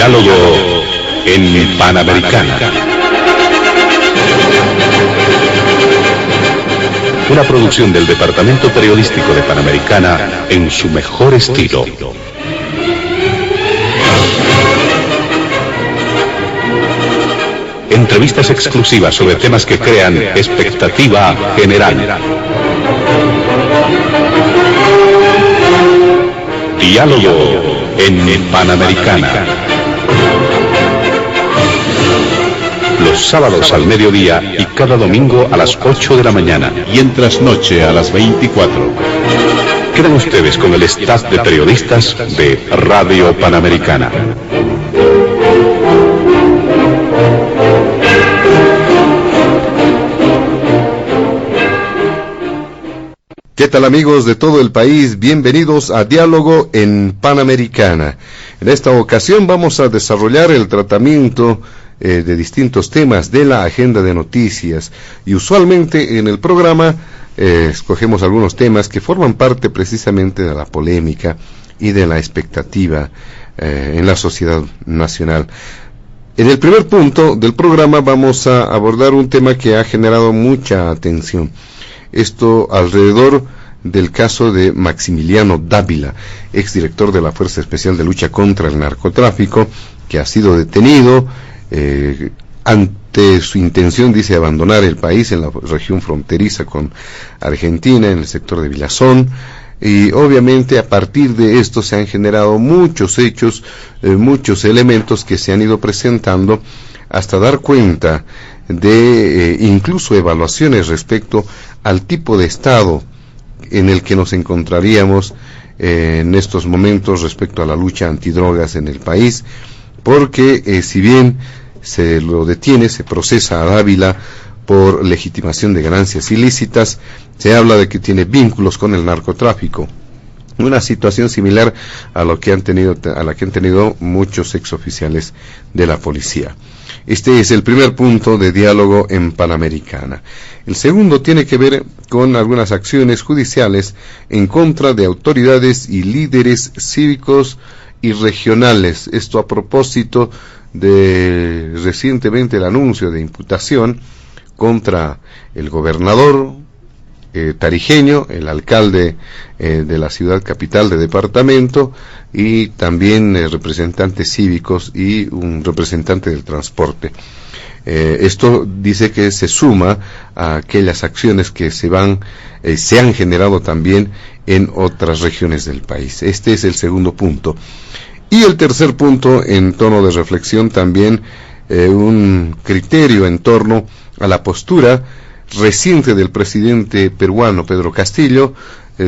Diálogo en Panamericana. Una producción del Departamento Periodístico de Panamericana en su mejor estilo. Entrevistas exclusivas sobre temas que crean expectativa general. Diálogo en Panamericana. Los sábados al mediodía y cada domingo a las 8 de la mañana. Y en trasnoche a las 24. Quedan ustedes con el staff de periodistas de Radio Panamericana. ¿Qué tal, amigos de todo el país? Bienvenidos a Diálogo en Panamericana. En esta ocasión vamos a desarrollar el tratamiento de distintos temas de la agenda de noticias, y usualmente en el programa escogemos algunos temas que forman parte precisamente de la polémica y de la expectativa en la sociedad nacional. En el primer punto del programa vamos a abordar un tema que ha generado mucha atención. Esto alrededor del caso de Maximiliano Dávila, exdirector de la Fuerza Especial de Lucha contra el Narcotráfico, que ha sido detenido ante su intención, dice, abandonar el país en la región fronteriza con Argentina, en el sector de Villazón. Y obviamente a partir de esto se han generado muchos hechos, muchos elementos que se han ido presentando hasta dar cuenta de incluso evaluaciones respecto al tipo de estado en el que nos encontraríamos en estos momentos respecto a la lucha antidrogas en el país, porque si bien se lo detiene, se procesa a Dávila por legitimación de ganancias ilícitas, se habla de que tiene vínculos con el narcotráfico. Una situación similar a la que han tenido muchos exoficiales de la policía. Este es el primer punto de Diálogo en Panamericana. El segundo tiene que ver con algunas acciones judiciales en contra de autoridades y líderes cívicos y regionales. Esto a propósito de recientemente el anuncio de imputación contra el gobernador tarijeño, el alcalde de la ciudad capital de departamento, y también representantes cívicos y un representante del transporte. Esto dice que se suma a aquellas acciones que se han generado también en otras regiones del país. Este es el segundo punto. Y el tercer punto, en tono de reflexión también, un criterio en torno a la postura reciente del presidente peruano Pedro Castillo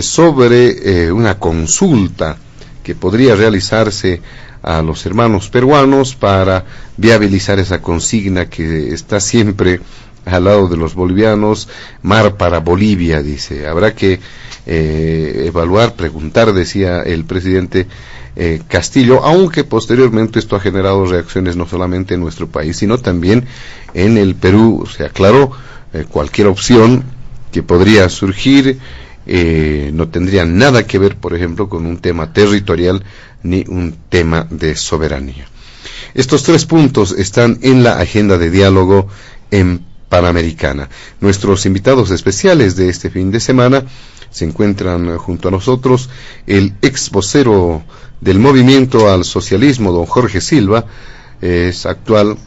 sobre una consulta que podría realizarse a los hermanos peruanos para viabilizar esa consigna que está siempre al lado de los bolivianos: mar para Bolivia, dice. Habrá que evaluar, preguntar, decía el presidente Castillo, aunque posteriormente esto ha generado reacciones no solamente en nuestro país, sino también en el Perú. Se aclaró cualquier opción que podría surgir no tendría nada que ver, por ejemplo, con un tema territorial ni un tema de soberanía. Estos tres puntos están en la agenda de Diálogo en Panamericana. Nuestros invitados especiales de este fin de semana se encuentran junto a nosotros el ex vocero del Movimiento al Socialismo, don Jorge Silva, es actual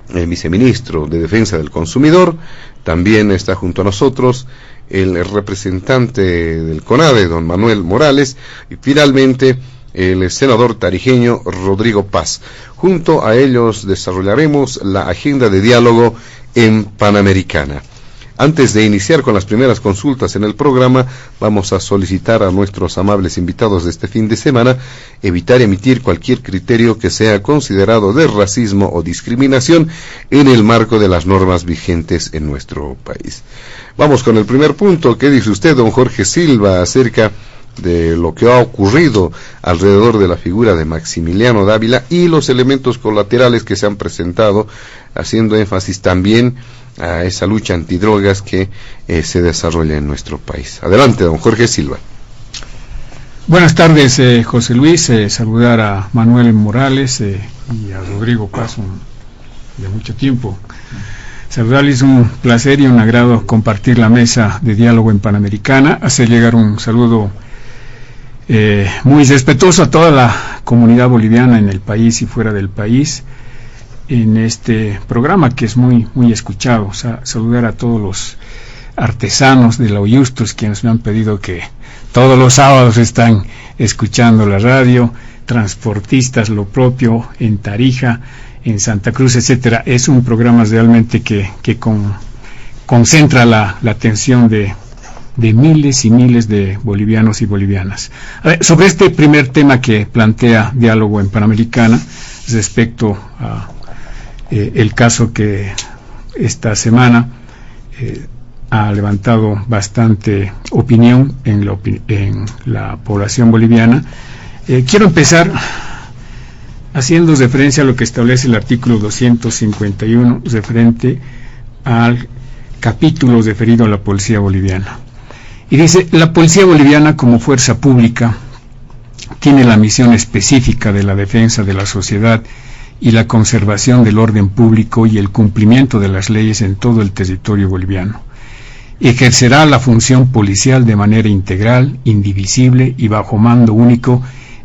viceministro de Defensa del Consumidor. También está junto a nosotros el representante del CONADE, don Manuel Morales, y finalmente el senador tarijeño Rodrigo Paz. Junto a ellos desarrollaremos la agenda de Diálogo en Panamericana. Antes de iniciar con las primeras consultas en el programa, vamos a solicitar a nuestros amables invitados de este fin de semana evitar emitir cualquier criterio que sea considerado de racismo o discriminación en el marco de las normas vigentes en nuestro país. Vamos con el primer punto. ¿Qué dice usted, don Jorge Silva, acerca de lo que ha ocurrido alrededor de la figura de Maximiliano Dávila y los elementos colaterales que se han presentado, haciendo énfasis también a esa lucha antidrogas que se desarrolla en nuestro país? Adelante, don Jorge Silva. Buenas tardes, José Luis. Saludar a Manuel Morales y a Rodrigo Paz, de mucho tiempo. Saludarles, un placer y un agrado compartir la mesa de diálogo en Panamericana. Hacer llegar un saludo muy respetuoso a toda la comunidad boliviana en el país y fuera del país en este programa que es muy escuchado. Saludar a todos los artesanos de la Oyustus, quienes me han pedido que todos los sábados están escuchando la radio, transportistas, lo propio en Tarija, en Santa Cruz, etcétera. Es un programa realmente que concentra la atención de miles y miles de bolivianos y bolivianas. A ver, sobre este primer tema que plantea Diálogo en Panamericana, respecto a el caso que esta semana ha levantado bastante opinión en la población boliviana, quiero empezar haciendo referencia a lo que establece el artículo 251 referente al capítulo referido a la policía boliviana. Y dice: la policía boliviana, como fuerza pública, tiene la misión específica de la defensa de la sociedad y la conservación del orden público y el cumplimiento de las leyes en todo el territorio boliviano. Ejercerá la función policial de manera integral, indivisible y bajo mando único,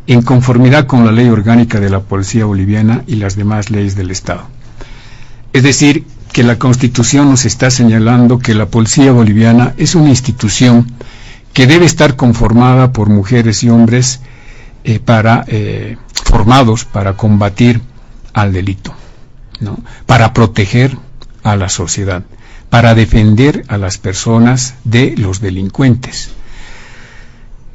en conformidad con la ley orgánica de la policía boliviana y las demás leyes del Estado. Es decir, que la Constitución nos está señalando que la policía boliviana es una institución que debe estar conformada por mujeres y hombres formados para combatir al delito, ¿no? Para proteger a la sociedad, para defender a las personas de los delincuentes.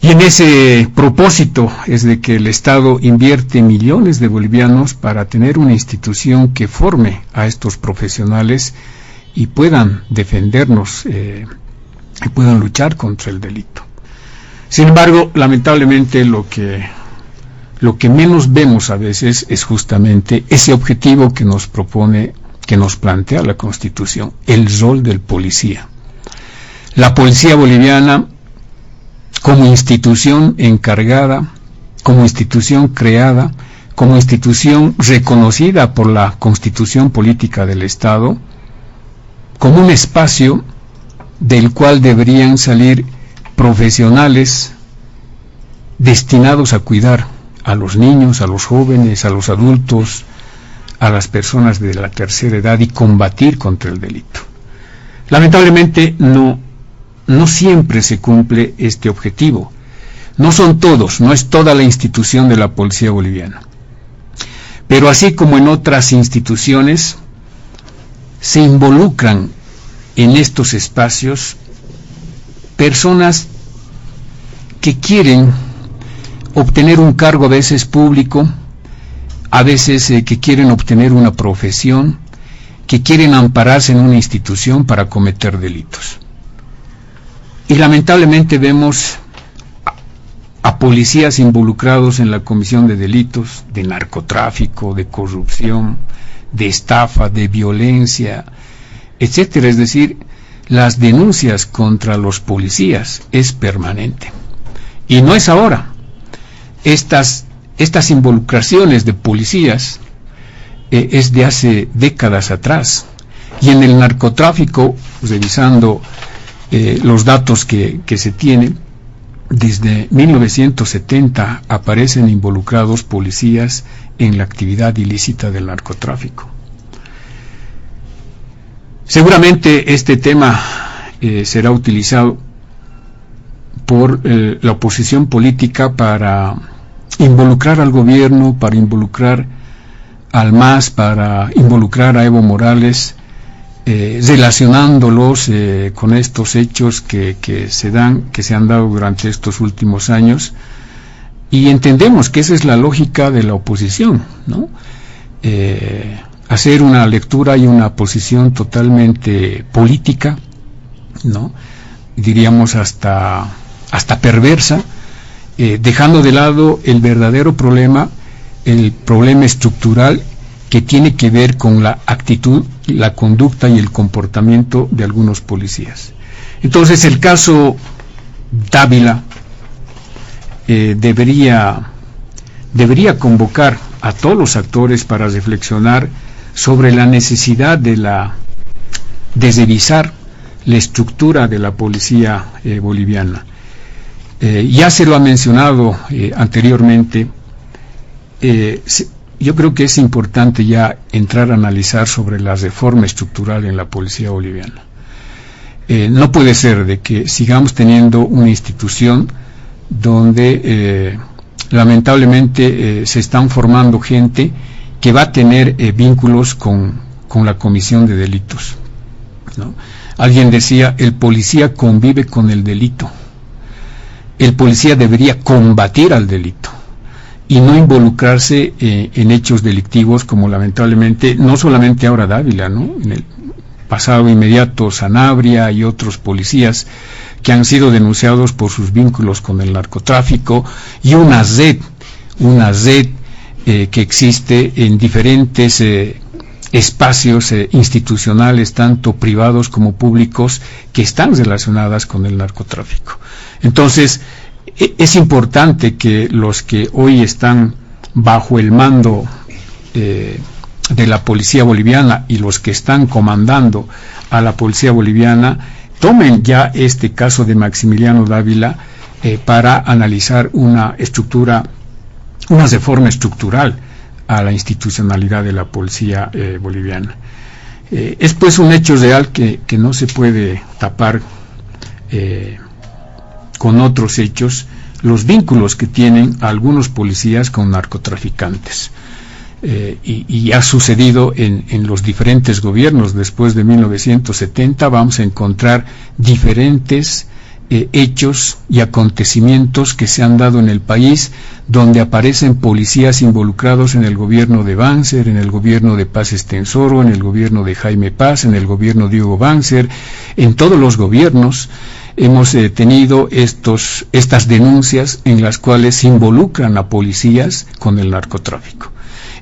Y en ese propósito es de que el Estado invierte millones de bolivianos para tener una institución que forme a estos profesionales y puedan defendernos y puedan luchar contra el delito. Sin embargo, lamentablemente lo que menos vemos a veces es justamente ese objetivo que nos propone, que nos plantea la Constitución, el rol del policía. La policía boliviana, como institución encargada, como institución creada, como institución reconocida por la Constitución Política del Estado, como un espacio del cual deberían salir profesionales destinados a cuidar a los niños, a los jóvenes, a los adultos, a las personas de la tercera edad y combatir contra el delito. Lamentablemente no siempre se cumple este objetivo. No son todos, no es toda la institución de la policía boliviana. Pero así como en otras instituciones, se involucran en estos espacios personas que quieren obtener un cargo a veces público, a veces que quieren obtener una profesión, que quieren ampararse en una institución para cometer delitos. Y lamentablemente vemos a policías involucrados en la comisión de delitos, de narcotráfico, de corrupción, de estafa, de violencia, etcétera. Es decir, las denuncias contra los policías es permanente. Y no es ahora. Estas involucraciones de policías es de hace décadas atrás. Y en el narcotráfico, revisando los datos que se tienen, desde 1970 aparecen involucrados policías en la actividad ilícita del narcotráfico. Seguramente este tema será utilizado por la oposición política para involucrar al gobierno, para involucrar al MAS, para involucrar a Evo Morales, relacionándolos con estos hechos que se han dado durante estos últimos años. Y entendemos que esa es la lógica de la oposición, ¿no? Hacer una lectura y una posición totalmente política, ¿no? Diríamos hasta perversa, dejando de lado el verdadero problema, el problema estructural que tiene que ver con la actitud, la conducta y el comportamiento de algunos policías. Entonces, el caso Dávila debería convocar a todos los actores para reflexionar sobre la necesidad de revisar la estructura de la policía boliviana. Ya se lo ha mencionado anteriormente. Yo creo que es importante ya entrar a analizar sobre la reforma estructural en la policía boliviana. No puede ser de que sigamos teniendo una institución donde lamentablemente se están formando gente que va a tener vínculos con la comisión de delitos, ¿no? Alguien decía, el policía convive con el delito. El policía debería combatir al delito y no involucrarse en hechos delictivos como lamentablemente, no solamente ahora Dávila, ¿no? En el pasado inmediato Sanabria y otros policías que han sido denunciados por sus vínculos con el narcotráfico y una red que existe en diferentes espacios institucionales, tanto privados como públicos, que están relacionadas con el narcotráfico. Entonces, es importante que los que hoy están bajo el mando de la policía boliviana y los que están comandando a la policía boliviana tomen ya este caso de Maximiliano Dávila para analizar una reforma estructural a la institucionalidad de la policía boliviana. Es pues un hecho real que no se puede tapar con otros hechos los vínculos que tienen algunos policías con narcotraficantes. Y ha sucedido en los diferentes gobiernos. Después de 1970 vamos a encontrar diferentes hechos y acontecimientos que se han dado en el país, donde aparecen policías involucrados en el gobierno de Banzer, en el gobierno de Paz Estenssoro, en el gobierno de Jaime Paz, en el gobierno de Hugo Banzer. En todos los gobiernos hemos tenido estas denuncias en las cuales se involucran a policías con el narcotráfico.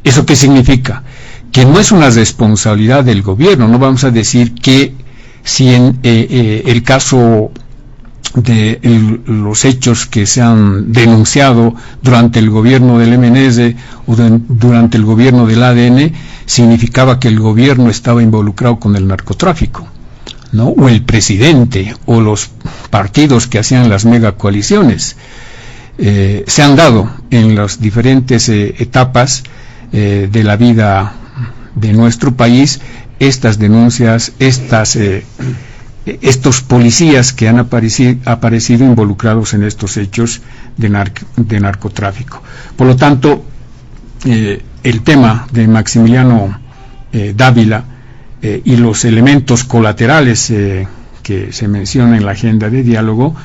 ¿Eso qué significa? Que no es una responsabilidad del gobierno. No vamos a decir que si en el caso de los hechos que se han denunciado durante el gobierno del MNS o durante el gobierno del ADN significaba que el gobierno estaba involucrado con el narcotráfico, ¿no? O el presidente o los partidos que hacían las megacoaliciones. Se han dado en las diferentes etapas de la vida de nuestro país estas denuncias, estos policías que han aparecido involucrados en estos hechos de narcotráfico. Por lo tanto, el tema de Maximiliano Dávila y los elementos colaterales que se mencionan en la agenda de diálogo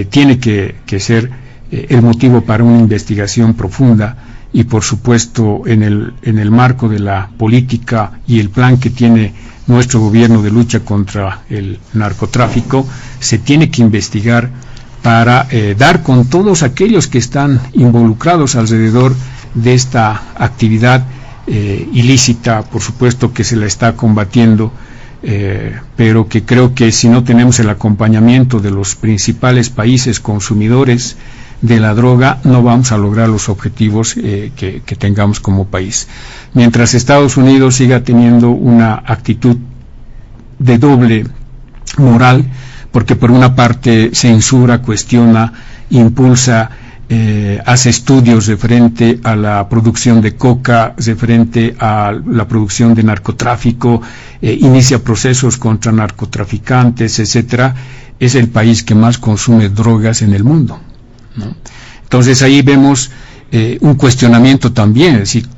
tiene que ser el motivo para una investigación profunda y, por supuesto, en el marco de la política y el plan que tiene nuestro gobierno de lucha contra el narcotráfico, se tiene que investigar para dar con todos aquellos que están involucrados alrededor de esta actividad ilícita, por supuesto que se la está combatiendo, pero que creo que si no tenemos el acompañamiento de los principales países consumidores de la droga, no vamos a lograr los objetivos que tengamos como país. Mientras Estados Unidos siga teniendo una actitud de doble moral, porque por una parte censura, cuestiona, impulsa, hace estudios referente a la producción de coca, referente a la producción de narcotráfico, inicia procesos contra narcotraficantes, etcétera, es el país que más consume drogas en el mundo, ¿no? Entonces ahí vemos un cuestionamiento también, es decir,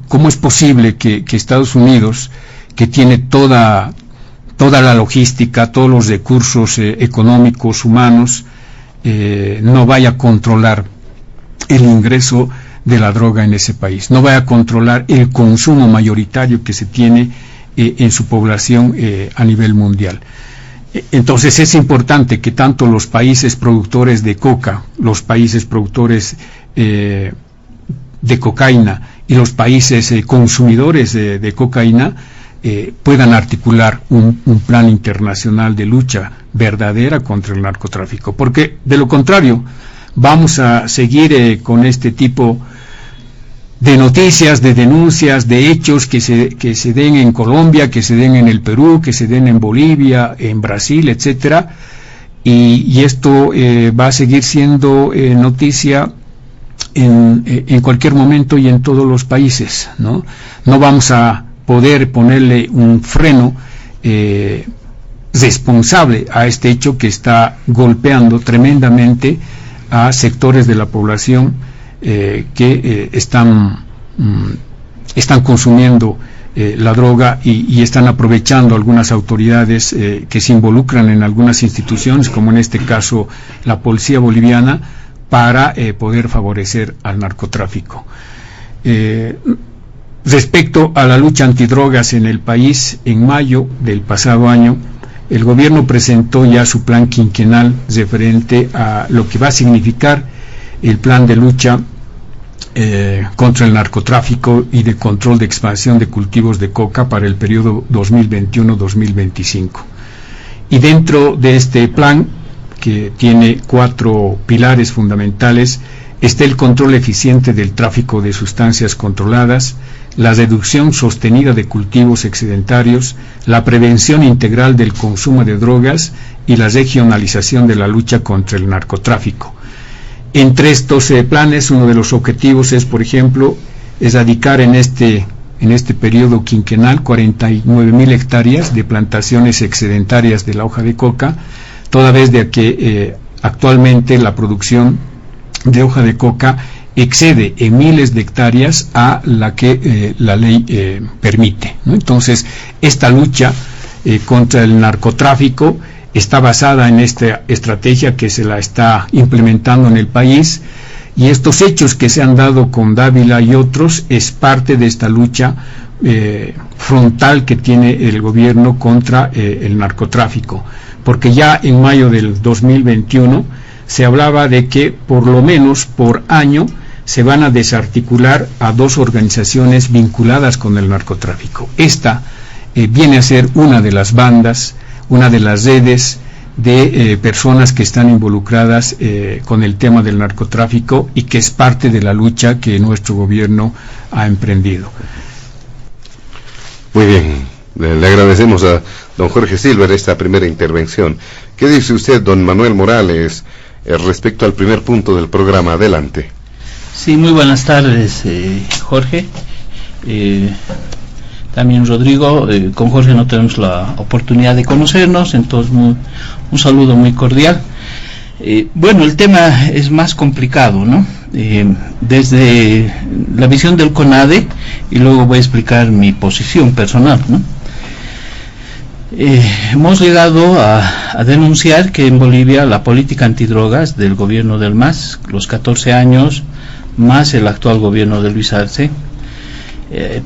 ¿cómo es posible que Estados Unidos, que tiene toda la logística, todos los recursos económicos, humanos, no vaya a controlar el ingreso de la droga en ese país, no vaya a controlar el consumo mayoritario que se tiene en su población a nivel mundial? Entonces es importante que tanto los países productores de coca, los países productores de cocaína y los países consumidores de cocaína puedan articular un plan internacional de lucha verdadera contra el narcotráfico, porque de lo contrario vamos a seguir con este tipo de noticias, de denuncias, de hechos que se den en Colombia, que se den en el Perú, que se den en Bolivia, en Brasil, etcétera, y esto va a seguir siendo noticia en cualquier momento y en todos los países, ¿no? No vamos a poder ponerle un freno responsable a este hecho que está golpeando tremendamente a sectores de la población que están consumiendo la droga y están aprovechando algunas autoridades que se involucran en algunas instituciones, como en este caso la policía boliviana, para poder favorecer al narcotráfico. Respecto a la lucha antidrogas en el país, en mayo del pasado año, el gobierno presentó ya su plan quinquenal referente a lo que va a significar el plan de lucha contra el narcotráfico y de control de expansión de cultivos de coca para el periodo 2021-2025. Y dentro de este plan, que tiene 4 pilares fundamentales, está el control eficiente del tráfico de sustancias controladas, la reducción sostenida de cultivos excedentarios, la prevención integral del consumo de drogas y la regionalización de la lucha contra el narcotráfico. Entre estos planes, uno de los objetivos es, por ejemplo, erradicar en este periodo quinquenal 49.000 hectáreas de plantaciones excedentarias de la hoja de coca, toda vez de que actualmente la producción de hoja de coca excede en miles de hectáreas a la que la ley permite, ¿no? Entonces, esta lucha contra el narcotráfico está basada en esta estrategia que se la está implementando en el país, y estos hechos que se han dado con Dávila y otros es parte de esta lucha frontal que tiene el gobierno contra el narcotráfico, porque ya en mayo del 2021 se hablaba de que por lo menos por año se van a desarticular a 2 organizaciones vinculadas con el narcotráfico. Esta viene a ser una de las bandas, una de las redes de personas que están involucradas con el tema del narcotráfico, y que es parte de la lucha que nuestro gobierno ha emprendido. Muy bien, le agradecemos a don Jorge Silver esta primera intervención. ¿Qué dice usted, don Manuel Morales, respecto al primer punto del programa? Adelante. Sí, muy buenas tardes, Jorge. También Rodrigo. Con Jorge no tenemos la oportunidad de conocernos, entonces un saludo muy cordial. Bueno, el tema es más complicado, ¿no? Desde la visión del CONADE, y luego voy a explicar mi posición personal, ¿no? Hemos llegado a denunciar que en Bolivia la política antidrogas del gobierno del MAS, los 14 años, más el actual gobierno de Luis Arce,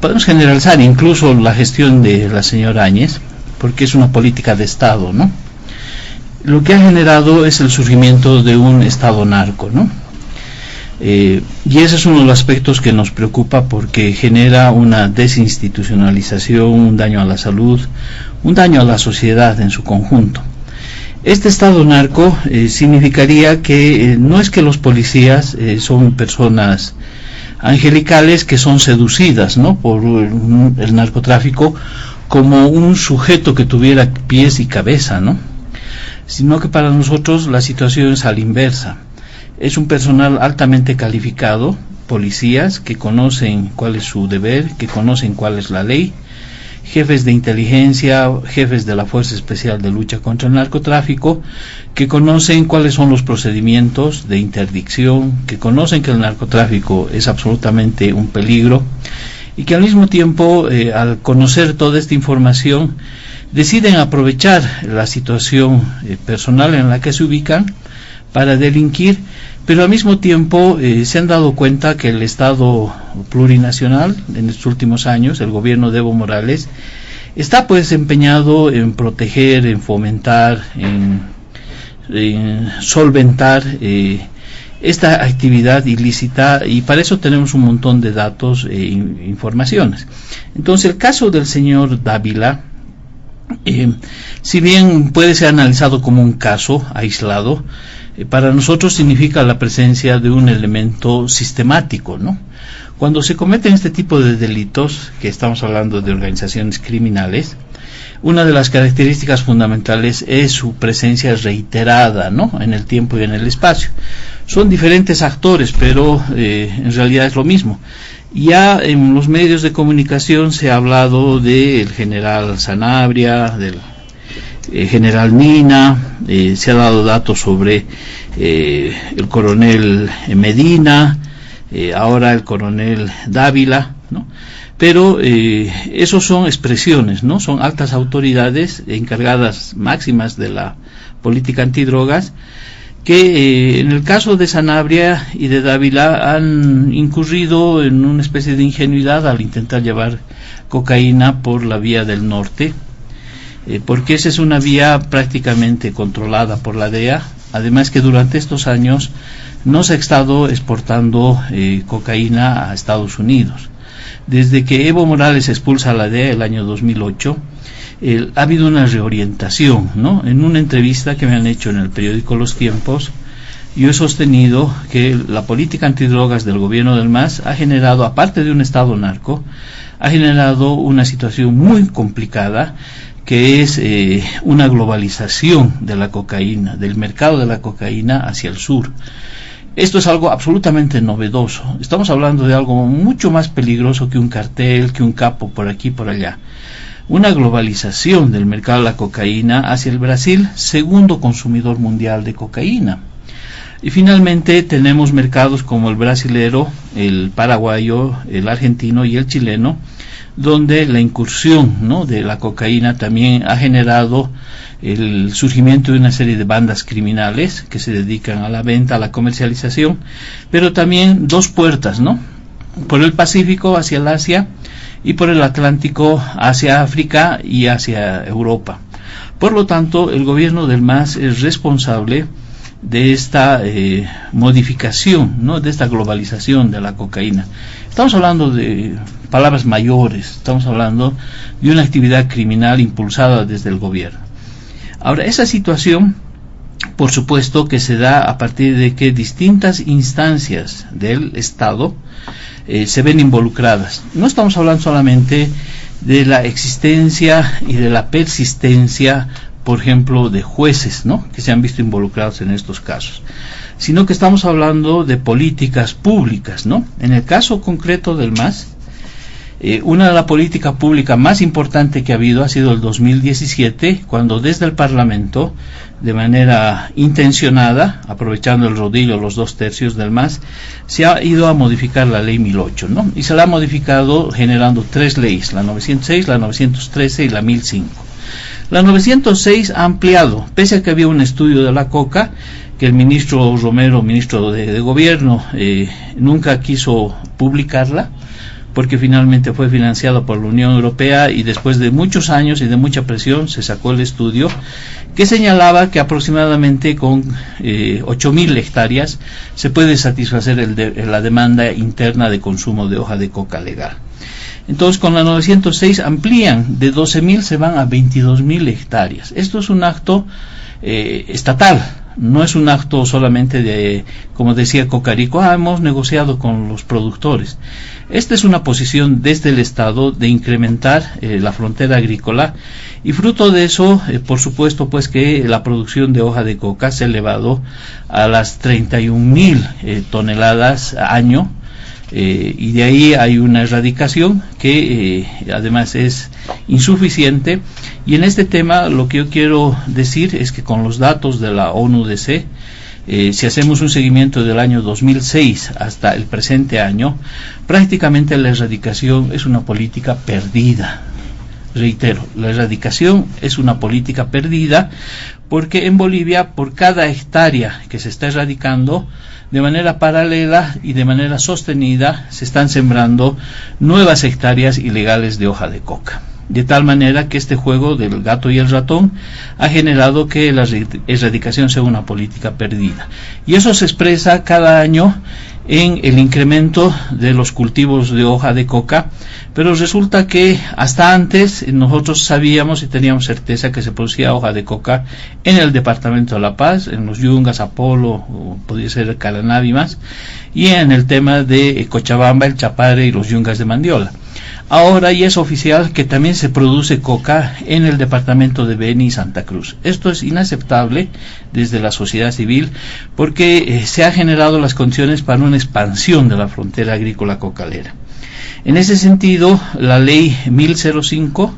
podemos generalizar incluso la gestión de la señora Áñez, porque es una política de Estado, ¿no? Lo que ha generado es el surgimiento de un Estado narco, ¿no? Y ese es uno de los aspectos que nos preocupa, porque genera una desinstitucionalización, un daño a la salud, un daño a la sociedad en su conjunto. Este Estado narco significaría que no es que los policías son personas angelicales que son seducidas, ¿no?, por el narcotráfico como un sujeto que tuviera pies y cabeza, ¿no?, sino que para nosotros la situación es a la inversa. Es un personal altamente calificado, policías que conocen cuál es su deber, que conocen cuál es la ley, jefes de inteligencia, jefes de la Fuerza Especial de Lucha contra el Narcotráfico, que conocen cuáles son los procedimientos de interdicción, que conocen que el narcotráfico es absolutamente un peligro, y que al mismo tiempo, al conocer toda esta información, deciden aprovechar la situación personal en la que se ubican para delinquir, pero al mismo tiempo se han dado cuenta que el Estado plurinacional en estos últimos años, el gobierno de Evo Morales, está pues empeñado en proteger, en fomentar, en solventar esta actividad ilícita, y para eso tenemos un montón de datos e informaciones. Entonces, el caso del señor Dávila, si bien puede ser analizado como un caso aislado, para nosotros significa la presencia de un elemento sistemático, ¿no? Cuando se cometen este tipo de delitos, que estamos hablando de organizaciones criminales, una de las características fundamentales es su presencia reiterada, ¿no?, en el tiempo y en el espacio. Son diferentes actores, pero en realidad es lo mismo. Ya en los medios de comunicación se ha hablado del general Sanabria, del general Mina, se ha dado datos sobre el coronel Medina, ahora el coronel Dávila, ¿no? Pero esos son expresiones, ¿no? Son altas autoridades encargadas máximas de la política antidrogas que en el caso de Sanabria y de Dávila han incurrido en una especie de ingenuidad al intentar llevar cocaína por la vía del norte, porque esa es una vía prácticamente controlada por la DEA, además que durante estos años no se ha estado exportando cocaína a Estados Unidos. Desde que Evo Morales expulsa a la DEA el año 2008, ha habido una reorientación, ¿no? En una entrevista que me han hecho en el periódico Los Tiempos, yo he sostenido que la política antidrogas del gobierno del MAS ha generado, aparte de un estado narco, ha generado una situación muy complicada, que es una globalización de la cocaína, del mercado de la cocaína hacia el sur. Esto es algo absolutamente novedoso. Estamos hablando de algo mucho más peligroso que un cartel, que un capo por aquí, por allá. Una globalización del mercado de la cocaína hacia el Brasil, segundo consumidor mundial de cocaína. Y finalmente tenemos mercados como el brasilero, el paraguayo, el argentino y el chileno, donde la incursión, ¿no?, de la cocaína también ha generado el surgimiento de una serie de bandas criminales que se dedican a la venta, a la comercialización, pero también dos puertas, ¿no?, por el Pacífico hacia el Asia y por el Atlántico hacia África y hacia Europa. Por lo tanto, el gobierno del MAS es responsable de esta modificación, ¿no?, de esta globalización de la cocaína. Estamos hablando de palabras mayores, estamos hablando de una actividad criminal impulsada desde el gobierno. Ahora, esa situación, por supuesto, que se da a partir de que distintas instancias del Estado se ven involucradas. No estamos hablando solamente de la existencia y de la persistencia, por ejemplo, de jueces, ¿no?, que se han visto involucrados en estos casos, sino que estamos hablando de políticas públicas, ¿no? En el caso concreto del MAS, una de las políticas públicas más importantes que ha habido ha sido el 2017, cuando desde el Parlamento, de manera intencionada, aprovechando el rodillo, los 2/3 del MAS, se ha ido a modificar la ley 1008, ¿no? Y se la ha modificado generando 3 leyes, la 906, la 913 y la 1005. La 906 ha ampliado, pese a que había un estudio de la coca, que el ministro Romero, ministro de Gobierno, nunca quiso publicarla, porque finalmente fue financiado por la Unión Europea y después de muchos años y de mucha presión se sacó el estudio que señalaba que aproximadamente con 8.000 hectáreas se puede satisfacer la demanda interna de consumo de hoja de coca legal. Entonces, con la 906 amplían, de 12.000 se van a 22.000 hectáreas. Esto es un acto estatal, no es un acto solamente de, como decía Cocarico, hemos negociado con los productores. Esta es una posición desde el Estado de incrementar la frontera agrícola, y fruto de eso, por supuesto, pues que la producción de hoja de coca se ha elevado a las 31.000 toneladas año, y de ahí hay una erradicación que además es insuficiente. Y en este tema lo que yo quiero decir es que con los datos de la ONUDC, si hacemos un seguimiento del año 2006 hasta el presente año, prácticamente la erradicación es una política perdida. Reitero, la erradicación es una política perdida, porque en Bolivia, por cada hectárea que se está erradicando, de manera paralela y de manera sostenida, se están sembrando nuevas hectáreas ilegales de hoja de coca. De tal manera que este juego del gato y el ratón ha generado que la erradicación sea una política perdida. Y eso se expresa cada año en el incremento de los cultivos de hoja de coca, pero resulta que hasta antes nosotros sabíamos y teníamos certeza que se producía hoja de coca en el departamento de La Paz, en los Yungas, Apolo, o podría ser Caranavi más, y en el tema de Cochabamba, el Chapare y los Yungas de Mandiola. Ahora ya es oficial que también se produce coca en el departamento de Beni y Santa Cruz. Esto es inaceptable desde la sociedad civil porque se han generado las condiciones para una expansión de la frontera agrícola cocalera. En ese sentido, la ley 1005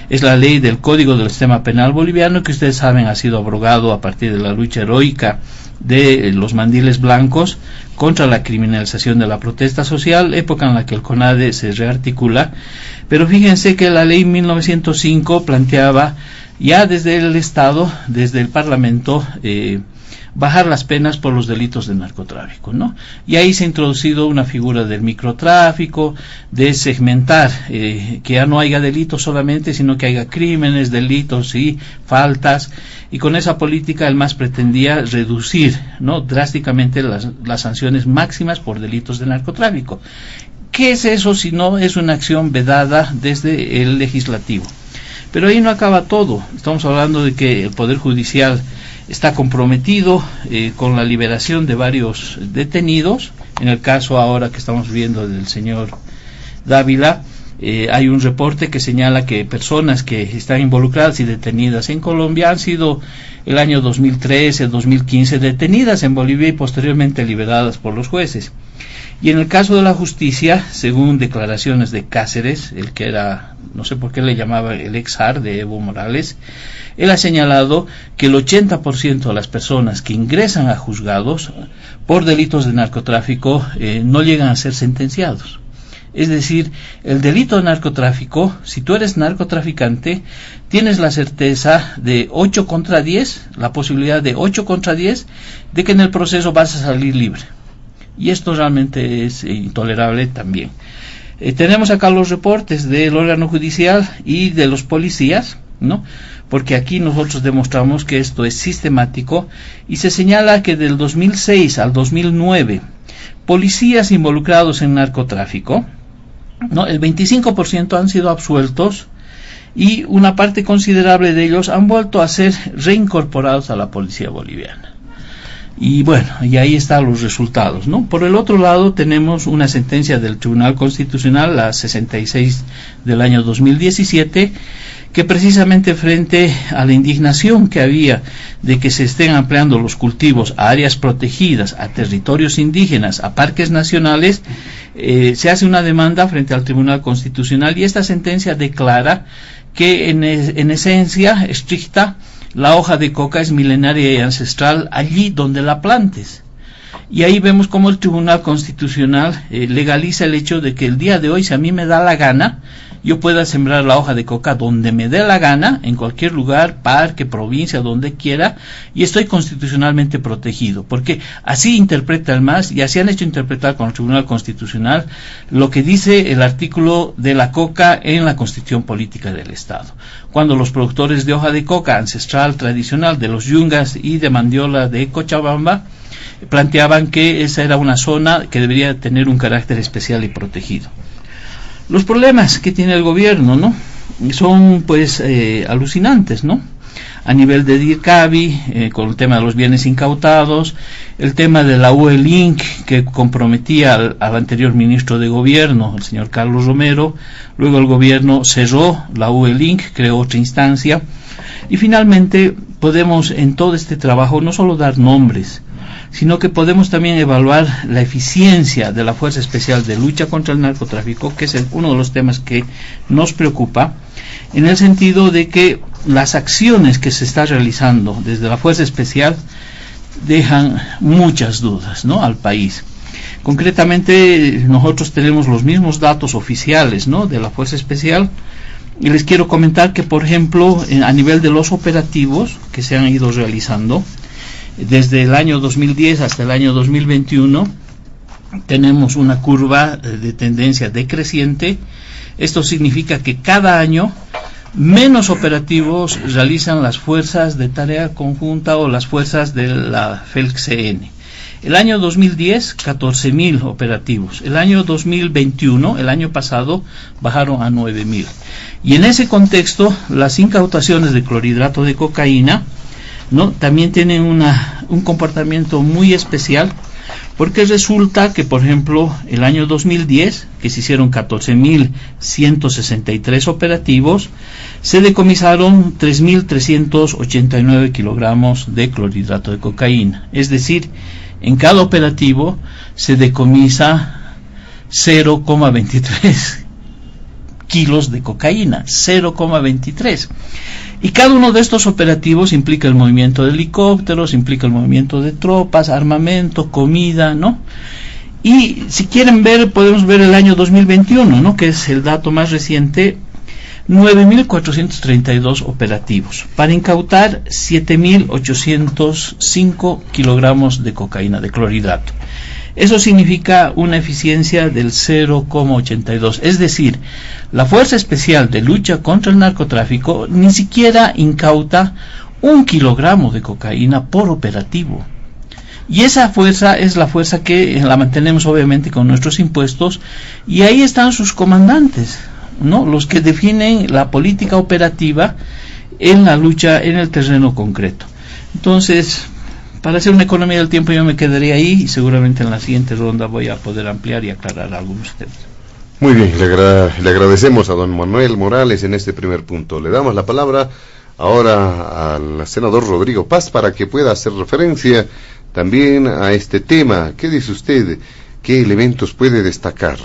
es la ley del Código del Sistema Penal Boliviano, que ustedes saben ha sido abrogado a partir de la lucha heroica de los mandiles blancos contra la criminalización de la protesta social, época en la que el CONADE se rearticula. Pero fíjense que la ley 1905 planteaba ya desde el Estado, desde el Parlamento, bajar las penas por los delitos de narcotráfico, ¿no? Y ahí se ha introducido una figura del microtráfico, de segmentar, que ya no haya delitos solamente, sino que haya crímenes, delitos y faltas, y con esa política el MAS pretendía reducir, ¿no?, drásticamente las sanciones máximas por delitos de narcotráfico. ¿Qué es eso si no es una acción vedada desde el legislativo? Pero ahí no acaba todo. Estamos hablando de que el Poder Judicial está comprometido con la liberación de varios detenidos. En el caso ahora que estamos viendo del señor Dávila, hay un reporte que señala que personas que están involucradas y detenidas en Colombia han sido el año 2013, 2015 detenidas en Bolivia y posteriormente liberadas por los jueces. Y en el caso de la justicia, según declaraciones de Cáceres, el que era, no sé por qué le llamaba el ex-JAR de Evo Morales, él ha señalado que el 80% de las personas que ingresan a juzgados por delitos de narcotráfico no llegan a ser sentenciados. Es decir, el delito de narcotráfico, si tú eres narcotraficante, tienes la certeza de 8 contra 10, la posibilidad de 8 contra 10, de que en el proceso vas a salir libre. Y esto realmente es intolerable también. Tenemos acá los reportes del órgano judicial y de los policías, ¿no?, porque aquí nosotros demostramos que esto es sistemático, y se señala que del 2006 al 2009, policías involucrados en narcotráfico, ¿no?, el 25% han sido absueltos y una parte considerable de ellos han vuelto a ser reincorporados a la policía boliviana. Y bueno, y ahí están los resultados, ¿no? Por el otro lado tenemos una sentencia del Tribunal Constitucional, la 66 del año 2017, que precisamente frente a la indignación que había de que se estén ampliando los cultivos a áreas protegidas, a territorios indígenas, a parques nacionales, se hace una demanda frente al Tribunal Constitucional, y esta sentencia declara que en esencia estricta la hoja de coca es milenaria y ancestral allí donde la plantes. Y ahí vemos cómo el Tribunal Constitucional legaliza el hecho de que el día de hoy, si a mí me da la gana, yo pueda sembrar la hoja de coca donde me dé la gana, en cualquier lugar, parque, provincia, donde quiera, y estoy constitucionalmente protegido, porque así interpreta el MAS y así han hecho interpretar con el Tribunal Constitucional lo que dice el artículo de la coca en la Constitución Política del Estado. Cuando los productores de hoja de coca ancestral, tradicional, de los Yungas y de Mandiola de Cochabamba, planteaban que esa era una zona que debería tener un carácter especial y protegido. Los problemas que tiene el gobierno, ¿no?, son pues alucinantes, ¿no? A nivel de DIRCABI, con el tema de los bienes incautados, el tema de la UE-Link que comprometía al anterior ministro de gobierno, el señor Carlos Romero. Luego el gobierno cerró la UE-Link, creó otra instancia, y finalmente podemos en todo este trabajo no solo dar nombres, sino que podemos también evaluar la eficiencia de la Fuerza Especial de Lucha contra el Narcotráfico, que es uno de los temas que nos preocupa, en el sentido de que las acciones que se está realizando desde la Fuerza Especial dejan muchas dudas, ¿no?, al país. Concretamente, nosotros tenemos los mismos datos oficiales, ¿no?, de la Fuerza Especial, y les quiero comentar que, por ejemplo, a nivel de los operativos que se han ido realizando, desde el año 2010 hasta el año 2021 tenemos una curva de tendencia decreciente. Esto significa que cada año menos operativos realizan las fuerzas de tarea conjunta o las fuerzas de la FELCN. El año 2010, 14.000 operativos. El año 2021, el año pasado, bajaron a 9.000. Y en ese contexto, las incautaciones de clorhidrato de cocaína, ¿no?, también tienen un comportamiento muy especial, porque resulta que, por ejemplo, el año 2010, que se hicieron 14.163 operativos, se decomisaron 3.389 kilogramos de clorhidrato de cocaína. Es decir, en cada operativo se decomisa 0,23 kilos de cocaína, 0,23. Y cada uno de estos operativos implica el movimiento de helicópteros, implica el movimiento de tropas, armamento, comida, ¿no? Y si quieren ver, podemos ver el año 2021, ¿no?, que es el dato más reciente. 9.432 operativos para incautar 7.805 kilogramos de cocaína, de clorhidrato. Eso significa una eficiencia del 0,82. Es decir, la Fuerza Especial de Lucha contra el Narcotráfico ni siquiera incauta 1 kilogramo de cocaína por operativo. Y esa fuerza es la fuerza que la mantenemos obviamente con nuestros impuestos, y ahí están sus comandantes, ¿no?, los que definen la política operativa en la lucha en el terreno concreto. Entonces, para hacer una economía del tiempo, yo me quedaría ahí, y seguramente en la siguiente ronda voy a poder ampliar y aclarar algunos temas. Muy bien, le agradecemos a don Manuel Morales en este primer punto. Le damos la palabra ahora al senador Rodrigo Paz para que pueda hacer referencia también a este tema. ¿Qué dice usted? ¿Qué elementos puede destacar?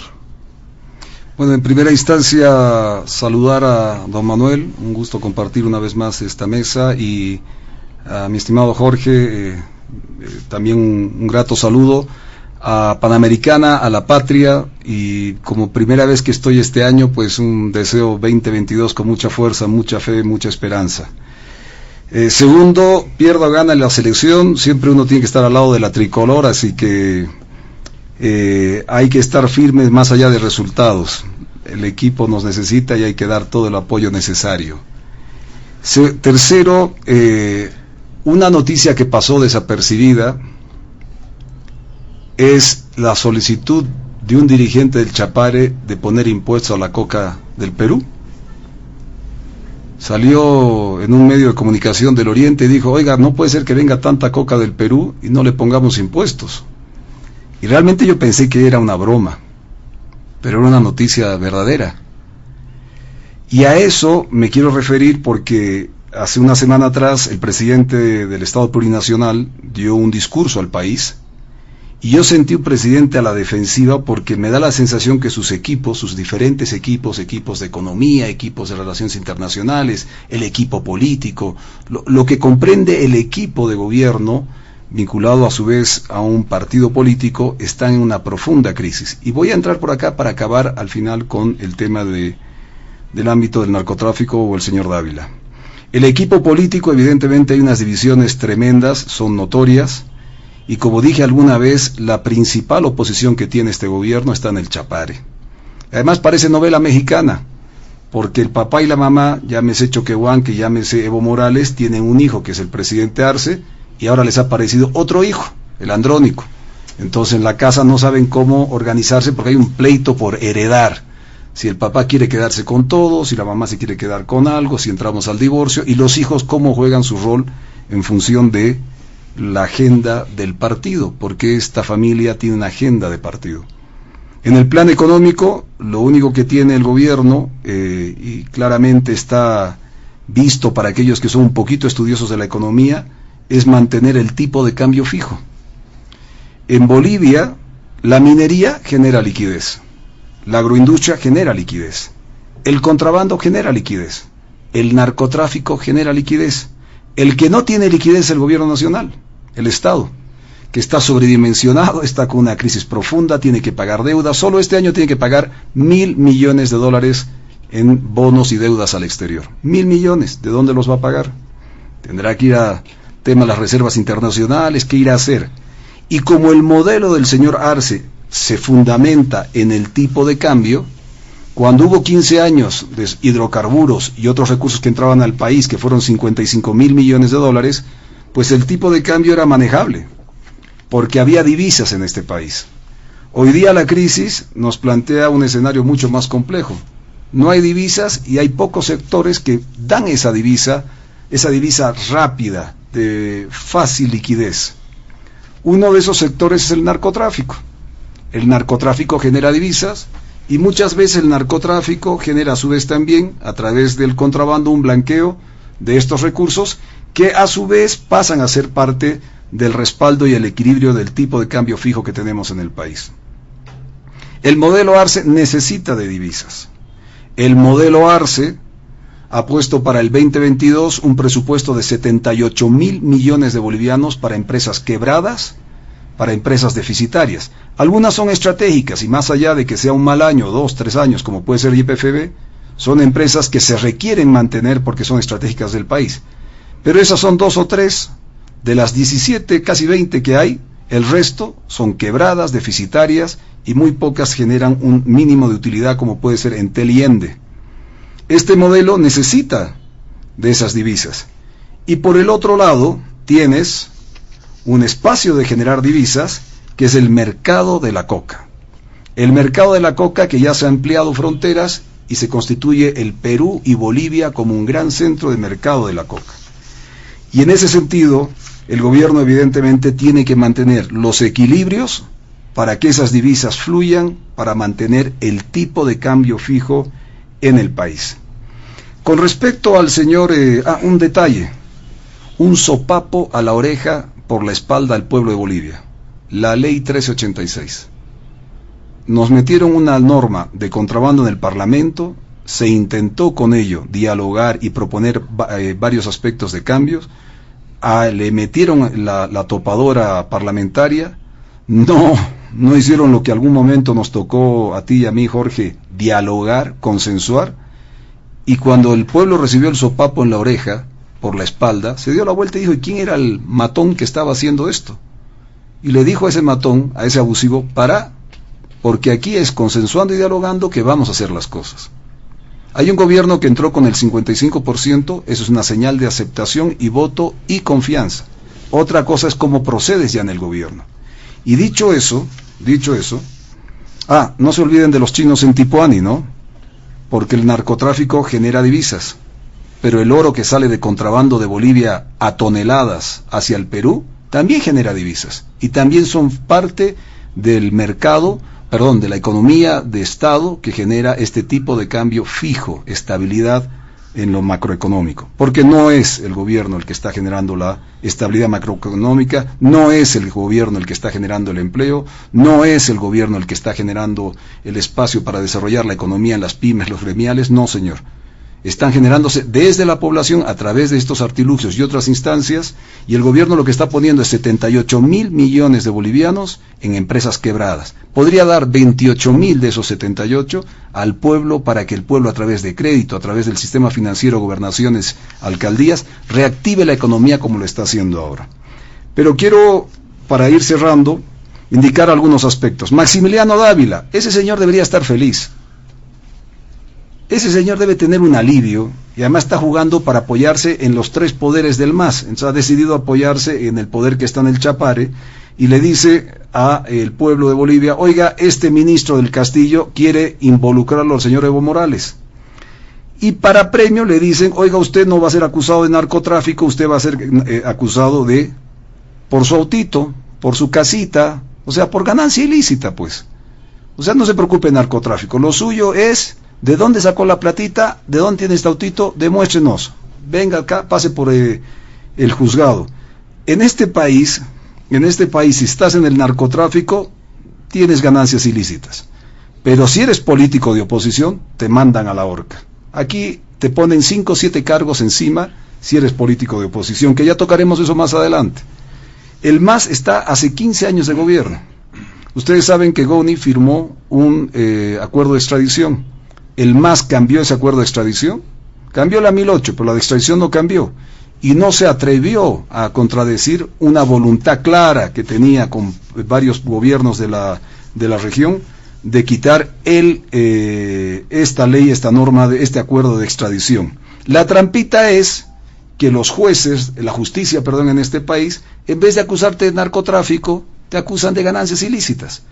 Bueno, en primera instancia, saludar a don Manuel, un gusto compartir una vez más esta mesa, y a mi estimado Jorge, también un grato saludo, a Panamericana, a la patria, y como primera vez que estoy este año, pues un deseo 2022 con mucha fuerza, mucha fe, mucha esperanza. Segundo, pierda o gana la selección, siempre uno tiene que estar al lado de la tricolor, así que hay que estar firmes más allá de resultados. El equipo nos necesita y hay que dar todo el apoyo necesario. Tercero, una noticia que pasó desapercibida es la solicitud de un dirigente del Chapare de poner impuestos a la coca del Perú. Salió en un medio de comunicación del Oriente y dijo: oiga, no puede ser que venga tanta coca del Perú y no le pongamos impuestos. Y realmente yo pensé que era una broma, pero era una noticia verdadera. Y a eso me quiero referir porque hace una semana atrás el presidente del Estado Plurinacional dio un discurso al país, y yo sentí un presidente a la defensiva porque me da la sensación que sus equipos, sus diferentes equipos, equipos de economía, equipos de relaciones internacionales, el equipo político, lo que comprende el equipo de gobierno, vinculado a su vez a un partido político, está en una profunda crisis. Y voy a entrar por acá para acabar al final con el tema del ámbito del narcotráfico o el señor Dávila. El equipo político, evidentemente hay unas divisiones tremendas, son notorias, y como dije alguna vez, la principal oposición que tiene este gobierno está en el Chapare. Además parece novela mexicana, porque el papá y la mamá, llámese Choquehuanque, llámese Evo Morales, tienen un hijo que es el presidente Arce, y ahora les ha aparecido otro hijo, el Andrónico. Entonces en la casa no saben cómo organizarse porque hay un pleito por heredar. Si el papá quiere quedarse con todo, si la mamá se quiere quedar con algo, si entramos al divorcio, y los hijos cómo juegan su rol en función de la agenda del partido, porque esta familia tiene una agenda de partido. En el plan económico, lo único que tiene el gobierno, y claramente está visto para aquellos que son un poquito estudiosos de la economía, es mantener el tipo de cambio fijo. En Bolivia, la minería genera liquidez, la agroindustria genera liquidez, el contrabando genera liquidez, el narcotráfico genera liquidez. El que no tiene liquidez es el gobierno nacional, el Estado, que está sobredimensionado, está con una crisis profunda, tiene que pagar deuda. Solo este año tiene que pagar $1.000 millones en bonos y deudas al exterior. 1.000 millones, ¿de dónde los va a pagar? Tendrá que ir a tema de las reservas internacionales, ¿qué irá a hacer? Y como el modelo del señor Arce se fundamenta en el tipo de cambio, cuando hubo 15 años de hidrocarburos y otros recursos que entraban al país, que fueron $55.000 millones, pues el tipo de cambio era manejable. porque había divisas en este país. Hoy día la crisis nos plantea un escenario mucho más complejo. No hay divisas y hay pocos sectores que dan esa divisa rápida, de fácil liquidez. Uno de esos sectores es el narcotráfico. El narcotráfico genera divisas y muchas veces el narcotráfico genera a su vez también, a través del contrabando, un blanqueo de estos recursos que a su vez pasan a ser parte del respaldo y el equilibrio del tipo de cambio fijo que tenemos en el país. El modelo Arce necesita de divisas. El modelo Arce ha puesto para el 2022 un presupuesto de 78.000 millones de bolivianos para empresas quebradas, para empresas deficitarias. Algunas son estratégicas y más allá de que sea un mal año, 2, 3 años, como puede ser YPFB, son empresas que se requieren mantener porque son estratégicas del país. Pero esas son 2 o 3 de las 17, casi 20 que hay. El resto son quebradas, deficitarias y muy pocas generan un mínimo de utilidad como puede ser Entel y Ende. Este modelo necesita de esas divisas. Y por el otro lado tienes un espacio de generar divisas que es el mercado de la coca. El mercado de la coca que ya se ha ampliado fronteras y se constituye el Perú y Bolivia como un gran centro de mercado de la coca. Y en ese sentido, el gobierno evidentemente tiene que mantener los equilibrios para que esas divisas fluyan, para mantener el tipo de cambio fijo en el país. Con respecto al señor, un detalle, un sopapo a la oreja por la espalda al pueblo de Bolivia, la ley 1386. Nos metieron una norma de contrabando en el Parlamento, se intentó con ello dialogar y proponer varios aspectos de cambios, le metieron la topadora parlamentaria, no hicieron lo que algún momento nos tocó a ti y a mí, Jorge, dialogar, consensuar, y cuando el pueblo recibió el sopapo en la oreja, por la espalda, se dio la vuelta y dijo, ¿y quién era el matón que estaba haciendo esto? Y le dijo a ese matón, a ese abusivo, porque aquí es consensuando y dialogando que vamos a hacer las cosas. Hay un gobierno que entró con el 55%, eso es una señal de aceptación y voto y confianza. Otra cosa es cómo procedes ya en el gobierno. Y dicho eso, no se olviden de los chinos en Tipuani, ¿no? Porque el narcotráfico genera divisas, pero el oro que sale de contrabando de Bolivia a toneladas hacia el Perú también genera divisas y también son parte del mercado, de la economía de Estado que genera este tipo de cambio fijo, estabilidad en lo macroeconómico, porque no es el gobierno el que está generando la estabilidad macroeconómica, no es el gobierno el que está generando el empleo, no es el gobierno el que está generando el espacio para desarrollar la economía en las pymes, los gremiales, no señor. Están generándose desde la población a través de estos artilugios y otras instancias, y el gobierno lo que está poniendo es 78.000 millones de bolivianos en empresas quebradas. Podría dar 28.000 de esos 78 al pueblo para que el pueblo a través de crédito, a través del sistema financiero, gobernaciones, alcaldías, reactive la economía como lo está haciendo ahora. Pero quiero, para ir cerrando, indicar algunos aspectos. Maximiliano Dávila, ese señor debería estar feliz. Ese señor debe tener un alivio y además está jugando para apoyarse en los 3 poderes del MAS. Entonces ha decidido apoyarse en el poder que está en el Chapare y le dice al pueblo de Bolivia, oiga, este ministro del Castillo quiere involucrarlo al señor Evo Morales. Y para premio le dicen, oiga, usted no va a ser acusado de narcotráfico, usted va a ser acusado por su autito, por su casita, o sea, por ganancia ilícita, pues. O sea, no se preocupe de narcotráfico, lo suyo es... ¿De dónde sacó la platita? ¿De dónde tiene este autito? Demuéstrenos. Venga acá, pase por el juzgado. En este país, si estás en el narcotráfico, tienes ganancias ilícitas. Pero si eres político de oposición, te mandan a la horca. Aquí te ponen 5 o 7 cargos encima si eres político de oposición, que ya tocaremos eso más adelante. El MAS está hace 15 años de gobierno. Ustedes saben que Goni firmó un acuerdo de extradición. El MAS cambió ese acuerdo de extradición, cambió la 1008, pero la de extradición no cambió, y no se atrevió a contradecir una voluntad clara que tenía con varios gobiernos de la región, de quitar esta ley, esta norma, este acuerdo de extradición. La trampita es que los jueces, la justicia, en este país, en vez de acusarte de narcotráfico, te acusan de ganancias ilícitas.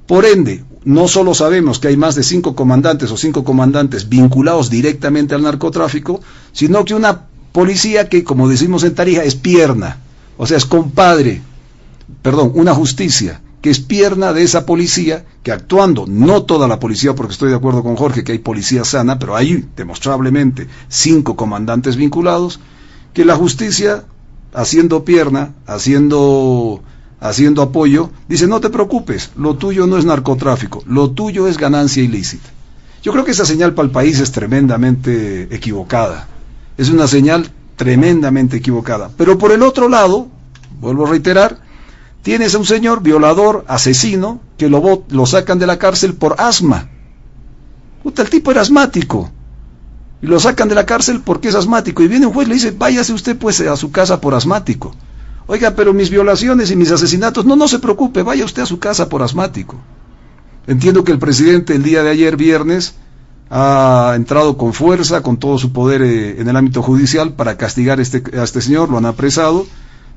Por ende, no solo sabemos que hay más de 5 comandantes vinculados directamente al narcotráfico, sino que una policía que, como decimos en Tarija, es pierna, o sea, es una justicia que es pierna de esa policía, que actuando, no toda la policía, porque estoy de acuerdo con Jorge que hay policía sana, pero hay demostrablemente 5 comandantes vinculados, que la justicia, haciendo pierna, haciendo apoyo, dice: no te preocupes, lo tuyo no es narcotráfico, lo tuyo es ganancia ilícita. Yo creo que esa señal para el país es tremendamente equivocada, es una señal tremendamente equivocada. Pero por el otro lado, vuelvo a reiterar, tienes a un señor violador, asesino, que lo sacan de la cárcel por asma. El tipo era asmático, y lo sacan de la cárcel porque es asmático, y viene un juez y le dice: váyase usted pues a su casa por asmático. Oiga, pero mis violaciones y mis asesinatos, no se preocupe, vaya usted a su casa por asmático. Entiendo que el presidente el día de ayer, viernes, ha entrado con fuerza, con todo su poder en el ámbito judicial para castigar a este señor, lo han apresado,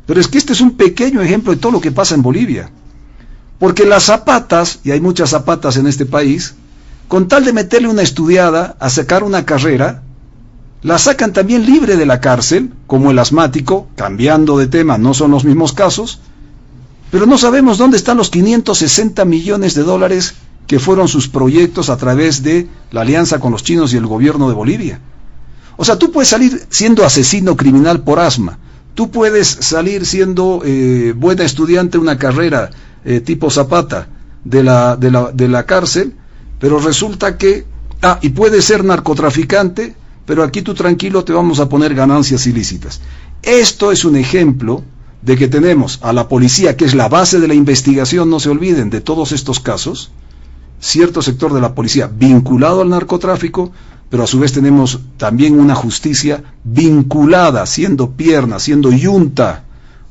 pero es que este es un pequeño ejemplo de todo lo que pasa en Bolivia. Porque las zapatas, y hay muchas zapatas en este país, con tal de meterle una estudiada a sacar una carrera, la sacan también libre de la cárcel, como el asmático, cambiando de tema, no son los mismos casos, pero no sabemos dónde están los 560 millones de dólares que fueron sus proyectos a través de la alianza con los chinos y el gobierno de Bolivia. O sea, tú puedes salir siendo asesino criminal por asma, tú puedes salir siendo buena estudiante, una carrera tipo Zapata de la cárcel, pero resulta que, y puedes ser narcotraficante, pero aquí tú tranquilo, te vamos a poner ganancias ilícitas. Esto es un ejemplo de que tenemos a la policía, que es la base de la investigación, no se olviden de todos estos casos, cierto sector de la policía vinculado al narcotráfico, pero a su vez tenemos también una justicia vinculada, siendo pierna, siendo yunta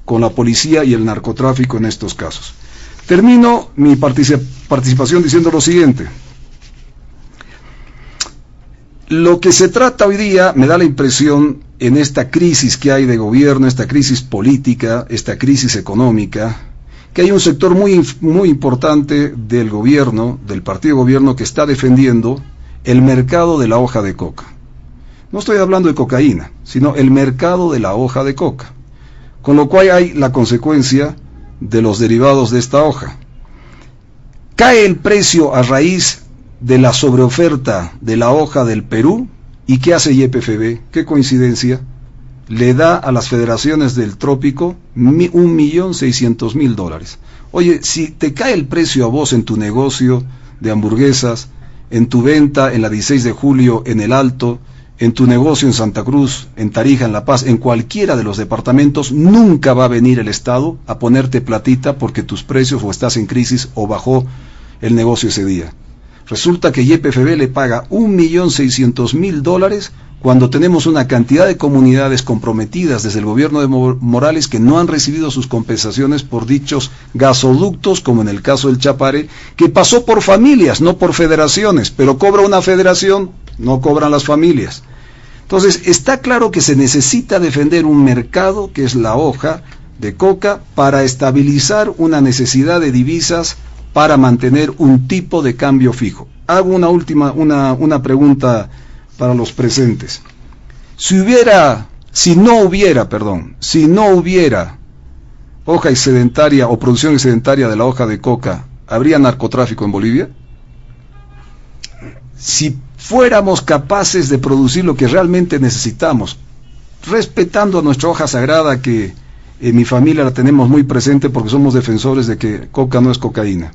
con la policía y el narcotráfico en estos casos. Termino mi participación diciendo lo siguiente. Lo que se trata hoy día, me da la impresión, en esta crisis que hay de gobierno, esta crisis política, esta crisis económica, que hay un sector muy importante del gobierno, del partido de gobierno, que está defendiendo el mercado de la hoja de coca. No estoy hablando de cocaína, sino el mercado de la hoja de coca. Con lo cual hay la consecuencia de los derivados de esta hoja. Cae el precio a raíz de la sobreoferta de la hoja del Perú, ¿y qué hace YPFB? ¿Qué coincidencia? Le da a las federaciones del trópico 1.600.000 dólares. Oye, si te cae el precio a vos en tu negocio de hamburguesas, en tu venta en la 16 de julio en El Alto, en tu negocio en Santa Cruz, en Tarija, en La Paz, en cualquiera de los departamentos, nunca va a venir el Estado a ponerte platita porque tus precios o estás en crisis o bajó el negocio ese día. Resulta que YPFB le paga 1.600.000 dólares cuando tenemos una cantidad de comunidades comprometidas desde el gobierno de Morales que no han recibido sus compensaciones por dichos gasoductos, como en el caso del Chapare, que pasó por familias, no por federaciones, pero cobra una federación, no cobran las familias. Entonces, está claro que se necesita defender un mercado, que es la hoja de coca, para estabilizar una necesidad de divisas, para mantener un tipo de cambio fijo. Hago una pregunta para los presentes. Si no hubiera hoja excedentaria o producción excedentaria de la hoja de coca, ¿habría narcotráfico en Bolivia? Si fuéramos capaces de producir lo que realmente necesitamos, respetando a nuestra hoja sagrada, que en mi familia la tenemos muy presente porque somos defensores de que coca no es cocaína,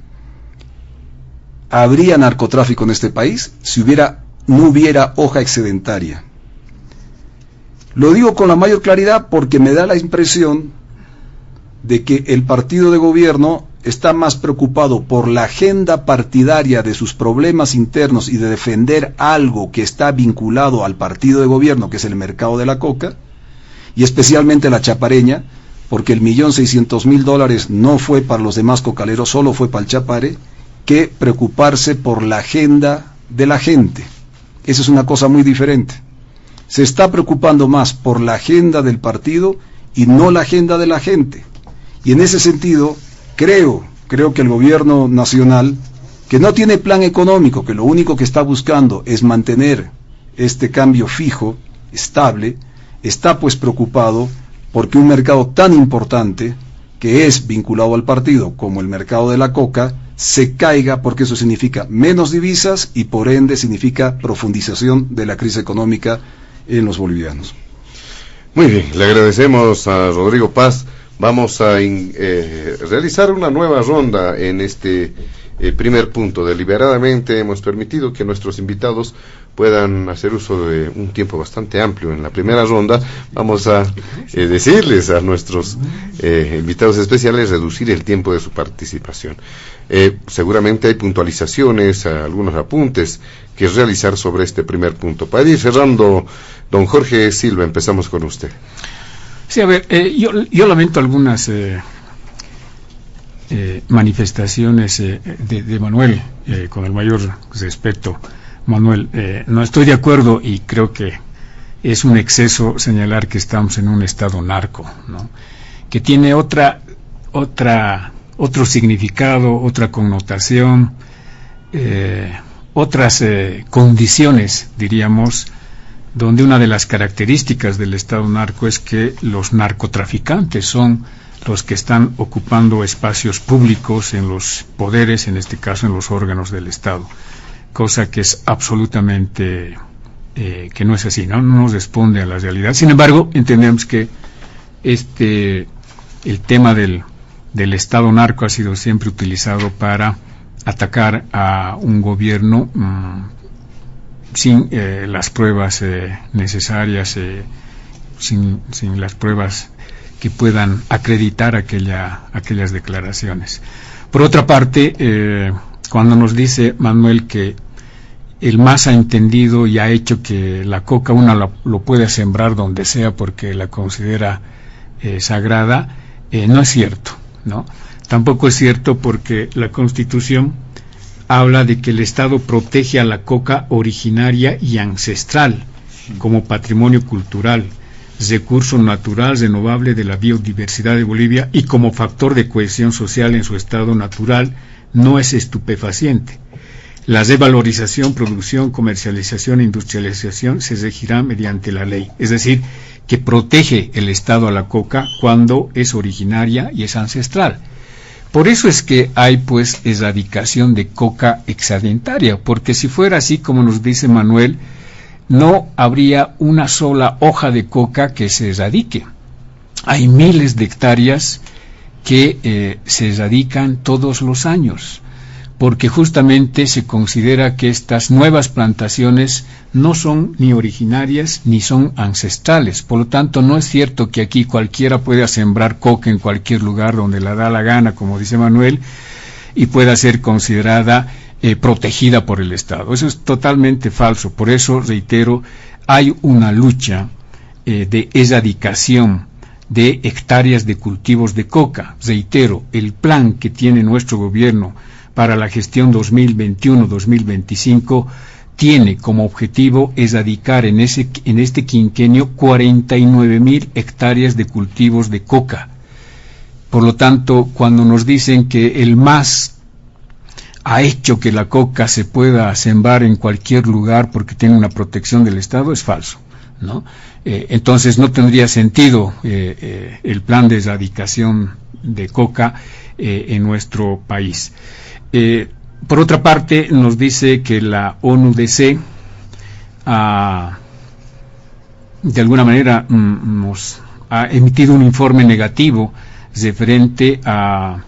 ¿habría narcotráfico en este país si no hubiera hoja excedentaria? Lo digo con la mayor claridad porque me da la impresión de que el partido de gobierno está más preocupado por la agenda partidaria de sus problemas internos y de defender algo que está vinculado al partido de gobierno, que es el mercado de la coca, y especialmente la chapareña, porque el 1.600.000 dólares no fue para los demás cocaleros, solo fue para el Chapare, que preocuparse por la agenda de la gente. Esa es una cosa muy diferente. Se está preocupando más por la agenda del partido y no la agenda de la gente. Y en ese sentido, creo que el gobierno nacional, que no tiene plan económico, que lo único que está buscando es mantener este cambio fijo, estable, está pues preocupado porque un mercado tan importante, que es vinculado al partido como el mercado de la coca, se caiga, porque eso significa menos divisas y por ende significa profundización de la crisis económica en los bolivianos. Muy bien, le agradecemos a Rodrigo Paz. Vamos a realizar una nueva ronda en este primer punto. Deliberadamente hemos permitido que nuestros invitados puedan hacer uso de un tiempo bastante amplio en la primera ronda. Vamos a decirles a nuestros invitados especiales reducir el tiempo de su participación. Seguramente hay puntualizaciones, algunos apuntes que realizar sobre este primer punto. Para ir cerrando, don Jorge Silva, empezamos con usted. Sí, a ver, yo lamento algunas manifestaciones de Manuel, con el mayor respeto. Manuel, no estoy de acuerdo y creo que es un exceso señalar que estamos en un estado narco, ¿no? Que tiene otro significado, otra connotación, otras condiciones, diríamos, donde una de las características del estado narco es que los narcotraficantes son los que están ocupando espacios públicos en los poderes, en este caso en los órganos del Estado, cosa que es absolutamente que no es así, no nos responde a la realidad. Sin embargo, entendemos que el tema del Estado narco ha sido siempre utilizado para atacar a un gobierno sin las pruebas necesarias, sin las pruebas que puedan acreditar aquellas declaraciones. Por otra parte, cuando nos dice Manuel que el MAS ha entendido y ha hecho que la coca uno lo puede sembrar donde sea porque la considera sagrada, no es cierto, ¿no? Tampoco es cierto porque la Constitución habla de que el Estado protege a la coca originaria y ancestral como patrimonio cultural, recurso natural renovable de la biodiversidad de Bolivia y como factor de cohesión social en su estado natural. No es estupefaciente. La revalorización, producción, comercialización e industrialización se regirá mediante la ley, es decir, que protege el Estado a la coca cuando es originaria y es ancestral. Por eso es que hay pues erradicación de coca excedentaria, porque si fuera así como nos dice Manuel, no habría una sola hoja de coca que se erradique. Hay miles de hectáreas que se erradican todos los años, porque justamente se considera que estas nuevas plantaciones no son ni originarias ni son ancestrales. Por lo tanto, no es cierto que aquí cualquiera pueda sembrar coca en cualquier lugar donde le da la gana, como dice Manuel, y pueda ser considerada protegida por el Estado. Eso es totalmente falso. Por eso, reitero, hay una lucha de erradicación de hectáreas de cultivos de coca. Reitero, el plan que tiene nuestro gobierno para la gestión 2021-2025 tiene como objetivo erradicar en este quinquenio 49.000 hectáreas de cultivos de coca. Por lo tanto, cuando nos dicen que el MAS ha hecho que la coca se pueda sembrar en cualquier lugar porque tiene una protección del Estado, es falso, ¿no? Entonces no tendría sentido el plan de erradicación de coca en nuestro país. Por otra parte, nos dice que la ONUDC de alguna manera nos ha emitido un informe negativo referente a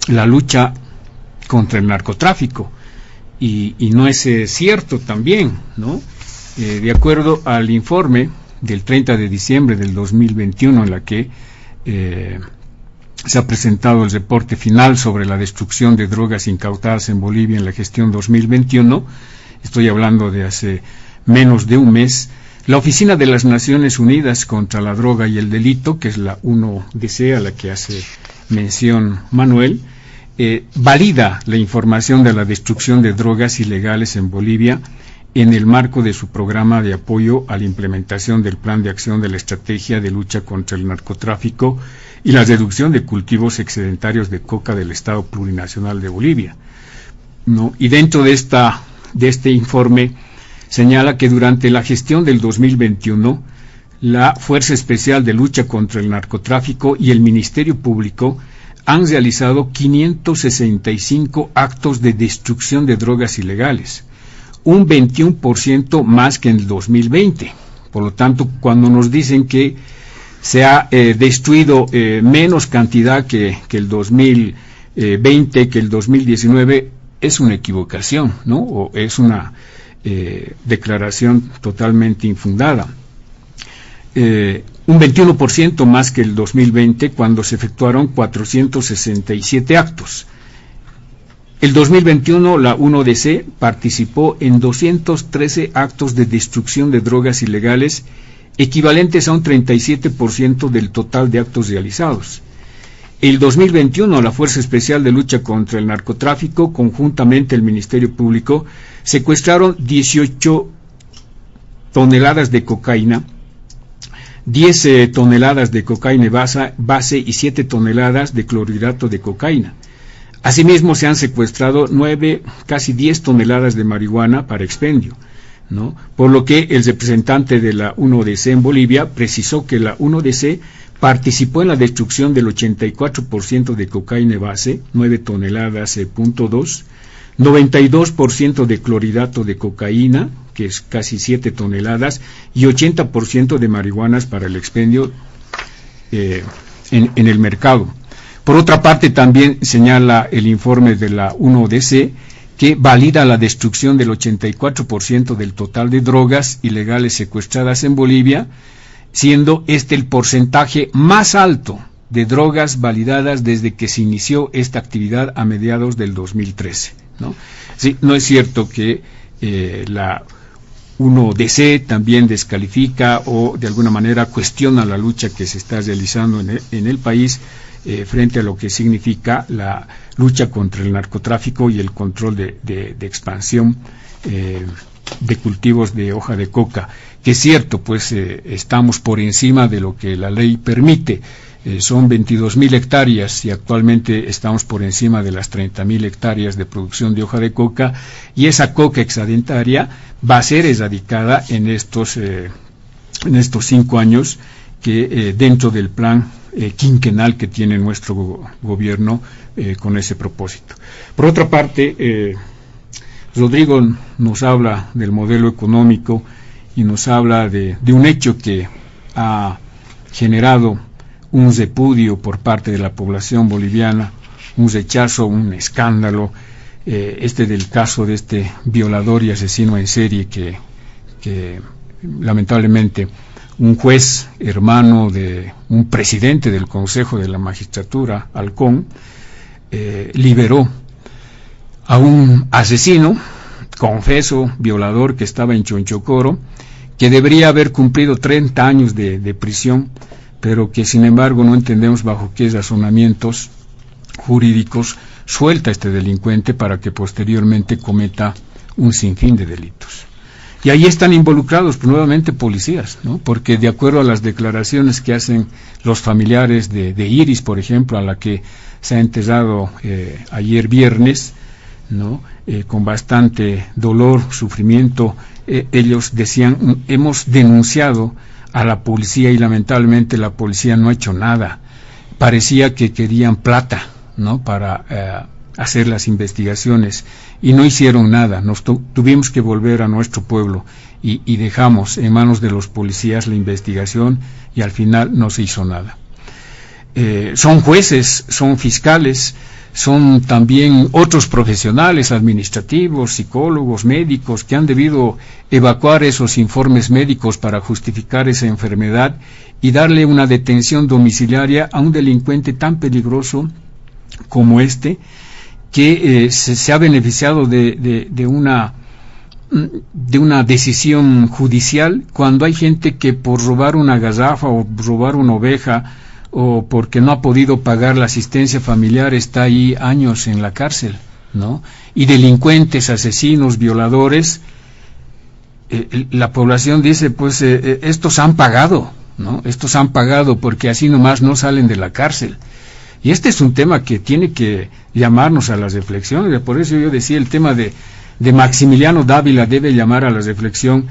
la lucha contra el narcotráfico, y no es cierto también, ¿no? De acuerdo al informe del 30 de diciembre del 2021, en la que se ha presentado el reporte final sobre la destrucción de drogas incautadas en Bolivia en la gestión 2021, estoy hablando de hace menos de un mes, la Oficina de las Naciones Unidas contra la Droga y el Delito, que es la UNODC a la que hace mención Manuel, valida la información de la destrucción de drogas ilegales en Bolivia en el marco de su programa de apoyo a la implementación del Plan de Acción de la Estrategia de Lucha contra el Narcotráfico y la reducción de cultivos excedentarios de coca del Estado Plurinacional de Bolivia, ¿no? Y dentro de este informe señala que durante la gestión del 2021, la Fuerza Especial de Lucha contra el Narcotráfico y el Ministerio Público han realizado 565 actos de destrucción de drogas ilegales, un 21% más que en el 2020. Por lo tanto, cuando nos dicen que se ha destruido menos cantidad que el 2020, que el 2019, es una equivocación, ¿no? O es una declaración totalmente infundada. Un 21% más que el 2020, cuando se efectuaron 467 actos. El 2021, la 1DC participó en 213 actos de destrucción de drogas ilegales, equivalentes a un 37% del total de actos realizados. El 2021, la Fuerza Especial de Lucha contra el Narcotráfico, conjuntamente el Ministerio Público, secuestraron 18 toneladas de cocaína, 10 toneladas de cocaína base y 7 toneladas de clorhidrato de cocaína. Asimismo, se han secuestrado casi 10 toneladas de marihuana para expendio, ¿no? Por lo que el representante de la 1DC en Bolivia precisó que la 1DC participó en la destrucción del 84% de cocaína base, 9 toneladas, 92% de clorhidrato de cocaína, que es casi 7 toneladas, y 80% de marihuanas para el expendio en el mercado. Por otra parte, también señala el informe de la 1DC que valida la destrucción del 84% del total de drogas ilegales secuestradas en Bolivia, siendo este el porcentaje más alto de drogas validadas desde que se inició esta actividad a mediados del 2013, ¿no? Sí, no es cierto que la 1DC también descalifica o de alguna manera cuestiona la lucha que se está realizando en el país frente a lo que significa la lucha contra el narcotráfico y el control de expansión de cultivos de hoja de coca, que es cierto, pues estamos por encima de lo que la ley permite. Son 22.000 hectáreas y actualmente estamos por encima de las 30.000 hectáreas de producción de hoja de coca, y esa coca excedentaria va a ser erradicada en estos 5 años que dentro del plan quinquenal que tiene nuestro gobierno con ese propósito. Por otra parte, Rodrigo nos habla del modelo económico y nos habla de un hecho que ha generado un repudio por parte de la población boliviana, un rechazo, un escándalo, del caso de este violador y asesino en serie que lamentablemente un juez hermano de un presidente del Consejo de la Magistratura, Halcón, liberó a un asesino, confeso, violador que estaba en Chonchocoro, que debería haber cumplido 30 años de prisión, pero que sin embargo no entendemos bajo qué razonamientos jurídicos suelta a este delincuente para que posteriormente cometa un sinfín de delitos. Y ahí están involucrados pues, nuevamente policías, ¿no? Porque de acuerdo a las declaraciones que hacen los familiares de Iris, por ejemplo, a la que se ha enterrado ayer viernes, ¿no? Con bastante dolor, sufrimiento, ellos decían, hemos denunciado a la policía y lamentablemente la policía no ha hecho nada. Parecía que querían plata, ¿no? Para hacer las investigaciones y no hicieron nada. Nos tuvimos que volver a nuestro pueblo y dejamos en manos de los policías la investigación y al final no se hizo nada. Son jueces, son fiscales, son también otros profesionales administrativos, psicólogos, médicos que han debido evacuar esos informes médicos para justificar esa enfermedad y darle una detención domiciliaria a un delincuente tan peligroso como este, que se ha beneficiado de una decisión judicial, cuando hay gente que por robar una garrafa o robar una oveja o porque no ha podido pagar la asistencia familiar está ahí años en la cárcel, ¿no? Y delincuentes, asesinos, violadores la población dice, pues estos han pagado, ¿no? Estos han pagado porque así nomás no salen de la cárcel. Y este es un tema que tiene que llamarnos a la reflexión. Por eso yo decía, el tema de Maximiliano Dávila debe llamar a la reflexión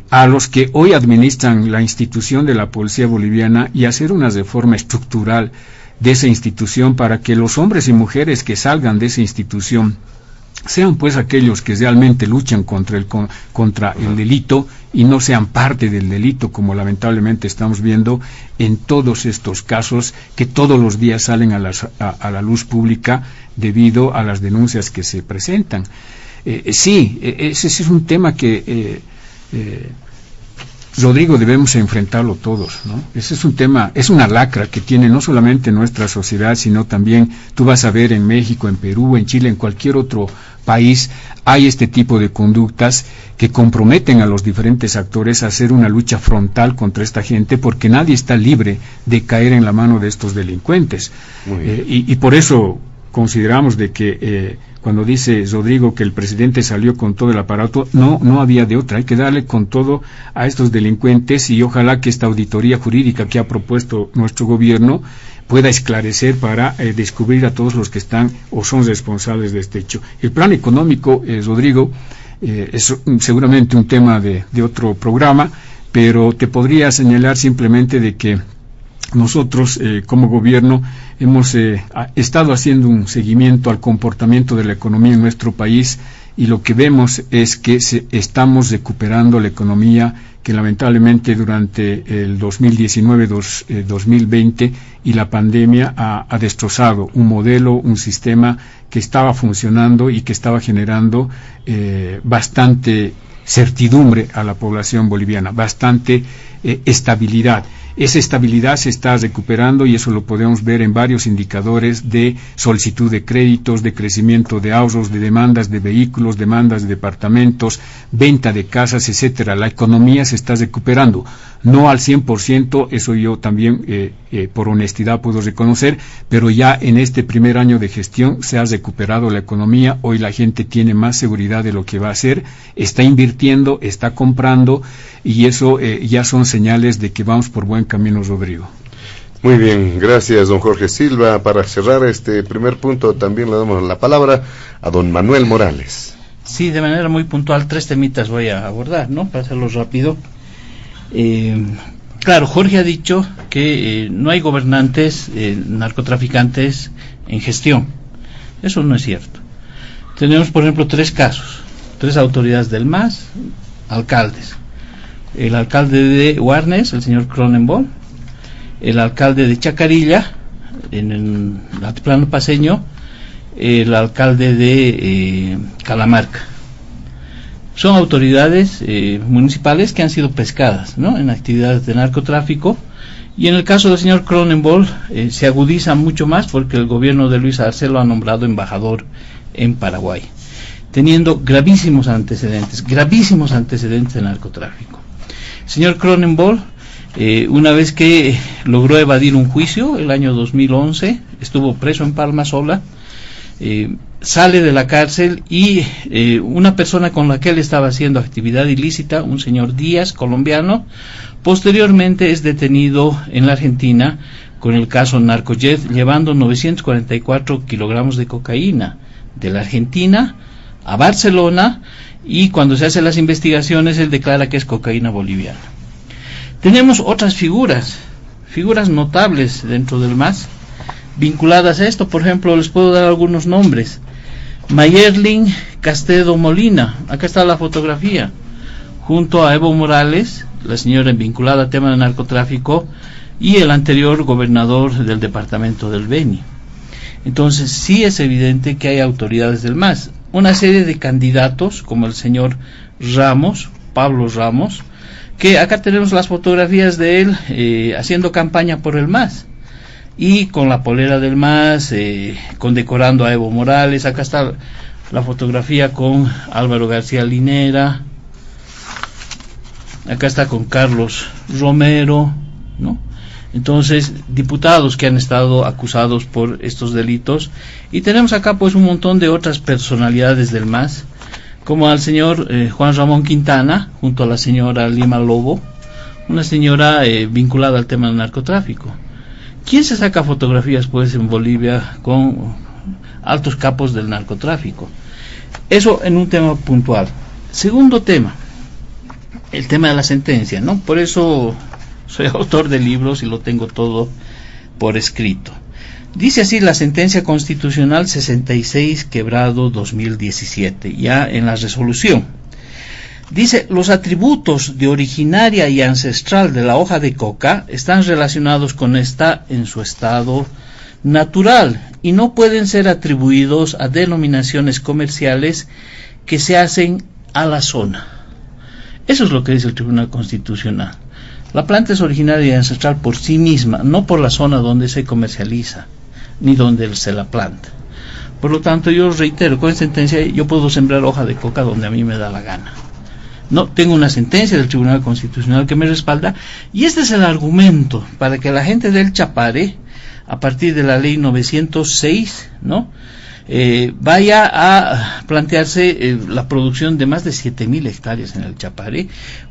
a los que hoy administran la institución de la policía boliviana y hacer una reforma estructural de esa institución para que los hombres y mujeres que salgan de esa institución sean pues aquellos que realmente luchan contra el delito y no sean parte del delito, como lamentablemente estamos viendo en todos estos casos que todos los días salen a la luz pública debido a las denuncias que se presentan. Ese es un tema que Rodrigo, debemos enfrentarlo todos, ¿no? Ese es un tema, es una lacra que tiene no solamente nuestra sociedad, sino también, tú vas a ver en México, en Perú, en Chile, en cualquier otro país, hay este tipo de conductas que comprometen a los diferentes actores a hacer una lucha frontal contra esta gente, porque nadie está libre de caer en la mano de estos delincuentes. Y por eso consideramos de que cuando dice Rodrigo que el presidente salió con todo el aparato, no había de otra, hay que darle con todo a estos delincuentes y ojalá que esta auditoría jurídica que ha propuesto nuestro gobierno pueda esclarecer para descubrir a todos los que están o son responsables de este hecho. El plan económico, Rodrigo, es seguramente un tema de otro programa, pero te podría señalar simplemente de que nosotros como gobierno hemos estado haciendo un seguimiento al comportamiento de la economía en nuestro país y lo que vemos es que estamos recuperando la economía que lamentablemente durante el 2019-2020 y la pandemia ha destrozado un modelo, un sistema que estaba funcionando y que estaba generando bastante certidumbre a la población boliviana, bastante estabilidad. Esa estabilidad se está recuperando y eso lo podemos ver en varios indicadores de solicitud de créditos, de crecimiento de ahorros, de demandas de vehículos, demandas de departamentos, venta de casas, etcétera. La economía se está recuperando, no al 100%, eso yo también por honestidad puedo reconocer, pero ya en este primer año de gestión se ha recuperado la economía. Hoy la gente tiene más seguridad de lo que va a hacer, está invirtiendo, está comprando y eso ya son señales de que vamos por buen camino, Rodrigo. Muy bien, gracias don Jorge Silva. Para cerrar este primer punto también le damos la palabra a don Manuel Morales. Sí, de manera muy puntual, 3 temitas voy a abordar, ¿no? Para hacerlo rápido. Claro, Jorge ha dicho que no hay gobernantes narcotraficantes en gestión. Eso no es cierto. Tenemos, por ejemplo, 3 casos, 3 autoridades del MAS, alcaldes. El alcalde de Huarnes, el señor Cronenbol, el alcalde de Chacarilla, en el altiplano paceño, el alcalde de Calamarca. Son autoridades municipales que han sido pescadas, ¿no?, en actividades de narcotráfico, y en el caso del señor Cronenbol se agudiza mucho más porque el gobierno de Luis Arce lo ha nombrado embajador en Paraguay, teniendo gravísimos antecedentes de narcotráfico. Señor Cronenbol, una vez que logró evadir un juicio, el año 2011, estuvo preso en Palma Sola, sale de la cárcel y una persona con la que él estaba haciendo actividad ilícita, un señor Díaz, colombiano, posteriormente es detenido en la Argentina con el caso Narcojet, llevando 944 kilogramos de cocaína de la Argentina a Barcelona, y cuando se hacen las investigaciones él declara que es cocaína boliviana. Tenemos otras figuras notables dentro del MAS vinculadas a esto. Por ejemplo, les puedo dar algunos nombres: Mayerlin Castedo Molina, acá está la fotografía, junto a Evo Morales, la señora vinculada al tema de narcotráfico, y el anterior gobernador del departamento del Beni. Entonces sí es evidente que hay autoridades del MAS, una serie de candidatos como el señor Ramos, Pablo Ramos, que acá tenemos las fotografías de él haciendo campaña por el MAS y con la polera del MAS, condecorando a Evo Morales. Acá está la fotografía con Álvaro García Linera, acá está con Carlos Romero, ¿no? Entonces, diputados que han estado acusados por estos delitos, y tenemos acá pues un montón de otras personalidades del MAS, como al señor Juan Ramón Quintana, junto a la señora Lima Lobo, una señora vinculada al tema del narcotráfico. ¿Quién se saca fotografías pues en Bolivia con altos capos del narcotráfico? Eso en un tema puntual. Segundo tema, el tema de la sentencia, ¿no? Por eso soy autor de libros y lo tengo todo por escrito. Dice así la sentencia constitucional 66/2017, ya en la resolución. Dice, los atributos de originaria y ancestral de la hoja de coca están relacionados con esta en su estado natural y no pueden ser atribuidos a denominaciones comerciales que se hacen a la zona. Eso es lo que dice el Tribunal Constitucional. La planta es originaria y ancestral por sí misma, no por la zona donde se comercializa, ni donde se la planta. Por lo tanto, yo reitero, con esta sentencia yo puedo sembrar hoja de coca donde a mí me da la gana. No, tengo una sentencia del Tribunal Constitucional que me respalda, y este es el argumento para que la gente del Chapare, a partir de la ley 906, ¿no? Vaya a plantearse la producción de más de 7.000 hectáreas en el Chapare,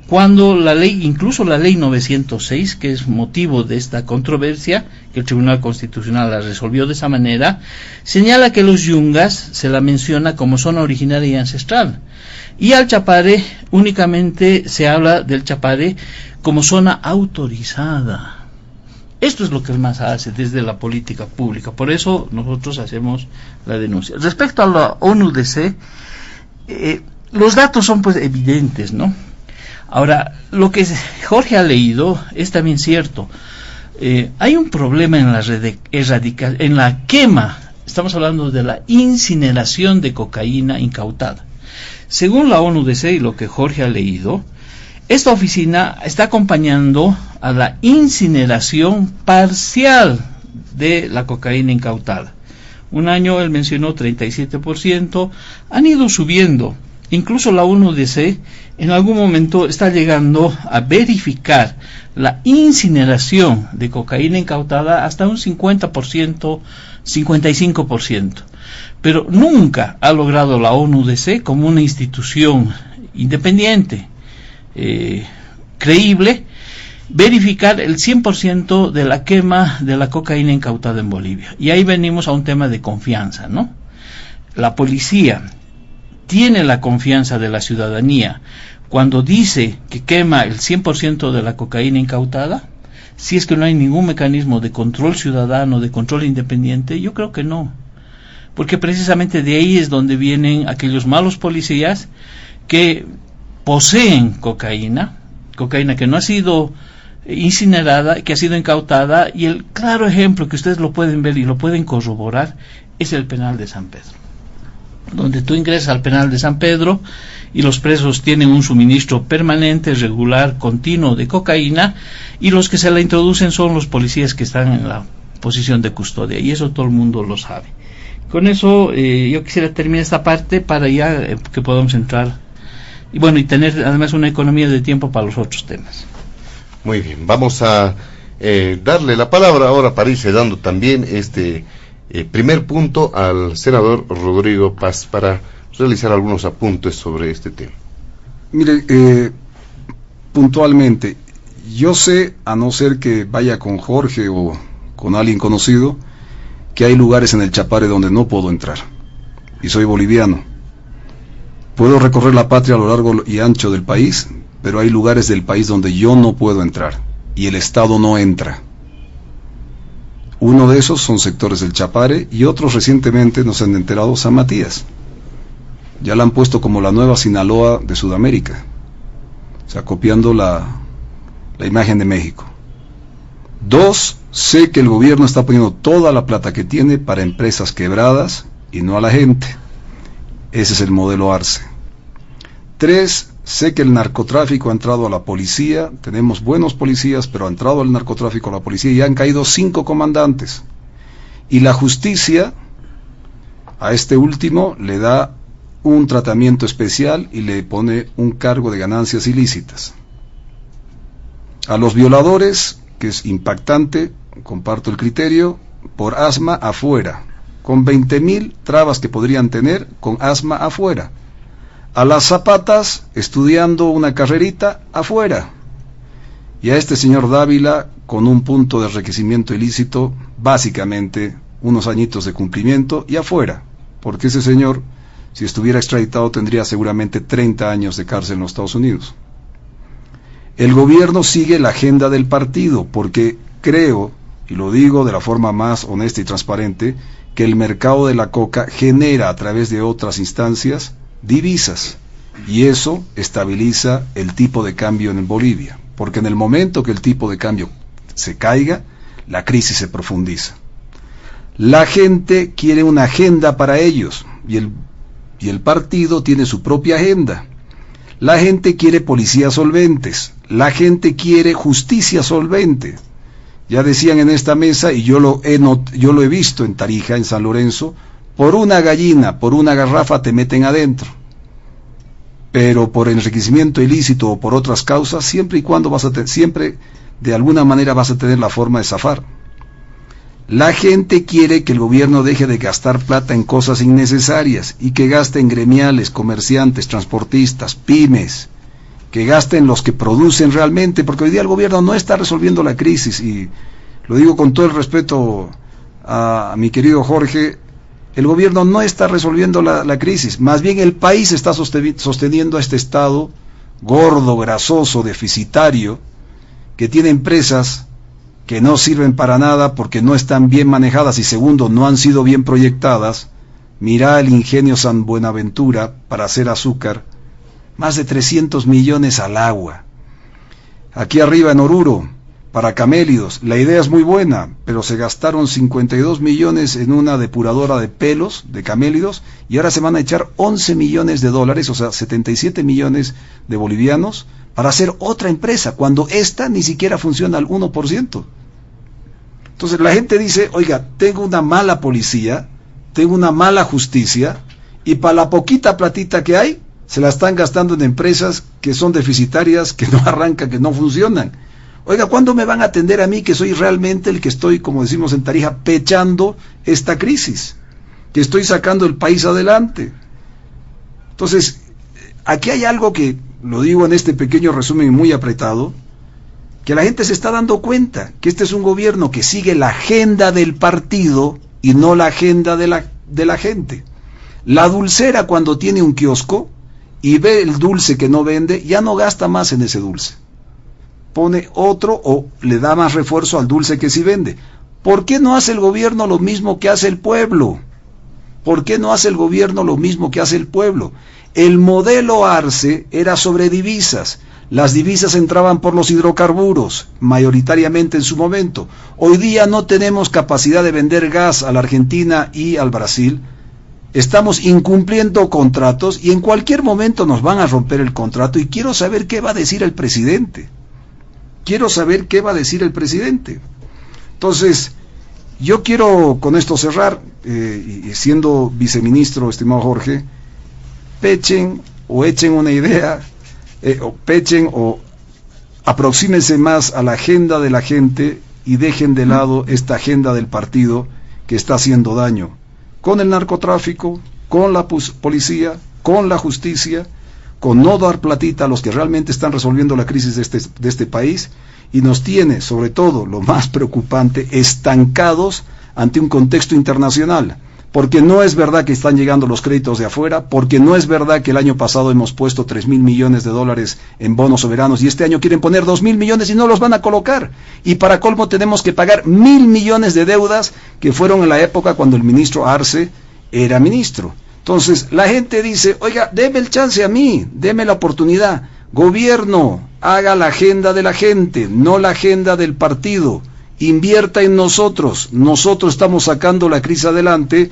cuando la ley, incluso la ley 906, que es motivo de esta controversia, que el Tribunal Constitucional la resolvió de esa manera, señala que los yungas se la menciona como zona originaria y ancestral, y al Chapare únicamente se habla del Chapare como zona autorizada. Esto es lo que el MAS hace desde la política pública, por eso nosotros hacemos la denuncia. Respecto a la ONUDC, los datos son pues evidentes, ¿no? Ahora, lo que Jorge ha leído es también cierto. Hay un problema en en la quema, estamos hablando de la incineración de cocaína incautada. Según la ONUDC y lo que Jorge ha leído, esta oficina está acompañando a la incineración parcial de la cocaína incautada. Un año él mencionó 37%, han ido subiendo. Incluso la ONUDC en algún momento está llegando a verificar la incineración de cocaína incautada hasta un 50%, 55%. Pero nunca ha logrado la ONUDC, como una institución independiente, creíble, verificar el 100% de la quema de la cocaína incautada en Bolivia. Y ahí venimos a un tema de confianza, ¿no? La policía tiene la confianza de la ciudadanía cuando dice que quema el 100% de la cocaína incautada. Si es que no hay ningún mecanismo de control ciudadano, de control independiente, yo creo que no. Porque precisamente de ahí es donde vienen aquellos malos policías que poseen cocaína que no ha sido incinerada, que ha sido incautada, y el claro ejemplo que ustedes lo pueden ver y lo pueden corroborar es el penal de San Pedro, donde tú ingresas al penal de San Pedro y los presos tienen un suministro permanente, regular, continuo de cocaína, y los que se la introducen son los policías que están en la posición de custodia, y eso todo el mundo lo sabe. Con eso yo quisiera terminar esta parte para ya que podamos entrar y bueno, y tener además una economía de tiempo para los otros temas. Muy bien, vamos a darle la palabra ahora para ir dando también este primer punto al senador Rodrigo Paz para realizar algunos apuntes sobre este tema. Mire, puntualmente, yo sé, a no ser que vaya con Jorge o con alguien conocido, que hay lugares en el Chapare donde no puedo entrar, y soy boliviano. Puedo recorrer la patria a lo largo y ancho del país, pero hay lugares del país donde yo no puedo entrar, y el Estado no entra. Uno de esos son sectores del Chapare, y otros recientemente nos han enterado San Matías. Ya la han puesto como la nueva Sinaloa de Sudamérica, o sea, copiando la imagen de México. Dos, sé que el gobierno está poniendo toda la plata que tiene para empresas quebradas y no a la gente. Ese es el modelo Arce. 3, sé que el narcotráfico ha entrado a la policía, tenemos buenos policías, pero ha entrado el narcotráfico a la policía y han caído 5 comandantes. Y la justicia, a este último, le da un tratamiento especial y le pone un cargo de ganancias ilícitas. A los violadores, que es impactante, comparto el criterio, por asma afuera, con 20.000 trabas que podrían tener, con asma afuera. a las zapatas, estudiando una carrerita afuera. Y a este señor Dávila, con un punto de enriquecimiento ilícito, básicamente unos añitos de cumplimiento y afuera, porque ese señor, si estuviera extraditado, tendría seguramente 30 años de cárcel en los Estados Unidos. El gobierno sigue la agenda del partido, porque creo, y lo digo de la forma más honesta y transparente, que el mercado de la coca genera a través de otras instancias divisas, y eso estabiliza el tipo de cambio en Bolivia, porque en el momento que el tipo de cambio se caiga, la crisis se profundiza. La gente quiere una agenda para ellos, y el partido tiene su propia agenda. La gente quiere policías solventes, la gente quiere justicia solvente. Ya decían en esta mesa, y yo lo he visto en Tarija, en San Lorenzo, por una gallina, por una garrafa te meten adentro. Pero por enriquecimiento ilícito o por otras causas, siempre y cuando siempre de alguna manera vas a tener la forma de zafar. La gente quiere que el gobierno deje de gastar plata en cosas innecesarias y que gaste en gremiales, comerciantes, transportistas, pymes, que gasten los que producen realmente, porque hoy día el gobierno no está resolviendo la crisis, y lo digo con todo el respeto a mi querido Jorge, el gobierno no está resolviendo la crisis, más bien el país está sosteniendo a este Estado gordo, grasoso, deficitario, que tiene empresas que no sirven para nada porque no están bien manejadas y segundo, no han sido bien proyectadas. Mirá el ingenio San Buenaventura para hacer azúcar, más de 300 millones al agua. Aquí arriba en Oruro, para camélidos, la idea es muy buena, pero se gastaron 52 millones en una depuradora de pelos de camélidos y ahora se van a echar 11 millones de dólares, o sea, 77 millones de bolivianos, para hacer otra empresa, cuando esta ni siquiera funciona al 1%. Entonces la gente dice, oiga, tengo una mala policía, tengo una mala justicia, y para la poquita platita que hay, se la están gastando en empresas que son deficitarias, que no arrancan, que no funcionan. Oiga, ¿cuándo me van a atender a mí, que soy realmente el que estoy, como decimos en Tarija, pechando esta crisis, que estoy sacando el país adelante? Entonces, aquí hay algo que, lo digo en este pequeño resumen muy apretado, que la gente se está dando cuenta, que este es un gobierno que sigue la agenda del partido y no la agenda de la gente. La dulcera, cuando tiene un kiosco y ve el dulce que no vende, ya no gasta más en ese dulce. Pone otro o le da más refuerzo al dulce que sí vende. ¿Por qué no hace el gobierno lo mismo que hace el pueblo? ¿Por qué no hace el gobierno lo mismo que hace el pueblo? El modelo Arce era sobre divisas. Las divisas entraban por los hidrocarburos, mayoritariamente en su momento. Hoy día no tenemos capacidad de vender gas a la Argentina y al Brasil. Estamos incumpliendo contratos y en cualquier momento nos van a romper el contrato, y quiero saber qué va a decir el presidente. Quiero saber qué va a decir el presidente. Entonces, yo quiero con esto cerrar, y siendo viceministro, estimado Jorge, pechen o echen una idea, o pechen o aproxímense más a la agenda de la gente y dejen de lado esta agenda del partido que está haciendo daño con el narcotráfico, con la policía, con la justicia, con no dar platita a los que realmente están resolviendo la crisis de este país, y nos tiene, sobre todo, lo más preocupante, estancados ante un contexto internacional. Porque no es verdad que están llegando los créditos de afuera, porque no es verdad que el año pasado hemos puesto 3.000 millones de dólares en bonos soberanos y este año quieren poner 2.000 millones y no los van a colocar. Y para colmo tenemos que pagar 1.000 millones de deudas que fueron en la época cuando el ministro Arce era ministro. Entonces la gente dice, oiga, deme el chance a mí, deme la oportunidad. Gobierno, haga la agenda de la gente, no la agenda del partido. Invierta en nosotros estamos sacando la crisis adelante,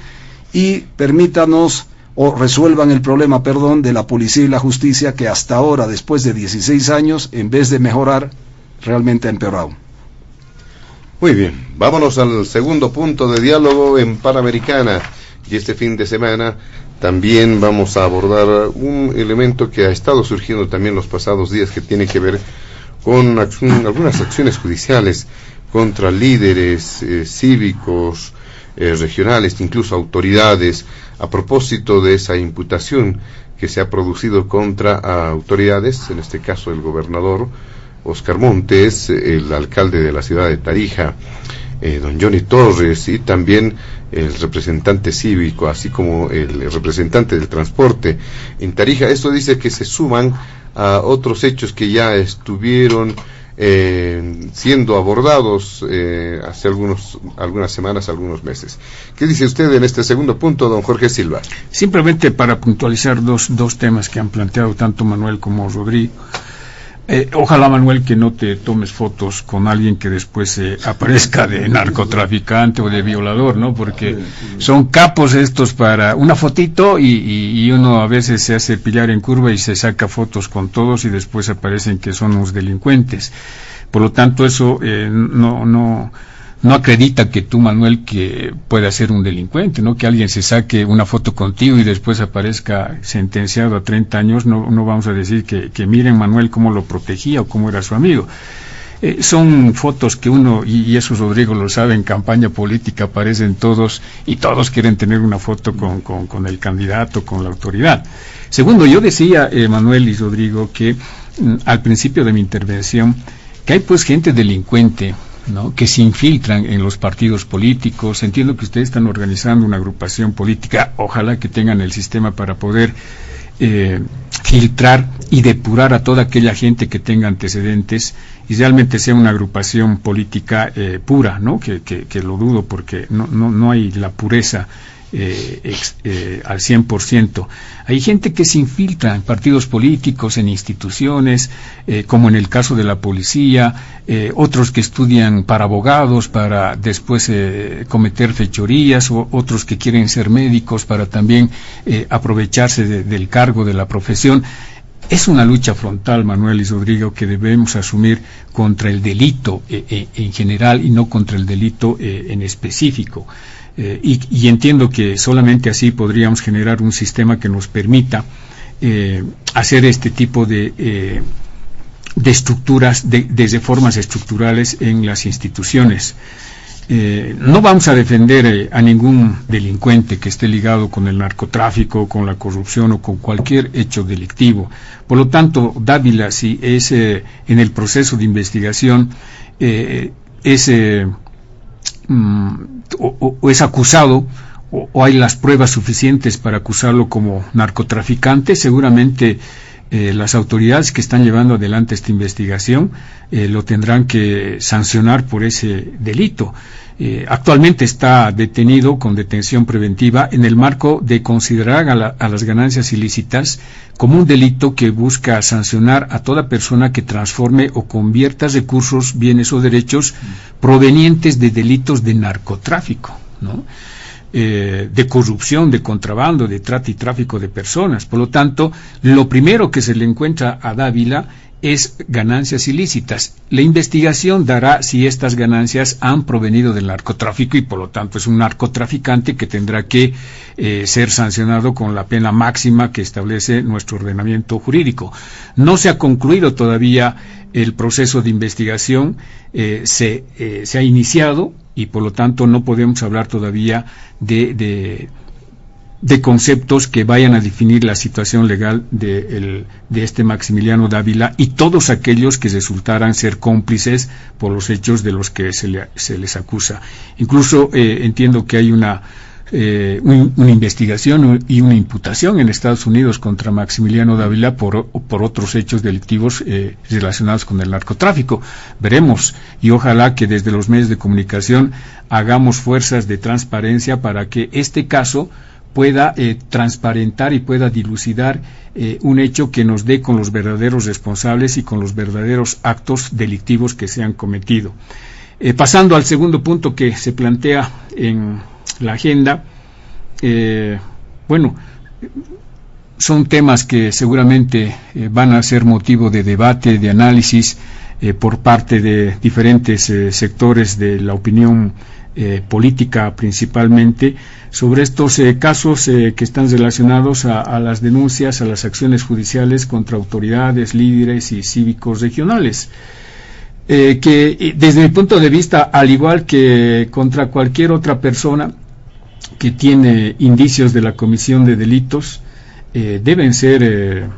y permítanos, o resuelvan el problema, de la policía y la justicia, que hasta ahora, después de 16 años, en vez de mejorar, realmente ha empeorado. Muy bien, vámonos al segundo punto de diálogo en Panamericana, y este fin de semana también vamos a abordar un elemento que ha estado surgiendo también los pasados días, que tiene que ver con algunas acciones judiciales contra líderes cívicos, regionales, incluso autoridades, a propósito de esa imputación que se ha producido contra autoridades, en este caso el gobernador Oscar Montes, el alcalde de la ciudad de Tarija, don Johnny Torres, y también el representante cívico, así como el representante del transporte en Tarija. Esto dice que se suman a otros hechos que ya estuvieron siendo abordados hace algunas semanas, algunos meses. ¿Qué dice usted en este segundo punto, don Jorge Silva? Simplemente para puntualizar dos temas que han planteado tanto Manuel como Rodrigo. Ojalá, Manuel, que no te tomes fotos con alguien que después aparezca de narcotraficante o de violador, ¿no? Porque son capos estos para una fotito y uno a veces se hace pillar en curva y se saca fotos con todos y después aparecen que son unos delincuentes. Por lo tanto, eso no acredita que tú, Manuel, que puedas ser un delincuente, ¿no? Que alguien se saque una foto contigo y después aparezca sentenciado a 30 años, no vamos a decir que miren, Manuel, cómo lo protegía o cómo era su amigo. Son fotos que uno, y eso Rodrigo lo sabe, en campaña política aparecen todos, y todos quieren tener una foto con el candidato, con la autoridad. Segundo, yo decía, Manuel y Rodrigo, que al principio de mi intervención, que hay pues gente delincuente, ¿no?, que se infiltran en los partidos políticos. Entiendo que ustedes están organizando una agrupación política, ojalá que tengan el sistema para poder filtrar y depurar a toda aquella gente que tenga antecedentes y realmente sea una agrupación política pura, ¿no?, que lo dudo, porque no hay la pureza al 100%. Hay gente que se infiltra en partidos políticos, en instituciones, como en el caso de la policía, otros que estudian para abogados para después cometer fechorías, o otros que quieren ser médicos para también aprovecharse del cargo de la profesión. Es una lucha frontal, Manuel y Rodrigo, que debemos asumir contra el delito en general y no contra el delito en específico. Y entiendo que solamente así podríamos generar un sistema que nos permita hacer este tipo de estructuras, de reformas estructurales en las instituciones. No vamos a defender a ningún delincuente que esté ligado con el narcotráfico, con la corrupción o con cualquier hecho delictivo. Por lo tanto, Dávila, si es en el proceso de investigación o es acusado o hay las pruebas suficientes para acusarlo como narcotraficante, seguramente las autoridades que están llevando adelante esta investigación lo tendrán que sancionar por ese delito. Actualmente está detenido con detención preventiva en el marco de considerar a las ganancias ilícitas como un delito que busca sancionar a toda persona que transforme o convierta recursos, bienes o derechos provenientes de delitos de narcotráfico, ¿no?, de corrupción, de contrabando, de trata y tráfico de personas. Por lo tanto, lo primero que se le encuentra a Dávila es ganancias ilícitas. La investigación dará si estas ganancias han provenido del narcotráfico y por lo tanto es un narcotraficante que tendrá que ser sancionado con la pena máxima que establece nuestro ordenamiento jurídico. No se ha concluido todavía el proceso de investigación, se ha iniciado y por lo tanto no podemos hablar todavía de conceptos que vayan a definir la situación legal de este Maximiliano Dávila y todos aquellos que resultaran ser cómplices por los hechos de los que se les acusa. Incluso entiendo que hay una investigación y una imputación en Estados Unidos contra Maximiliano Dávila por otros hechos delictivos relacionados con el narcotráfico. Veremos, y ojalá que desde los medios de comunicación hagamos fuerzas de transparencia para que este caso pueda transparentar y pueda dilucidar un hecho que nos dé con los verdaderos responsables y con los verdaderos actos delictivos que se han cometido. Pasando al segundo punto que se plantea en la agenda, son temas que seguramente van a ser motivo de debate, de análisis por parte de diferentes sectores de la opinión política principalmente, sobre estos casos que están relacionados a las denuncias, a las acciones judiciales contra autoridades, líderes y cívicos regionales. Que desde mi punto de vista, al igual que contra cualquier otra persona que tiene indicios de la comisión de delitos, deben ser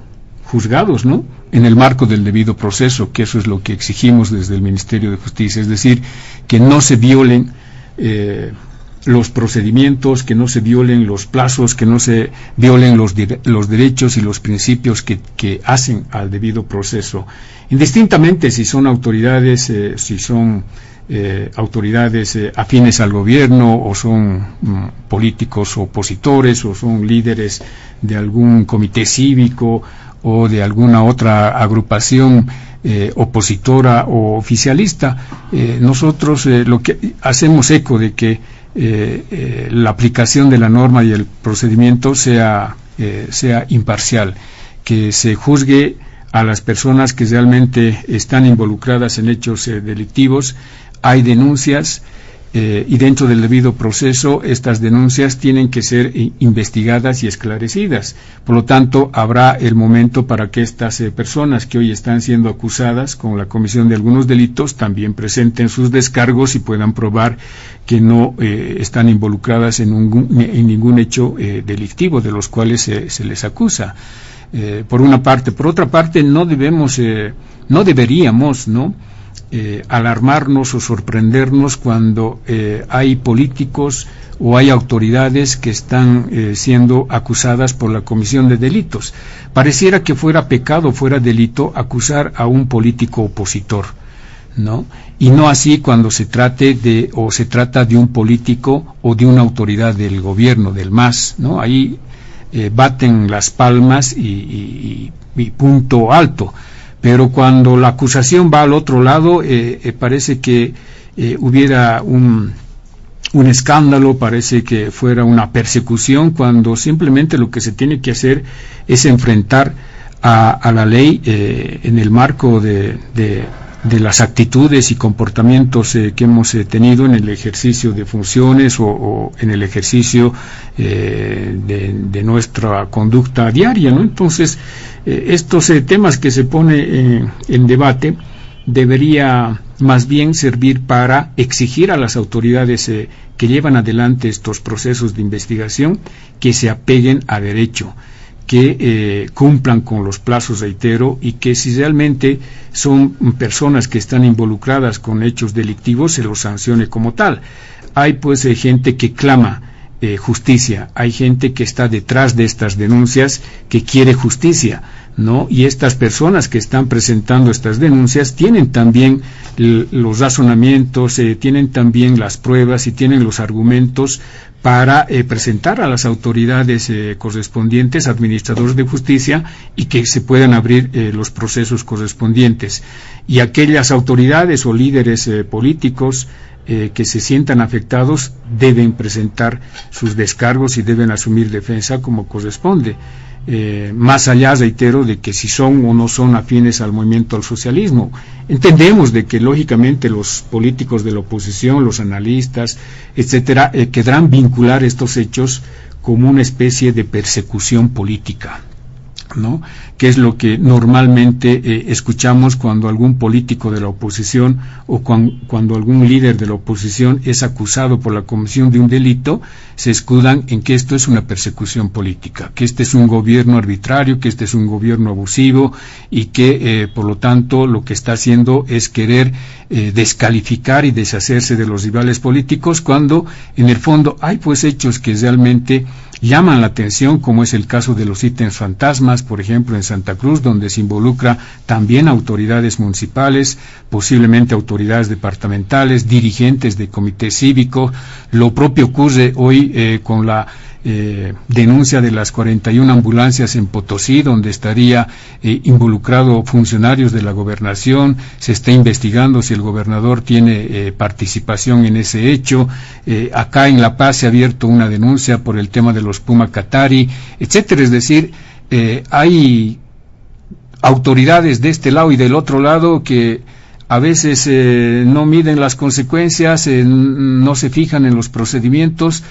juzgados, ¿no?, en el marco del debido proceso, que eso es lo que exigimos desde el Ministerio de Justicia, es decir, que no se violen los procedimientos, que no se violen los plazos, que no se violen los derechos y los principios que hacen al debido proceso, indistintamente si son autoridades, afines al gobierno, o son políticos opositores, o son líderes de algún comité cívico o de alguna otra agrupación opositora o oficialista. Nosotros lo que hacemos eco de que la aplicación de la norma y el procedimiento sea imparcial, que se juzgue a las personas que realmente están involucradas en hechos delictivos. Hay denuncias y dentro del debido proceso estas denuncias tienen que ser investigadas y esclarecidas. Por lo tanto, habrá el momento para que estas personas que hoy están siendo acusadas con la comisión de algunos delitos también presenten sus descargos y puedan probar que no están involucradas en ningún hecho delictivo de los cuales se les acusa. Por una parte. Por otra parte, no deberíamos alarmarnos o sorprendernos cuando hay políticos o hay autoridades que están siendo acusadas por la comisión de delitos. Pareciera que fuera pecado, fuera delito acusar a un político opositor, ¿no? Y no así cuando se trata de un político o de una autoridad del gobierno, del MAS, ¿no? Ahí baten las palmas y punto alto. Pero cuando la acusación va al otro lado, parece que hubiera un escándalo, parece que fuera una persecución, cuando simplemente lo que se tiene que hacer es enfrentar a la ley en el marco de las actitudes y comportamientos que hemos tenido en el ejercicio de funciones o en el ejercicio de nuestra conducta diaria, ¿no? Entonces, estos temas que se pone en debate debería más bien servir para exigir a las autoridades que llevan adelante estos procesos de investigación que se apeguen a derecho, que cumplan con los plazos, reitero, y que si realmente son personas que están involucradas con hechos delictivos se los sancione como tal. Hay pues gente que clama justicia, hay gente que está detrás de estas denuncias que quiere justicia, ¿no? Y estas personas que están presentando estas denuncias tienen también los razonamientos, tienen también las pruebas y tienen los argumentos para presentar a las autoridades correspondientes, administradores de justicia, y que se puedan abrir los procesos correspondientes. Y aquellas autoridades o líderes políticos que se sientan afectados deben presentar sus descargos y deben asumir defensa como corresponde. Más allá, reitero, de que si son o no son afines al movimiento al socialismo. Entendemos de que lógicamente los políticos de la oposición, los analistas, etcétera, querrán vincular estos hechos como una especie de persecución política, ¿no? Que es lo que normalmente escuchamos cuando algún político de la oposición o cuando algún líder de la oposición es acusado por la comisión de un delito, se escudan en que esto es una persecución política, que este es un gobierno arbitrario, que este es un gobierno abusivo y que por lo tanto lo que está haciendo es querer descalificar y deshacerse de los rivales políticos, cuando en el fondo hay pues hechos que realmente llaman la atención, como es el caso de los ítems fantasmas, por ejemplo en Santa Cruz, donde se involucra también autoridades municipales, posiblemente autoridades departamentales, dirigentes de comité cívico. Lo propio ocurre hoy con la denuncia de las 41 ambulancias en Potosí, donde estaría involucrado funcionarios de la gobernación. Se está investigando si el gobernador tiene participación en ese hecho. Acá en La Paz se ha abierto una denuncia por el tema de los Puma Katari, etcétera. Es decir, hay autoridades de este lado y del otro lado que a veces no miden las consecuencias, no se fijan en los procedimientos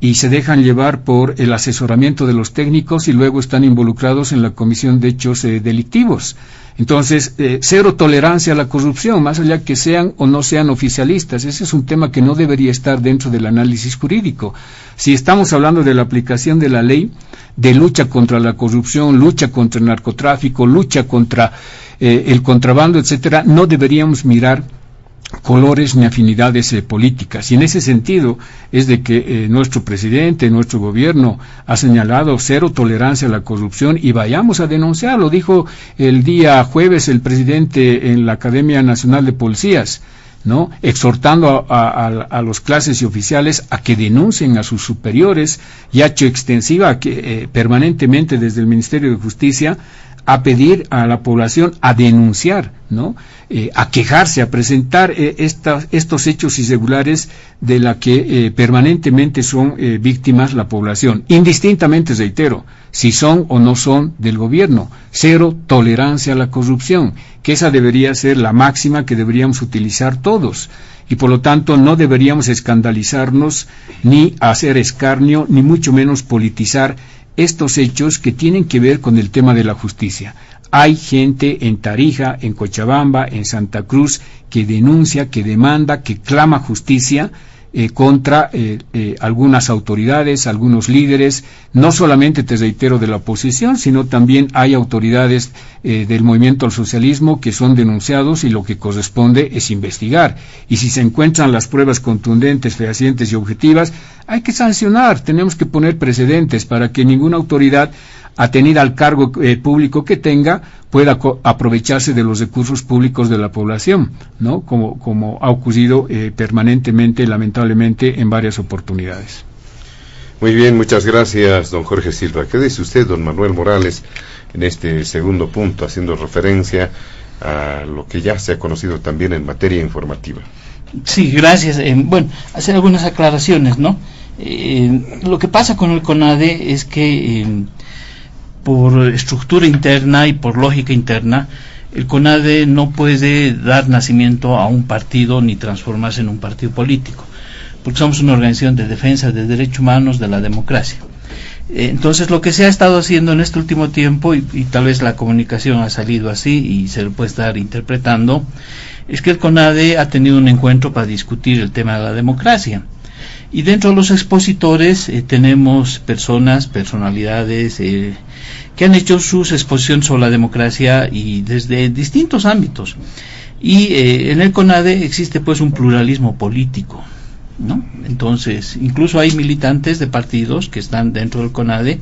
y se dejan llevar por el asesoramiento de los técnicos y luego están involucrados en la comisión de hechos delictivos. Entonces, cero tolerancia a la corrupción, más allá que sean o no sean oficialistas. Ese es un tema que no debería estar dentro del análisis jurídico. Si estamos hablando de la aplicación de la ley, de lucha contra la corrupción, lucha contra el narcotráfico, lucha contra el contrabando, etcétera, no deberíamos mirar colores ni afinidades políticas, y en ese sentido es de que nuestro presidente, nuestro gobierno ha señalado cero tolerancia a la corrupción y vayamos a denunciarlo. Dijo el día jueves el presidente en la Academia Nacional de Policías, ¿no?, exhortando a los clases y oficiales a que denuncien a sus superiores, y ha hecho extensiva permanentemente desde el Ministerio de Justicia a pedir a la población a denunciar, ¿no?, a quejarse, a presentar estos hechos irregulares de la que permanentemente son víctimas la población, indistintamente, reitero, si son o no son del gobierno. Cero tolerancia a la corrupción, que esa debería ser la máxima que deberíamos utilizar todos, y por lo tanto no deberíamos escandalizarnos ni hacer escarnio, ni mucho menos politizar estos hechos que tienen que ver con el tema de la justicia. Hay gente en Tarija, en Cochabamba, en Santa Cruz, que denuncia, que demanda, que clama justicia contra algunas autoridades, algunos líderes, no solamente, te reitero, de la oposición, sino también hay autoridades del movimiento al socialismo que son denunciados, y lo que corresponde es investigar. Y si se encuentran las pruebas contundentes, fehacientes y objetivas, hay que sancionar. Tenemos que poner precedentes para que ninguna autoridad atenida al cargo público que tenga pueda aprovecharse de los recursos públicos de la población, ¿no?, como ha ocurrido permanentemente, lamentablemente, en varias oportunidades. Muy bien, muchas gracias, don Jorge Silva. ¿Qué dice usted, don Manuel Morales, en este segundo punto, haciendo referencia a lo que ya se ha conocido también en materia informativa? Sí, gracias. Bueno, hacer algunas aclaraciones, ¿no? Lo que pasa con el CONADE es que por estructura interna y por lógica interna, el CONADE no puede dar nacimiento a un partido ni transformarse en un partido político, porque somos una organización de defensa de derechos humanos, de la democracia. Entonces, lo que se ha estado haciendo en este último tiempo, y tal vez la comunicación ha salido así y se lo puede estar interpretando, es que el CONADE ha tenido un encuentro para discutir el tema de la democracia. Y dentro de los expositores tenemos personalidades que han hecho sus exposiciones sobre la democracia y desde distintos ámbitos. Y en el CONADE existe pues un pluralismo político, ¿no? Entonces, incluso hay militantes de partidos que están dentro del CONADE,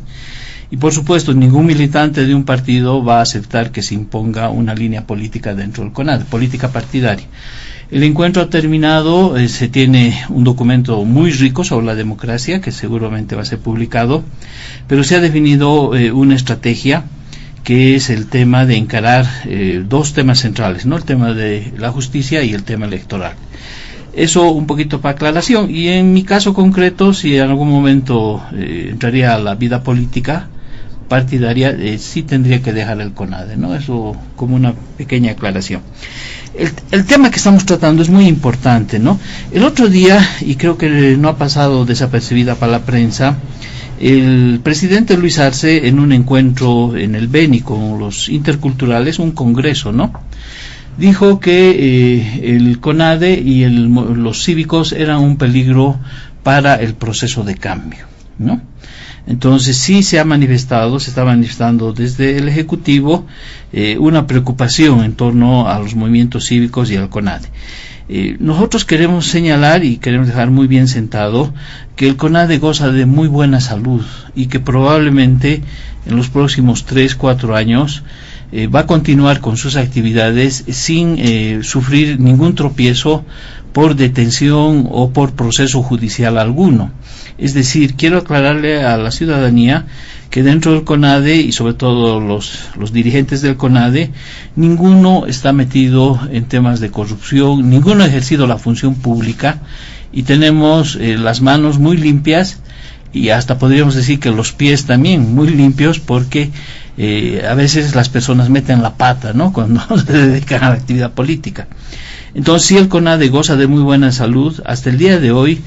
y por supuesto ningún militante de un partido va a aceptar que se imponga una línea política dentro del CONADE, política partidaria. El encuentro ha terminado, se tiene un documento muy rico sobre la democracia que seguramente va a ser publicado, pero se ha definido una estrategia que es el tema de encarar dos temas centrales, ¿no?, el tema de la justicia y el tema electoral. Eso un poquito para aclaración. Y en mi caso concreto, si en algún momento entraría a la vida política partidaria, sí tendría que dejar el CONADE, ¿no? Eso como una pequeña aclaración. El tema que estamos tratando es muy importante, ¿no? El otro día, y creo que no ha pasado desapercibida para la prensa, el presidente Luis Arce, en un encuentro en el Beni con los interculturales, un congreso, ¿no?, dijo que el CONADE y los cívicos eran un peligro para el proceso de cambio, ¿no? Entonces sí se está manifestando desde el Ejecutivo una preocupación en torno a los movimientos cívicos y al CONADE. Nosotros queremos señalar y queremos dejar muy bien sentado que el CONADE goza de muy buena salud y que probablemente en los próximos 3-4 años va a continuar con sus actividades sin sufrir ningún tropiezo por detención o por proceso judicial alguno. Es decir, quiero aclararle a la ciudadanía que dentro del CONADE y sobre todo los dirigentes del CONADE, ninguno está metido en temas de corrupción, ninguno ha ejercido la función pública, y tenemos las manos muy limpias y hasta podríamos decir que los pies también muy limpios, porque a veces las personas meten la pata, ¿no?, cuando se dedican a la actividad política. Entonces, sí, el CONADE goza de muy buena salud. Hasta el día de hoy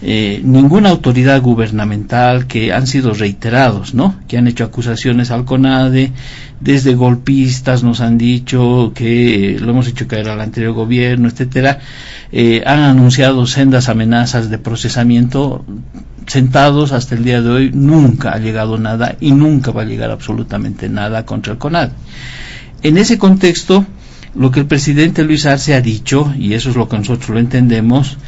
ninguna autoridad gubernamental, que han sido reiterados, ¿no? Que han hecho acusaciones al CONADE, desde golpistas nos han dicho que lo hemos hecho caer al anterior gobierno, etcétera, han anunciado sendas amenazas de procesamiento. Sentados hasta el día de hoy nunca ha llegado nada y nunca va a llegar absolutamente nada contra el CONADE. En ese contexto, lo que el presidente Luis Arce ha dicho, y eso es lo que nosotros lo entendemos,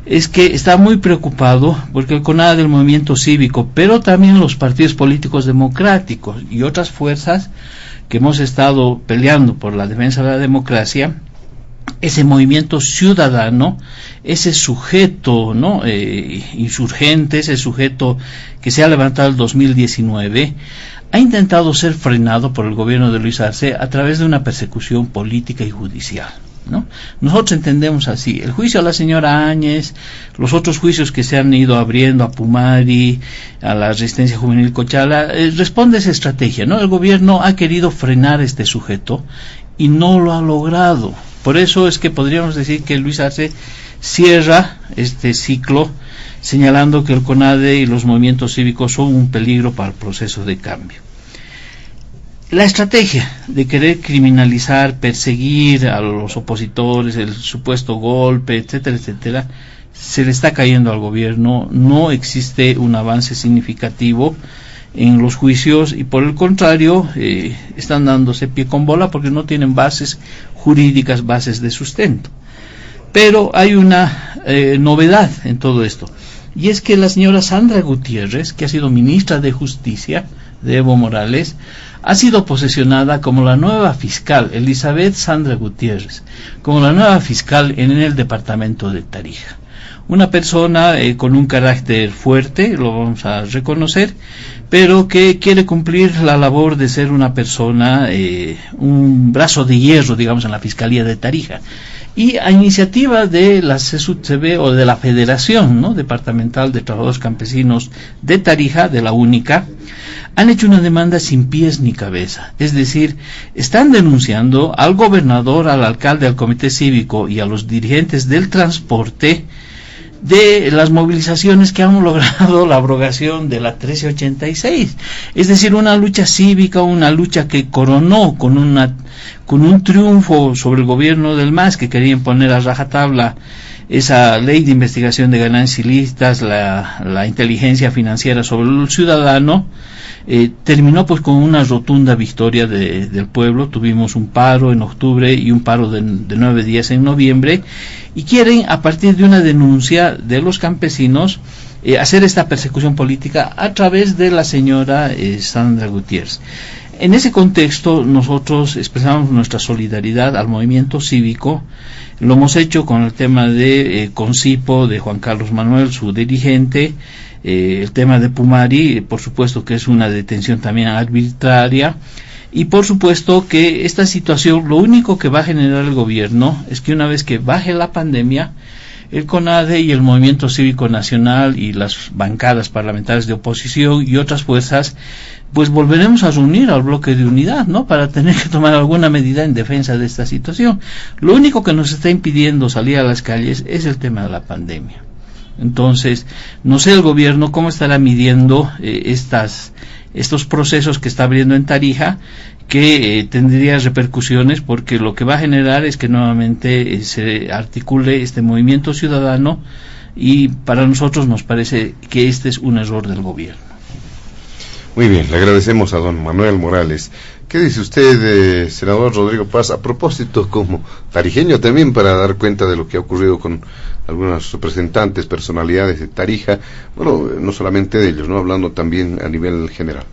es que está muy preocupado porque el CONADE, el movimiento cívico, pero también los partidos políticos democráticos y otras fuerzas que hemos estado peleando por la defensa de la democracia, ese movimiento ciudadano, ese sujeto, ¿no? Insurgente, ese sujeto que se ha levantado en el 2019, ha intentado ser frenado por el gobierno de Luis Arce a través de una persecución política y judicial, ¿no? Nosotros entendemos así, el juicio a la señora Áñez, los otros juicios que se han ido abriendo a Pumari, a la Resistencia Juvenil Cochala, responde a esa estrategia, ¿no? El gobierno ha querido frenar a este sujeto y no lo ha logrado. Por eso es que podríamos decir que Luis Arce cierra este ciclo señalando que el CONADE y los movimientos cívicos son un peligro para el proceso de cambio. La estrategia de querer criminalizar, perseguir a los opositores, el supuesto golpe, etcétera, etcétera, se le está cayendo al gobierno. No existe un avance significativo en los juicios y por el contrario están dándose pie con bola porque no tienen bases jurídicas, bases de sustento. Pero hay una novedad en todo esto, y es que la señora Sandra Gutiérrez, que ha sido ministra de Justicia de Evo Morales, ha sido posesionada como la nueva fiscal, Elizabeth Sandra Gutiérrez, como la nueva fiscal en el departamento de Tarija. Una persona con un carácter fuerte, lo vamos a reconocer, pero que quiere cumplir la labor de ser una persona, un brazo de hierro, digamos, en la Fiscalía de Tarija. Y a iniciativa de la CSUTCB o de la Federación, ¿no?, Departamental de Trabajadores Campesinos de Tarija, de la única, han hecho una demanda sin pies ni cabeza. Es decir, están denunciando al gobernador, al alcalde, al comité cívico y a los dirigentes del transporte de las movilizaciones que han logrado la abrogación de la 1386, es decir, una lucha cívica, una lucha que coronó con un triunfo sobre el gobierno del MAS, que quería imponer a rajatabla esa ley de investigación de ganancias ilícitas, la inteligencia financiera sobre el ciudadano. Terminó pues con una rotunda victoria del pueblo. Tuvimos un paro en octubre y un paro de 9 días en noviembre, y quieren, a partir de una denuncia de los campesinos, hacer esta persecución política a través de la señora Sandra Gutiérrez. En ese contexto nosotros expresamos nuestra solidaridad al movimiento cívico. Lo hemos hecho con el tema de Concipo, de Juan Carlos Manuel, su dirigente, el tema de Pumari, por supuesto que es una detención también arbitraria, y por supuesto que esta situación lo único que va a generar el gobierno es que una vez que baje la pandemia, el CONADE y el Movimiento Cívico Nacional y las bancadas parlamentarias de oposición y otras fuerzas, pues volveremos a reunir al bloque de unidad, ¿no?, para tener que tomar alguna medida en defensa de esta situación. Lo único que nos está impidiendo salir a las calles es el tema de la pandemia. Entonces, no sé el gobierno cómo estará midiendo estos procesos que está abriendo en Tarija, que tendría repercusiones, porque lo que va a generar es que nuevamente se articule este movimiento ciudadano, y para nosotros nos parece que este es un error del gobierno. Muy bien, le agradecemos a don Manuel Morales. ¿Qué dice usted, senador Rodrigo Paz, a propósito como tarijeño también, para dar cuenta de lo que ha ocurrido con algunos representantes, personalidades de Tarija, bueno, no solamente de ellos, ¿no?, hablando también a nivel general?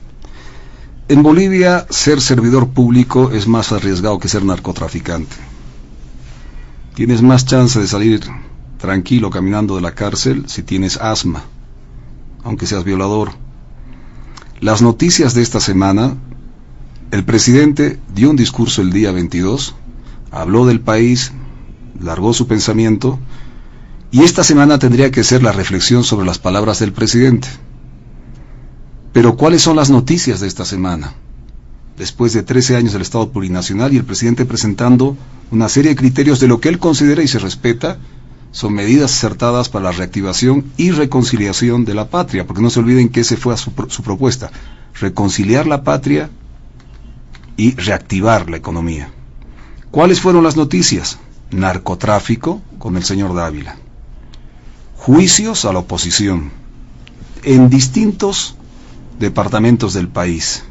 En Bolivia, ser servidor público es más arriesgado que ser narcotraficante. Tienes más chance de salir tranquilo caminando de la cárcel si tienes asma, aunque seas violador. Las noticias de esta semana: el presidente dio un discurso el día 22, habló del país, largó su pensamiento, y esta semana tendría que ser la reflexión sobre las palabras del presidente. Pero ¿cuáles son las noticias de esta semana? Después de 13 años del Estado plurinacional y el presidente presentando una serie de criterios de lo que él considera y se respeta son medidas acertadas para la reactivación y reconciliación de la patria, porque no se olviden que ese fue su propuesta, reconciliar la patria y reactivar la economía. ¿Cuáles fueron las noticias? Narcotráfico con el señor Dávila, juicios a la oposición en distintos departamentos del país,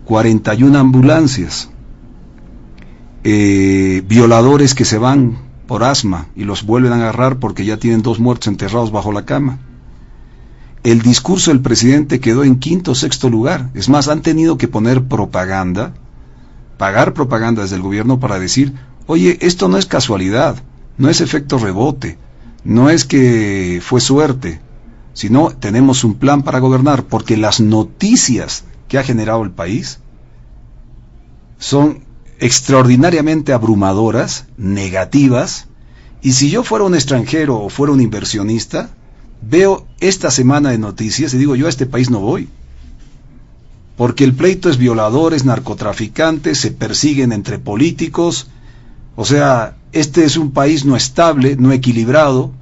41 ambulancias, violadores que se van por asma y los vuelven a agarrar porque ya tienen 2 muertos enterrados bajo la cama. El discurso del presidente quedó en 5º o 6º lugar. Es más, han tenido que poner propaganda, pagar propaganda desde el gobierno para decir, oye, esto no es casualidad, no es efecto rebote, no es que fue suerte, sino tenemos un plan para gobernar, porque las noticias que ha generado el país son extraordinariamente abrumadoras, negativas, y si yo fuera un extranjero o fuera un inversionista, veo esta semana de noticias y digo, yo a este país no voy, porque el pleito es violadores, narcotraficantes, se persiguen entre políticos, o sea, este es un país no estable, no equilibrado,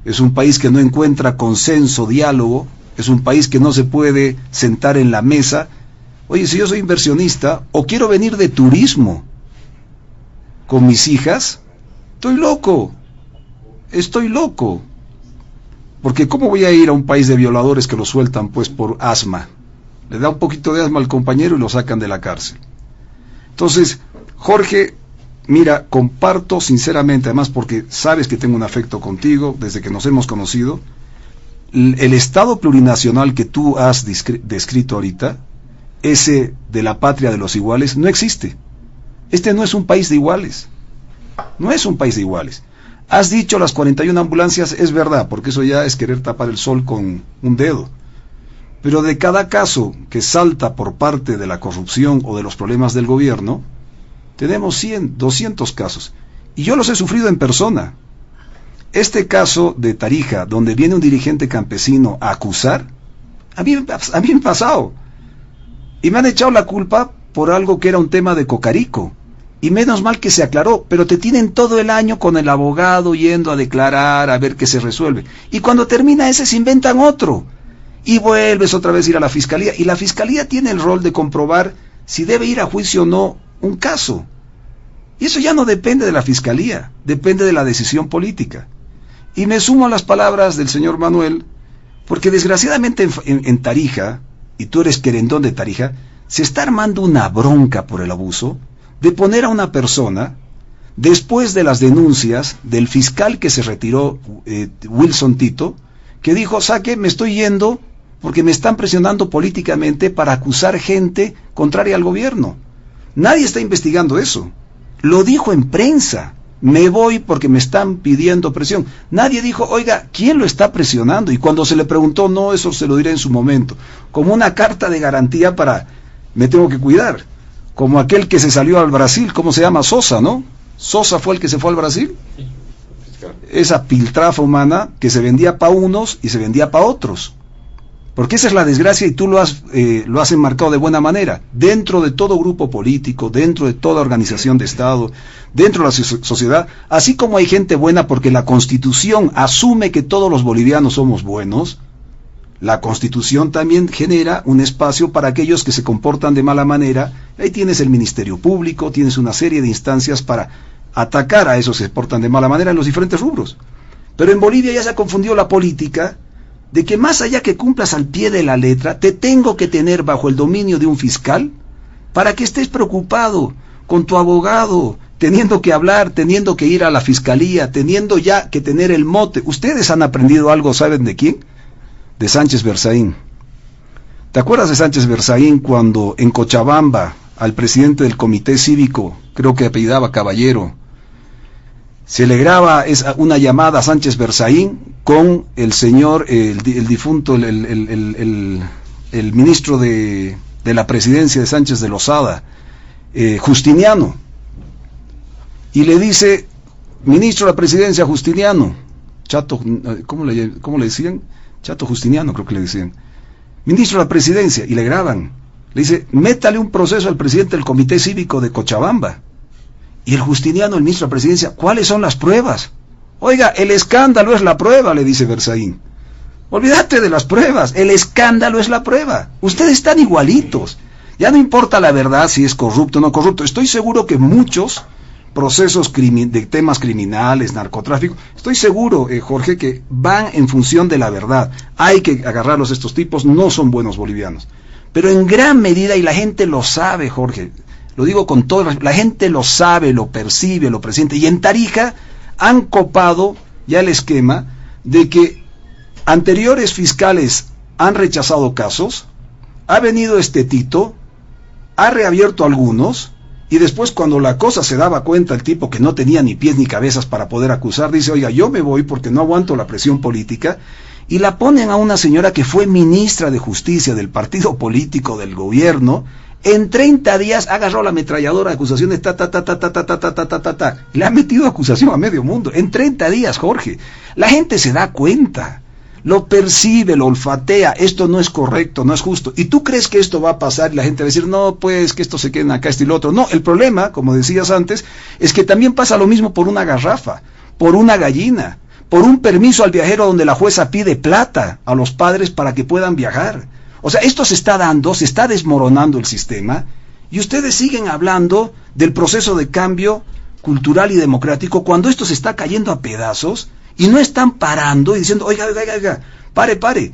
es un país que no encuentra consenso, diálogo, es un país que no se puede sentar en la mesa. Oye, si yo soy inversionista o quiero venir de turismo con mis hijas, estoy loco, porque ¿cómo voy a ir a un país de violadores que lo sueltan pues por asma? Le da un poquito de asma al compañero y lo sacan de la cárcel. Entonces, Jorge, mira, comparto sinceramente, además porque sabes que tengo un afecto contigo desde que nos hemos conocido, el Estado plurinacional que tú has descrito ahorita, ese de la patria de los iguales, no existe. Este no es un país de iguales. No es un país de iguales. Has dicho las 41 ambulancias, es verdad, porque eso ya es querer tapar el sol con un dedo. Pero de cada caso que salta por parte de la corrupción o de los problemas del gobierno, tenemos 100, 200 casos. Y yo los he sufrido en persona. Este caso de Tarija, donde viene un dirigente campesino a acusar, a mí me ha pasado. Y me han echado la culpa por algo que era un tema de Cocarico. Y menos mal que se aclaró, pero te tienen todo el año con el abogado yendo a declarar, a ver qué se resuelve. Y cuando termina ese se inventan otro. Y vuelves otra vez a ir a la fiscalía. Y la fiscalía tiene el rol de comprobar si debe ir a juicio o no un caso. Y eso ya no depende de la fiscalía, depende de la decisión política. Y me sumo a las palabras del señor Manuel, porque desgraciadamente en Tarija, y tú eres querendón de Tarija, se está armando una bronca por el abuso de poner a una persona, después de las denuncias del fiscal que se retiró, Wilson Tito, que dijo, saque, me estoy yendo porque me están presionando políticamente para acusar gente contraria al gobierno. Nadie está investigando eso. Lo dijo en prensa. Me voy porque me están pidiendo presión. Nadie dijo, oiga, ¿quién lo está presionando? Y cuando se le preguntó, no, eso se lo diré en su momento. Como una carta de garantía para, me tengo que cuidar. Como aquel que se salió al Brasil, ¿cómo se llama? Sosa, ¿no? Sosa fue el que se fue al Brasil. Esa piltrafa humana que se vendía para unos y se vendía para otros. Porque esa es la desgracia y tú lo has enmarcado de buena manera. Dentro de todo grupo político, dentro de toda organización de Estado, dentro de la sociedad, así como hay gente buena porque la Constitución asume que todos los bolivianos somos buenos, la Constitución también genera un espacio para aquellos que se comportan de mala manera. Ahí tienes el Ministerio Público, tienes una serie de instancias para atacar a esos que se portan de mala manera en los diferentes rubros. Pero en Bolivia ya se ha confundido la política de que más allá que cumplas al pie de la letra, te tengo que tener bajo el dominio de un fiscal para que estés preocupado con tu abogado, teniendo que hablar, teniendo que ir a la fiscalía, teniendo ya que tener el mote. Ustedes han aprendido algo, ¿saben de quién? De Sánchez Berzaín. ¿Te acuerdas de Sánchez Berzaín cuando en Cochabamba al presidente del comité cívico, creo que apellidaba Caballero, se le graba una llamada a Sánchez Berzaín con el señor, el difunto, el ministro de la presidencia de Sánchez de Lozada, Justiniano, y le dice, ministro de la presidencia Justiniano, Chato, ¿cómo le decían? Chato Justiniano creo que le decían, ministro de la presidencia, y le graban, le dice, métale un proceso al presidente del comité cívico de Cochabamba. Y el Justiniano, el ministro de la presidencia, ¿cuáles son las pruebas? Oiga, el escándalo es la prueba, le dice Berzaín. Olvídate de las pruebas, el escándalo es la prueba. Ustedes están igualitos. Ya no importa la verdad si es corrupto o no corrupto. Estoy seguro que muchos procesos de temas criminales, narcotráfico, estoy seguro, Jorge, que van en función de la verdad. Hay que agarrarlos, estos tipos no son buenos bolivianos. Pero en gran medida, y la gente lo sabe, Jorge, lo digo con todo, la gente lo sabe, lo percibe, lo presiente, y en Tarija han copado ya el esquema de que anteriores fiscales han rechazado casos, ha venido este Tito, ha reabierto algunos, y después cuando la cosa se daba cuenta el tipo que no tenía ni pies ni cabezas para poder acusar, dice, oiga, yo me voy porque no aguanto la presión política, y la ponen a una señora que fue ministra de Justicia del partido político del gobierno. En 30 días agarró la ametralladora de acusaciones, le ha metido acusación a medio mundo, en 30 días, Jorge. La gente se da cuenta, lo percibe, lo olfatea, esto no es correcto, no es justo. Y tú crees que esto va a pasar y la gente va a decir, no, pues que esto se queden acá, esto y lo otro. No, el problema, como decías antes, es que también pasa lo mismo por una garrafa, por una gallina, por un permiso al viajero donde la jueza pide plata a los padres para que puedan viajar. O sea, esto se está dando, se está desmoronando el sistema, y ustedes siguen hablando del proceso de cambio cultural y democrático cuando esto se está cayendo a pedazos, y no están parando y diciendo, oiga, pare,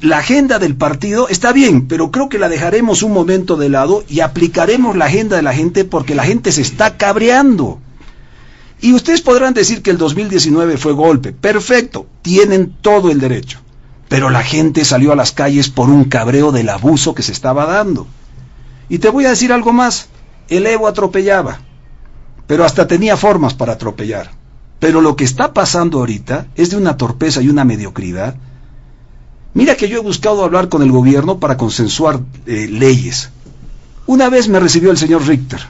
la agenda del partido está bien, pero creo que la dejaremos un momento de lado y aplicaremos la agenda de la gente porque la gente se está cabreando. Y ustedes podrán decir que el 2019 fue golpe, perfecto, tienen todo el derecho. Pero la gente salió a las calles por un cabreo del abuso que se estaba dando. Y te voy a decir algo más, el Evo atropellaba, pero hasta tenía formas para atropellar. Pero lo que está pasando ahorita es de una torpeza y una mediocridad. Mira que yo he buscado hablar con el gobierno para consensuar leyes. Una vez me recibió el señor Richter.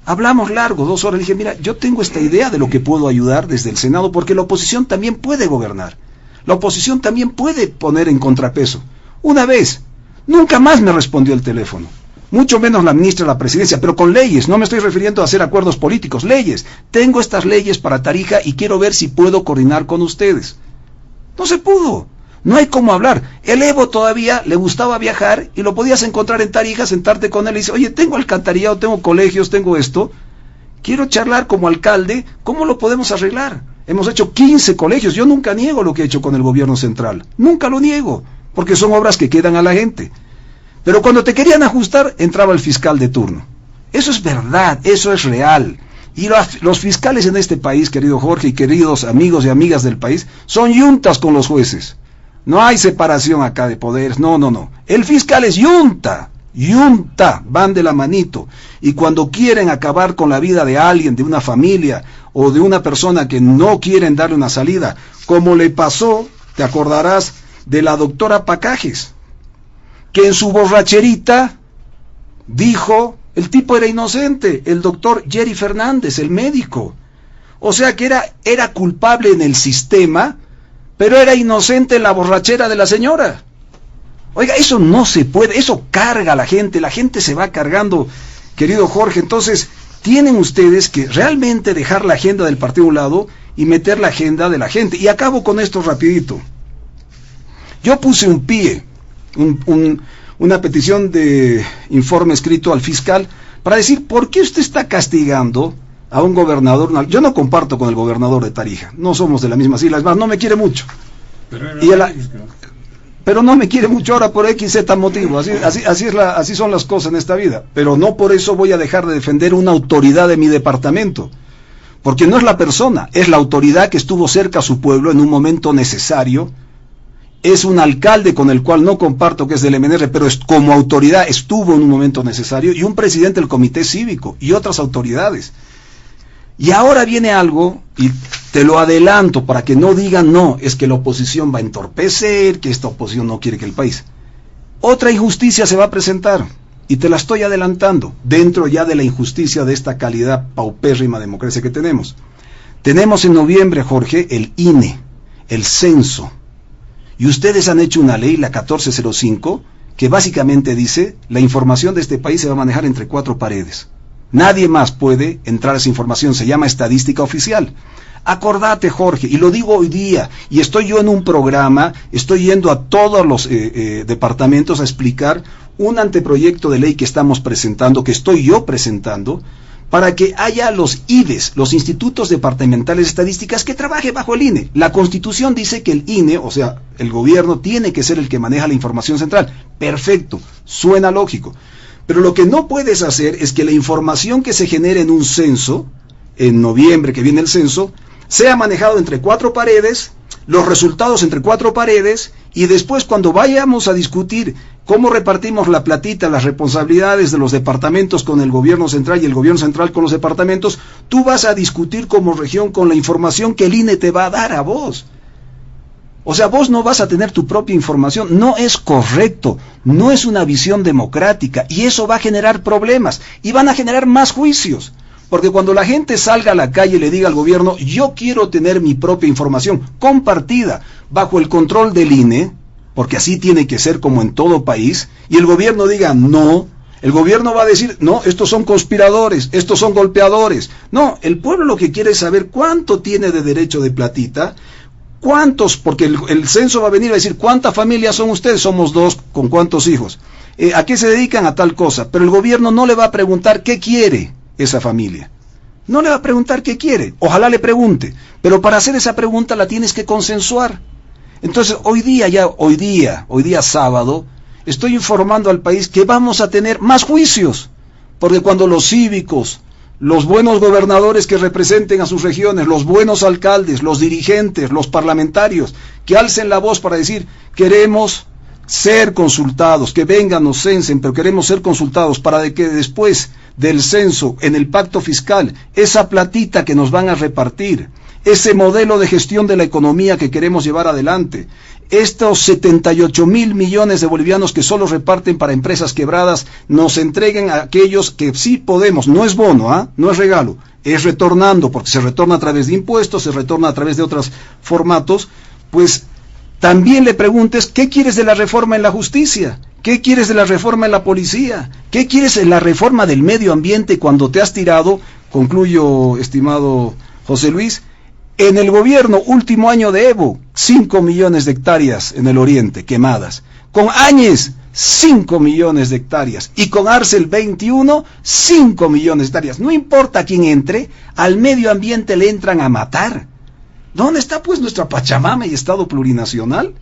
Hablamos largo, 2 horas, le dije, mira, yo tengo esta idea de lo que puedo ayudar desde el Senado, porque la oposición también puede gobernar. La oposición también puede poner en contrapeso. Una vez, nunca más me respondió el teléfono, mucho menos la ministra de la Presidencia, pero con leyes, no me estoy refiriendo a hacer acuerdos políticos, leyes. Tengo estas leyes para Tarija y quiero ver si puedo coordinar con ustedes. No se pudo, no hay cómo hablar. El Evo todavía le gustaba viajar y lo podías encontrar en Tarija, sentarte con él y dice, oye, tengo alcantarillado, tengo colegios, tengo esto, quiero charlar como alcalde, ¿cómo lo podemos arreglar? Hemos hecho 15 colegios, yo nunca niego lo que he hecho con el gobierno central, nunca lo niego, porque son obras que quedan a la gente. Pero cuando te querían ajustar, entraba el fiscal de turno. Eso es verdad, eso es real. Y los fiscales en este país, querido Jorge y queridos amigos y amigas del país, son yuntas con los jueces. No hay separación acá de poderes, no. El fiscal es yunta, van de la manito. Y cuando quieren acabar con la vida de alguien, de una familia o de una persona que no quieren darle una salida, como le pasó, te acordarás, de la doctora Pacajes, que en su borracherita dijo, el tipo era inocente, el doctor Jerry Fernández, el médico. O sea que era culpable en el sistema, pero era inocente en la borrachera de la señora. Oiga, eso no se puede, eso carga a la gente se va cargando, querido Jorge. Entonces, tienen ustedes que realmente dejar la agenda del partido a un lado y meter la agenda de la gente. Y acabo con esto rapidito. Yo puse un PIE, una petición de informe escrito al fiscal para decir, ¿por qué usted está castigando a un gobernador? Yo no comparto con el gobernador de Tarija, no somos de la misma sigla, es más, no me quiere mucho. Pero no me quiere mucho ahora por XZ motivo, así son las cosas en esta vida. Pero no por eso voy a dejar de defender una autoridad de mi departamento, porque no es la persona, es la autoridad que estuvo cerca a su pueblo en un momento necesario. Es un alcalde con el cual no comparto, que es del MNR, pero como autoridad estuvo en un momento necesario, y un presidente del comité cívico, y otras autoridades. Y ahora viene algo, y te lo adelanto para que no digan, no, es que la oposición va a entorpecer, que esta oposición no quiere que el país. Otra injusticia se va a presentar, y te la estoy adelantando, dentro ya de la injusticia de esta calidad paupérrima democracia que tenemos. Tenemos en noviembre, Jorge, el INE, el censo. Y ustedes han hecho una ley, la 1405, que básicamente dice, la información de este país se va a manejar entre 4 paredes. Nadie más puede entrar a esa información, se llama estadística oficial. Acordate, Jorge, y lo digo hoy día, y estoy yo en un programa, estoy yendo a todos los departamentos a explicar un anteproyecto de ley que estamos presentando, que estoy yo presentando, para que haya los IDES, los Institutos Departamentales de Estadísticas, que trabaje bajo el INE. La Constitución dice que el INE, o sea, el gobierno, tiene que ser el que maneja la información central. Perfecto, suena lógico. Pero lo que no puedes hacer es que la información que se genere en un censo, en noviembre que viene el censo, sea manejado entre cuatro paredes, los resultados entre cuatro paredes, y después cuando vayamos a discutir cómo repartimos la platita, las responsabilidades de los departamentos con el gobierno central y el gobierno central con los departamentos, tú vas a discutir como región con la información que el INE te va a dar a vos. O sea, vos no vas a tener tu propia información, no es correcto, no es una visión democrática, y eso va a generar problemas, y van a generar más juicios. Porque cuando la gente salga a la calle y le diga al gobierno, yo quiero tener mi propia información compartida bajo el control del INE, porque así tiene que ser como en todo país, y el gobierno diga no, el gobierno va a decir, no, estos son conspiradores, estos son golpeadores. No, el pueblo lo que quiere es saber cuánto tiene de derecho de platita, cuántos, porque el censo va a venir a decir, ¿cuántas familias son ustedes? Somos 2, ¿con cuántos hijos? ¿A qué se dedican? A tal cosa. Pero el gobierno no le va a preguntar qué quiere esa familia. No le va a preguntar qué quiere, ojalá le pregunte, pero para hacer esa pregunta la tienes que consensuar. Entonces hoy día sábado, estoy informando al país que vamos a tener más juicios, porque cuando los cívicos, los buenos gobernadores que representen a sus regiones, los buenos alcaldes, los dirigentes, los parlamentarios, que alcen la voz para decir, queremos ser consultados, que vengan, nos censen, pero queremos ser consultados para que después del censo, en el pacto fiscal, esa platita que nos van a repartir, ese modelo de gestión de la economía que queremos llevar adelante, estos 78.000 millones de bolivianos que solo reparten para empresas quebradas, nos entreguen a aquellos que sí podemos, no es bono, no es regalo, es retornando, porque se retorna a través de impuestos, se retorna a través de otros formatos, pues también le preguntes, ¿qué quieres de la reforma en la justicia? ¿Qué quieres de la reforma en la policía? ¿Qué quieres de la reforma del medio ambiente cuando te has tirado, concluyo, estimado José Luis, en el gobierno último año de Evo, 5 millones de hectáreas en el oriente quemadas, con Áñez 5 millones de hectáreas y con Arcel 21, 5 millones de hectáreas. No importa quién entre, al medio ambiente le entran a matar. ¿Dónde está pues nuestra Pachamama y Estado plurinacional?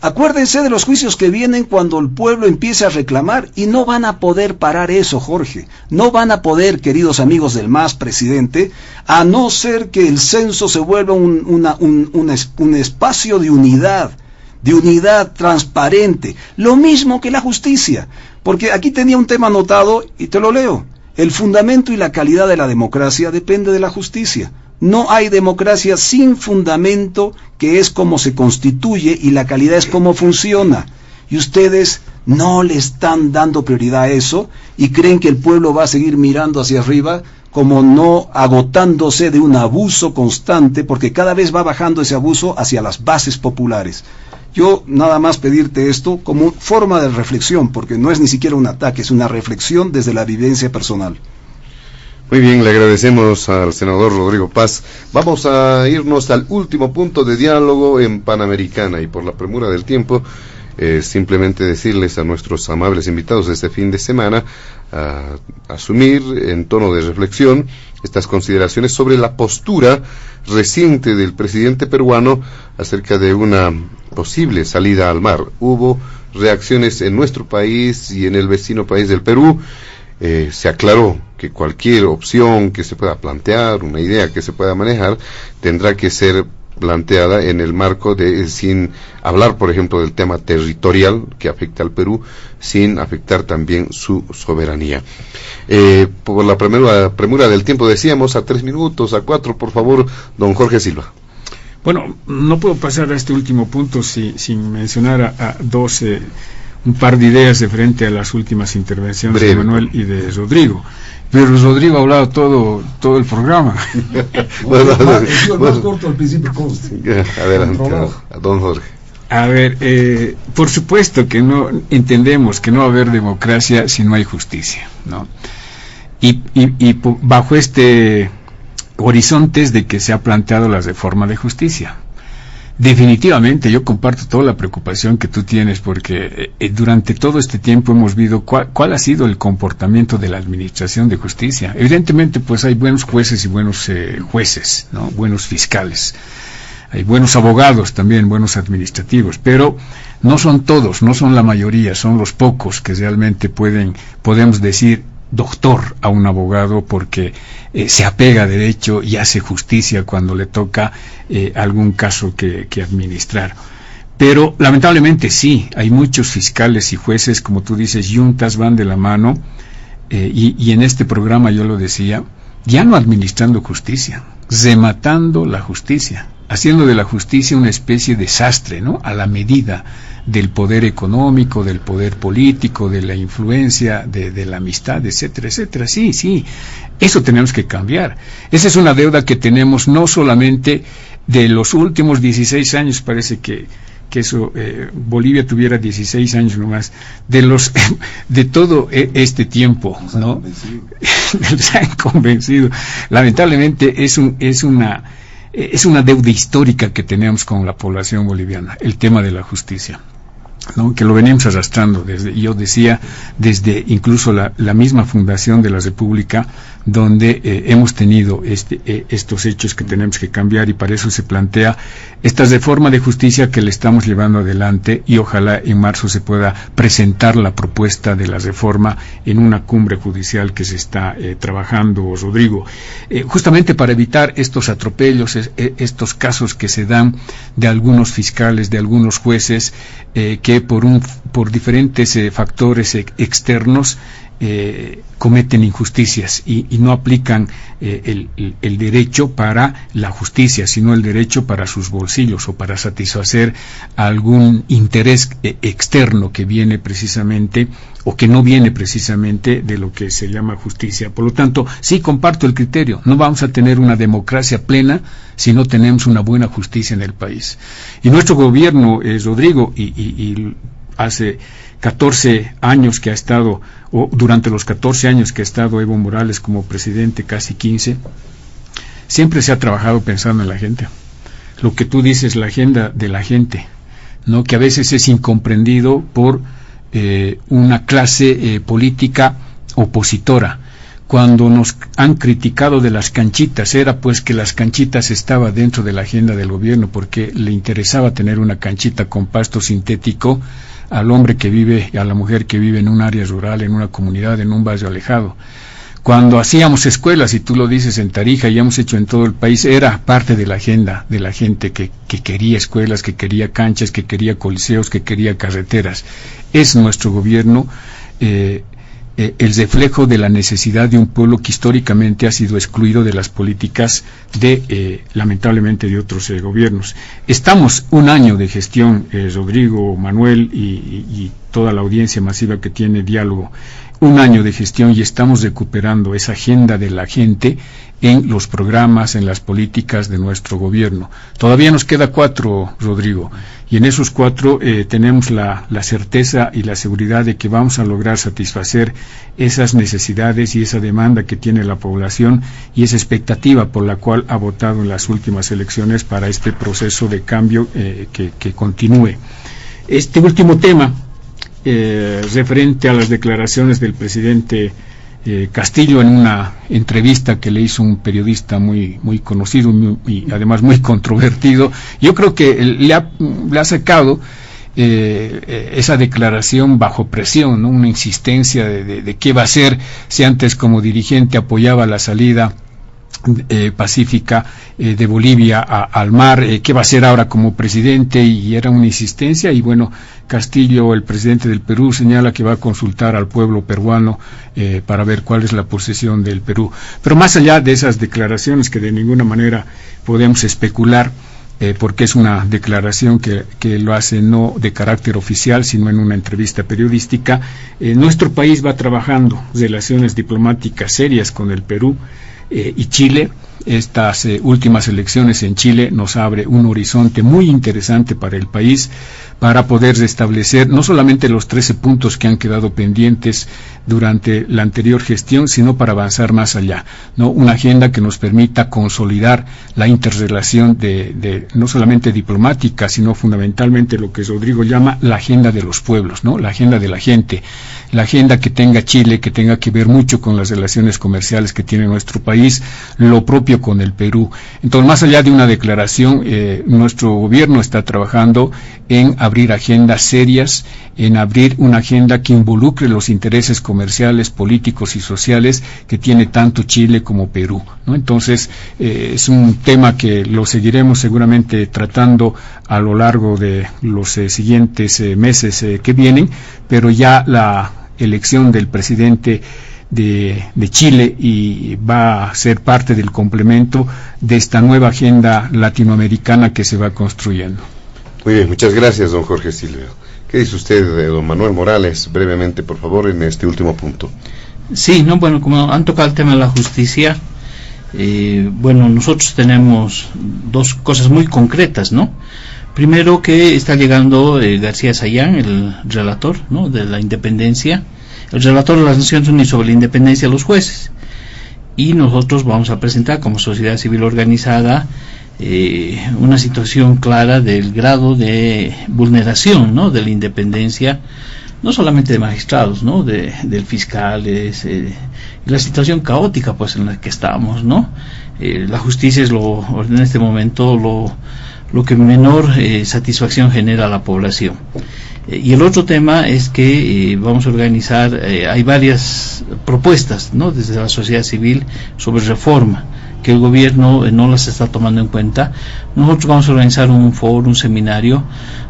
Acuérdense de los juicios que vienen cuando el pueblo empiece a reclamar, y no van a poder parar eso, Jorge. No van a poder, queridos amigos del MAS, presidente, a no ser que el censo se vuelva un espacio de unidad transparente. Lo mismo que la justicia. Porque aquí tenía un tema anotado y te lo leo. El fundamento y la calidad de la democracia depende de la justicia. No hay democracia sin fundamento, que es cómo se constituye, y la calidad es cómo funciona. Y ustedes no le están dando prioridad a eso y creen que el pueblo va a seguir mirando hacia arriba, como no agotándose de un abuso constante, porque cada vez va bajando ese abuso hacia las bases populares. Yo nada más pedirte esto como forma de reflexión, porque no es ni siquiera un ataque, es una reflexión desde la vivencia personal. Muy bien, le agradecemos al senador Rodrigo Paz. Vamos a irnos al último punto de diálogo en Panamericana, y por la premura del tiempo, simplemente decirles a nuestros amables invitados de este fin de semana a asumir en tono de reflexión estas consideraciones sobre la postura reciente del presidente peruano acerca de una posible salida al mar. Hubo reacciones en nuestro país y en el vecino país del Perú. Se aclaró que cualquier opción que se pueda plantear, una idea que se pueda manejar, tendrá que ser planteada en el marco de, sin hablar, por ejemplo, del tema territorial que afecta al Perú, sin afectar también su soberanía. Por la premura del tiempo, decíamos, a 3 minutos, a 4, por favor, don Jorge Silva. Bueno, no puedo pasar a este último punto sin mencionar a un par de ideas de frente a las últimas intervenciones de Manuel y de Rodrigo. Pero Rodrigo ha hablado todo el programa. Más corto al principio conste. Adelante, don Jorge. A ver, por supuesto que no entendemos que no va a haber democracia si no hay justicia, ¿no? Y bajo este horizontes de que se ha planteado la reforma de justicia. Definitivamente yo comparto toda la preocupación que tú tienes, porque durante todo este tiempo hemos visto cuál ha sido el comportamiento de la administración de justicia. Evidentemente pues hay buenos jueces y buenos jueces, ¿no? Buenos fiscales, hay buenos abogados también, buenos administrativos, pero no son todos, no son la mayoría, son los pocos que realmente podemos decir doctor a un abogado, porque se apega a derecho y hace justicia cuando le toca algún caso que administrar. Pero lamentablemente sí, hay muchos fiscales y jueces, como tú dices, yuntas, van de la mano, y en este programa yo lo decía, ya no administrando justicia, rematando la justicia, haciendo de la justicia una especie de sastre, ¿no? A la medida del poder económico, del poder político, de la influencia, de la amistad, etcétera, etcétera. Sí, eso tenemos que cambiar. Esa es una deuda que tenemos no solamente de los últimos 16 años, parece que eso, Bolivia tuviera 16 años nomás, de todo este tiempo, ¿no? Se han convencido. Lamentablemente es una deuda histórica que tenemos con la población boliviana, el tema de la justicia, ¿no? Que lo venimos arrastrando desde incluso la misma fundación de la República, donde hemos tenido estos hechos que tenemos que cambiar, y para eso se plantea esta reforma de justicia que le estamos llevando adelante, y ojalá en marzo se pueda presentar la propuesta de la reforma en una cumbre judicial que se está trabajando, Rodrigo, justamente para evitar estos atropellos, estos casos que se dan de algunos fiscales, de algunos jueces, que por diferentes factores externos cometen injusticias y no aplican el derecho para la justicia, sino el derecho para sus bolsillos o para satisfacer algún interés externo que viene precisamente o que no viene precisamente de lo que se llama justicia. Por lo tanto, sí comparto el criterio, no vamos a tener una democracia plena si no tenemos una buena justicia en el país. Y nuestro gobierno, Rodrigo, y hace 14 años que ha estado, o durante los 14 años que ha estado Evo Morales como presidente, casi 15, siempre se ha trabajado pensando en la gente. Lo que tú dices, la agenda de la gente, ¿no? Que a veces es incomprendido por una clase política opositora. Cuando nos han criticado de las canchitas, era pues que las canchitas estaban dentro de la agenda del gobierno, porque le interesaba tener una canchita con pasto sintético al hombre que vive y a la mujer que vive en un área rural, en una comunidad, en un barrio alejado. Cuando hacíamos escuelas, y tú lo dices en Tarija y hemos hecho en todo el país, era parte de la agenda de la gente que quería escuelas, que quería canchas, que quería coliseos, que quería carreteras. Es nuestro gobierno el reflejo de la necesidad de un pueblo que históricamente ha sido excluido de las políticas lamentablemente de otros gobiernos. Estamos un año de gestión, Rodrigo, Manuel y toda la audiencia masiva que tiene Diálogo, un año de gestión, y estamos recuperando esa agenda de la gente en los programas, en las políticas de nuestro gobierno. Todavía nos queda 4, Rodrigo, y en esos 4 tenemos la certeza y la seguridad de que vamos a lograr satisfacer esas necesidades y esa demanda que tiene la población y esa expectativa por la cual ha votado en las últimas elecciones para este proceso de cambio que continúe. Este último tema, referente a las declaraciones del presidente Castillo en una entrevista que le hizo un periodista muy conocido y además muy controvertido, yo creo que le ha sacado esa declaración bajo presión, ¿no? Una insistencia de qué va a hacer si antes como dirigente apoyaba la salida pacífica de Bolivia al mar, qué va a hacer ahora como presidente, y era una insistencia. Y bueno, Castillo, el presidente del Perú, señala que va a consultar al pueblo peruano para ver cuál es la posición del Perú. Pero más allá de esas declaraciones que de ninguna manera podemos especular, porque es una declaración que lo hace no de carácter oficial, sino en una entrevista periodística, nuestro país va trabajando relaciones diplomáticas serias con el Perú y Chile, estas últimas elecciones en Chile nos abre un horizonte muy interesante para el país, para poder restablecer no solamente los 13 puntos que han quedado pendientes durante la anterior gestión, sino para avanzar más allá, ¿no? Una agenda que nos permita consolidar la interrelación de no solamente diplomática, sino fundamentalmente lo que Rodrigo llama la agenda de los pueblos, ¿no? La agenda de la gente, la agenda que tenga Chile, que tenga que ver mucho con las relaciones comerciales que tiene nuestro país, lo propio con el Perú. Entonces, más allá de una declaración, nuestro gobierno está trabajando en abrir agendas serias, en abrir una agenda que involucre los intereses comerciales, políticos y sociales que tiene tanto Chile como Perú, ¿no? Entonces, es un tema que lo seguiremos seguramente tratando a lo largo de los siguientes meses que vienen, pero ya la elección del presidente de Chile y va a ser parte del complemento de esta nueva agenda latinoamericana que se va construyendo. Muy bien, muchas gracias, don Jorge Silvio. ¿Qué dice usted, don Manuel Morales, brevemente, por favor, en este último punto? Sí, no, bueno, como han tocado el tema de la justicia, bueno, nosotros tenemos dos cosas muy concretas, ¿no? Primero, que está llegando García Sayán, el relator, ¿no?, de la independencia, el relator de las Naciones Unidas sobre la independencia de los jueces, y nosotros vamos a presentar como sociedad civil organizada una situación clara del grado de vulneración, ¿no?, de la independencia, no solamente de magistrados, ¿no?, del fiscal, la situación caótica pues en la que estamos, ¿no? La justicia es en este momento lo que menor satisfacción genera a la población. Y el otro tema es que vamos a organizar, hay varias propuestas, ¿no?, desde la sociedad civil sobre reforma, que el gobierno no las está tomando en cuenta. Nosotros vamos a organizar un foro, un seminario,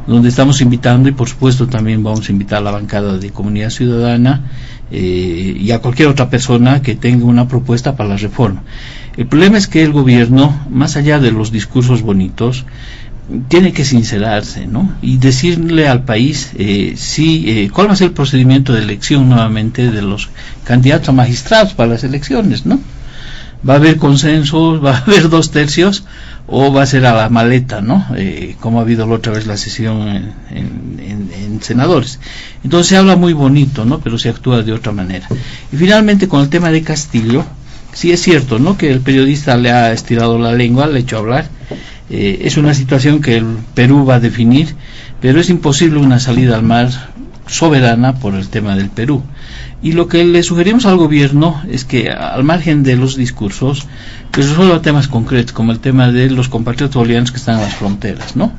donde estamos invitando, y por supuesto también vamos a invitar a la bancada de Comunidad Ciudadana y a cualquier otra persona que tenga una propuesta para la reforma. El problema es que el gobierno, más allá de los discursos bonitos, tiene que sincerarse, ¿no?, y decirle al país cuál va a ser el procedimiento de elección nuevamente de los candidatos a magistrados para las elecciones, ¿no? ¿Va a haber consenso? ¿Va a haber 2/3? ¿O va a ser a la maleta, ¿no? Como ha habido la otra vez la sesión en senadores. Entonces se habla muy bonito, ¿no?, pero se actúa de otra manera. Y finalmente, con el tema de Castillo, sí es cierto, ¿no?, que el periodista le ha estirado la lengua, le ha hecho hablar. Es una situación que el Perú va a definir, pero es imposible una salida al mar soberana por el tema del Perú. Y lo que le sugerimos al gobierno es que, al margen de los discursos, que resuelva temas concretos, como el tema de los compatriotas bolivianos que están en las fronteras, ¿no?,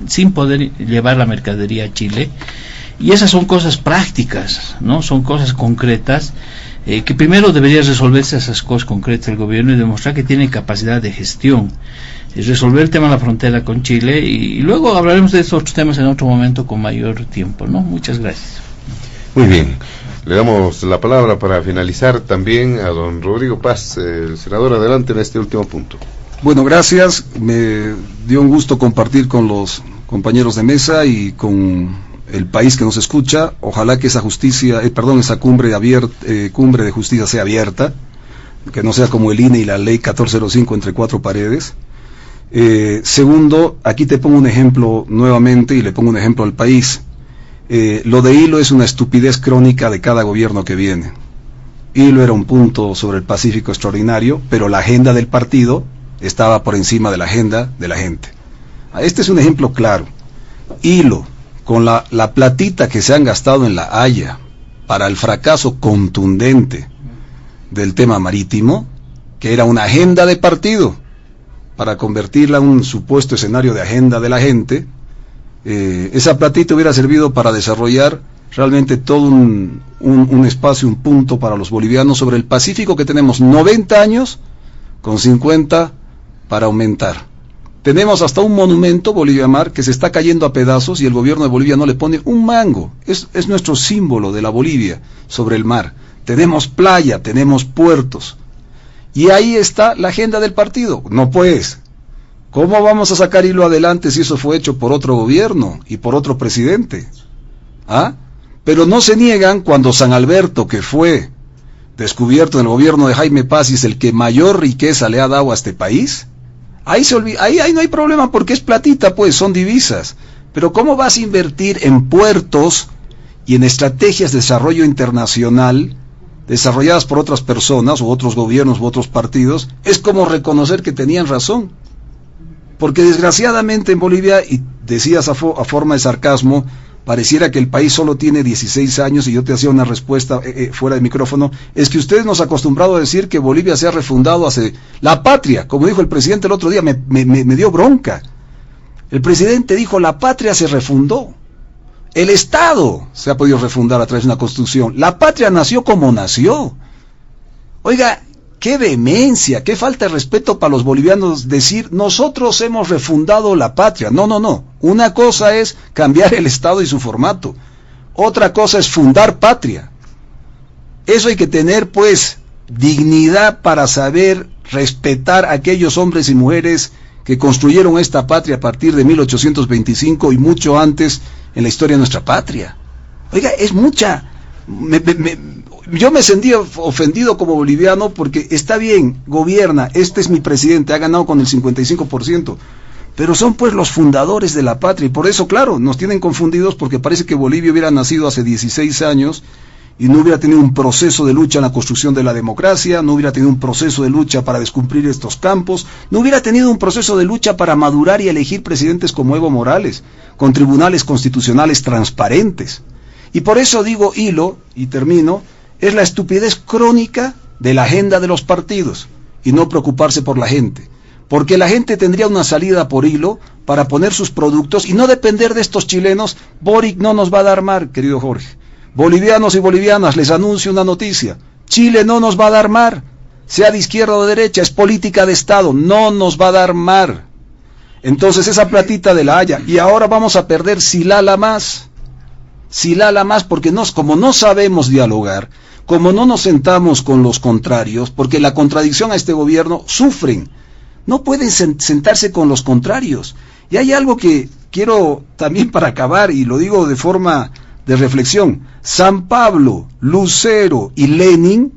sin poder llevar la mercadería a Chile. Y esas son cosas prácticas, ¿no?, son cosas concretas, que primero debería resolverse esas cosas concretas el gobierno y demostrar que tiene capacidad de gestión, resolver el tema de la frontera con Chile, y luego hablaremos de estos otros temas en otro momento con mayor tiempo, ¿no? Muchas gracias. Muy bien, le damos la palabra para finalizar también a don Rodrigo Paz, el senador, adelante en este último punto. Bueno, gracias, me dio un gusto compartir con los compañeros de mesa y con el país que nos escucha. Ojalá que esa esa cumbre de justicia sea abierta, que no sea como el INE y la ley 1405 entre cuatro paredes. Segundo, aquí te pongo un ejemplo nuevamente y le pongo un ejemplo al país. Lo de Hilo es una estupidez crónica de cada gobierno que viene. Hilo era un punto sobre el Pacífico extraordinario, pero la agenda del partido estaba por encima de la agenda de la gente. Este es un ejemplo claro. Hilo, con la platita que se han gastado en La Haya para el fracaso contundente del tema marítimo, que era una agenda de partido, para convertirla en un supuesto escenario de agenda de la gente, esa platita hubiera servido para desarrollar realmente todo un espacio, un punto para los bolivianos sobre el Pacífico, que tenemos 90 años con 50 para aumentar. Tenemos hasta un monumento, Bolivia Mar, que se está cayendo a pedazos y el gobierno de Bolivia no le pone un mango. Es nuestro símbolo de la Bolivia sobre el mar. Tenemos playa, tenemos puertos. Y ahí está la agenda del partido. No pues, ¿cómo vamos a sacar Hilo adelante si eso fue hecho por otro gobierno y por otro presidente? Pero no se niegan cuando San Alberto, que fue descubierto en el gobierno de Jaime Paz y es el que mayor riqueza le ha dado a este país, ahí no hay problema porque es platita, pues, son divisas. Pero ¿cómo vas a invertir en puertos y en estrategias de desarrollo internacional desarrolladas por otras personas, u otros gobiernos, u otros partidos? Es como reconocer que tenían razón. Porque desgraciadamente en Bolivia, y decías a forma de sarcasmo, pareciera que el país solo tiene 16 años, y yo te hacía una respuesta fuera de micrófono, es que ustedes nos han acostumbrado a decir que Bolivia se ha refundado hace la patria, como dijo el presidente el otro día, me dio bronca. El presidente dijo, la patria se refundó. El Estado se ha podido refundar a través de una constitución. La patria nació como nació. Oiga, qué vehemencia, qué falta de respeto para los bolivianos decir, nosotros hemos refundado la patria. No. Una cosa es cambiar el Estado y su formato. Otra cosa es fundar patria. Eso hay que tener, pues, dignidad para saber respetar a aquellos hombres y mujeres que construyeron esta patria a partir de 1825 y mucho antes en la historia de nuestra patria. Oiga, es mucha. Yo me sentí ofendido como boliviano porque está bien, gobierna, este es mi presidente, ha ganado con el 55%, pero son pues los fundadores de la patria, y por eso, claro, nos tienen confundidos porque parece que Bolivia hubiera nacido hace 16 años y no hubiera tenido un proceso de lucha en la construcción de la democracia, no hubiera tenido un proceso de lucha para descumplir estos campos, no hubiera tenido un proceso de lucha para madurar y elegir presidentes como Evo Morales, con tribunales constitucionales transparentes. Y por eso digo, hilo, y termino, es la estupidez crónica de la agenda de los partidos, y no preocuparse por la gente, porque la gente tendría una salida por hilo para poner sus productos y no depender de estos chilenos. Boric no nos va a dar mar, querido Jorge. Bolivianos y bolivianas, les anuncio una noticia, Chile no nos va a dar mar, sea de izquierda o de derecha, es política de Estado, no nos va a dar mar. Entonces esa platita de La Haya, y ahora vamos a perder Silala más, porque como no sabemos dialogar, como no nos sentamos con los contrarios, porque la contradicción a este gobierno sufren, no pueden sentarse con los contrarios. Y hay algo que quiero también para acabar, y lo digo de forma de reflexión. San Pablo, Lucero y Lenin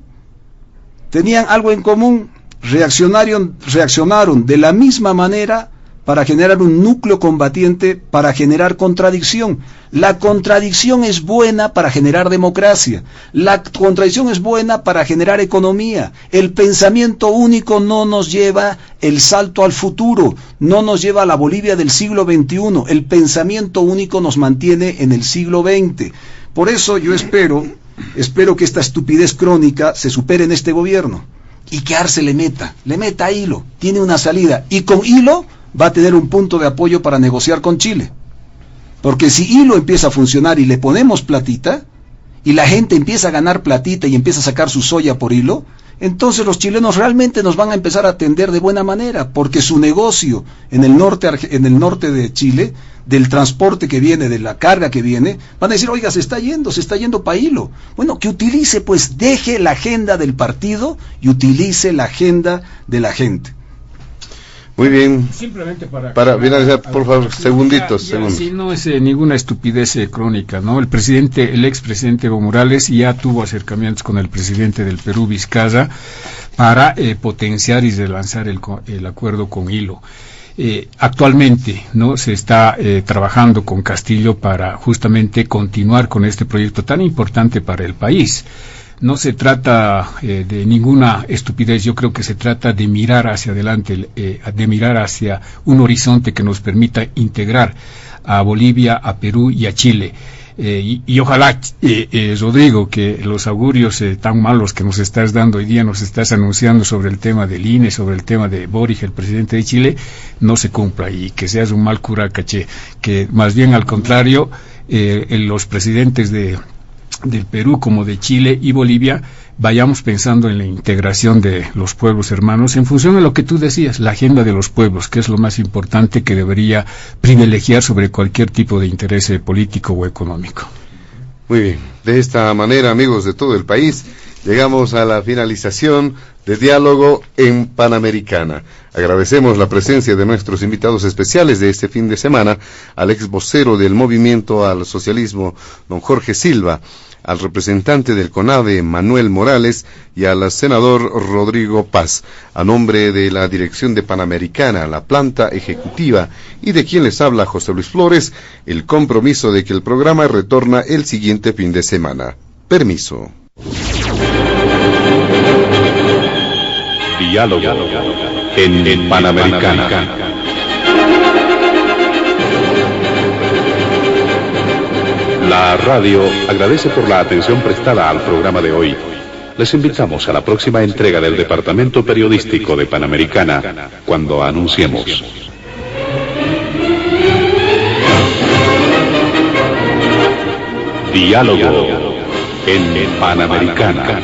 tenían algo en común, reaccionaron de la misma manera para generar un núcleo combatiente, para generar contradicción. La contradicción es buena para generar democracia, la contradicción es buena para generar economía. El pensamiento único no nos lleva el salto al futuro, no nos lleva a la Bolivia del siglo XXI, el pensamiento único nos mantiene en el siglo XX. Por eso yo espero que esta estupidez crónica se supere en este gobierno, y que Arce le meta hilo, tiene una salida, y con hilo va a tener un punto de apoyo para negociar con Chile. Porque si hilo empieza a funcionar y le ponemos platita, y la gente empieza a ganar platita y empieza a sacar su soya por hilo, entonces los chilenos realmente nos van a empezar a atender de buena manera, porque su negocio en el norte de Chile, del transporte que viene, de la carga que viene, van a decir, oiga, se está yendo para hilo. Bueno, que utilice, pues, deje la agenda del partido y utilice la agenda de la gente. Muy bien. Simplemente para finalizar, por favor, segunditos. Sí, no es ninguna estupidez crónica, ¿no? El expresidente Evo Morales ya tuvo acercamientos con el presidente del Perú, Vizcarra, para potenciar y relanzar el acuerdo con hilo. Actualmente no se está trabajando con Castillo para justamente continuar con este proyecto tan importante para el país. No se trata de ninguna estupidez, yo creo que se trata de mirar hacia adelante, de mirar hacia un horizonte que nos permita integrar a Bolivia, a Perú y a Chile. Y ojalá, Rodrigo, que los augurios tan malos que nos estás dando hoy día, nos estás anunciando sobre el tema del INE, sobre el tema de Boric, el presidente de Chile, no se cumpla, y que seas un mal cura caché, que más bien al contrario, los presidentes del Perú como de Chile y Bolivia vayamos pensando en la integración de los pueblos hermanos en función de lo que tú decías, la agenda de los pueblos, que es lo más importante que debería privilegiar sobre cualquier tipo de interés político o económico. Muy bien, de esta manera, amigos de todo el país, llegamos a la finalización de Diálogo en Panamericana. Agradecemos la presencia de nuestros invitados especiales de este fin de semana, al ex vocero del Movimiento al Socialismo, don Jorge Silva, al representante del CONADE, Manuel Morales, y al senador Rodrigo Paz, a nombre de la Dirección de Panamericana, la planta ejecutiva, y de quien les habla José Luis Flores, el compromiso de que el programa retorna el siguiente fin de semana. Permiso. Diálogo en Panamericana. La radio agradece por la atención prestada al programa de hoy. Les invitamos a la próxima entrega del Departamento Periodístico de Panamericana, cuando anunciemos. Diálogo en Panamericana.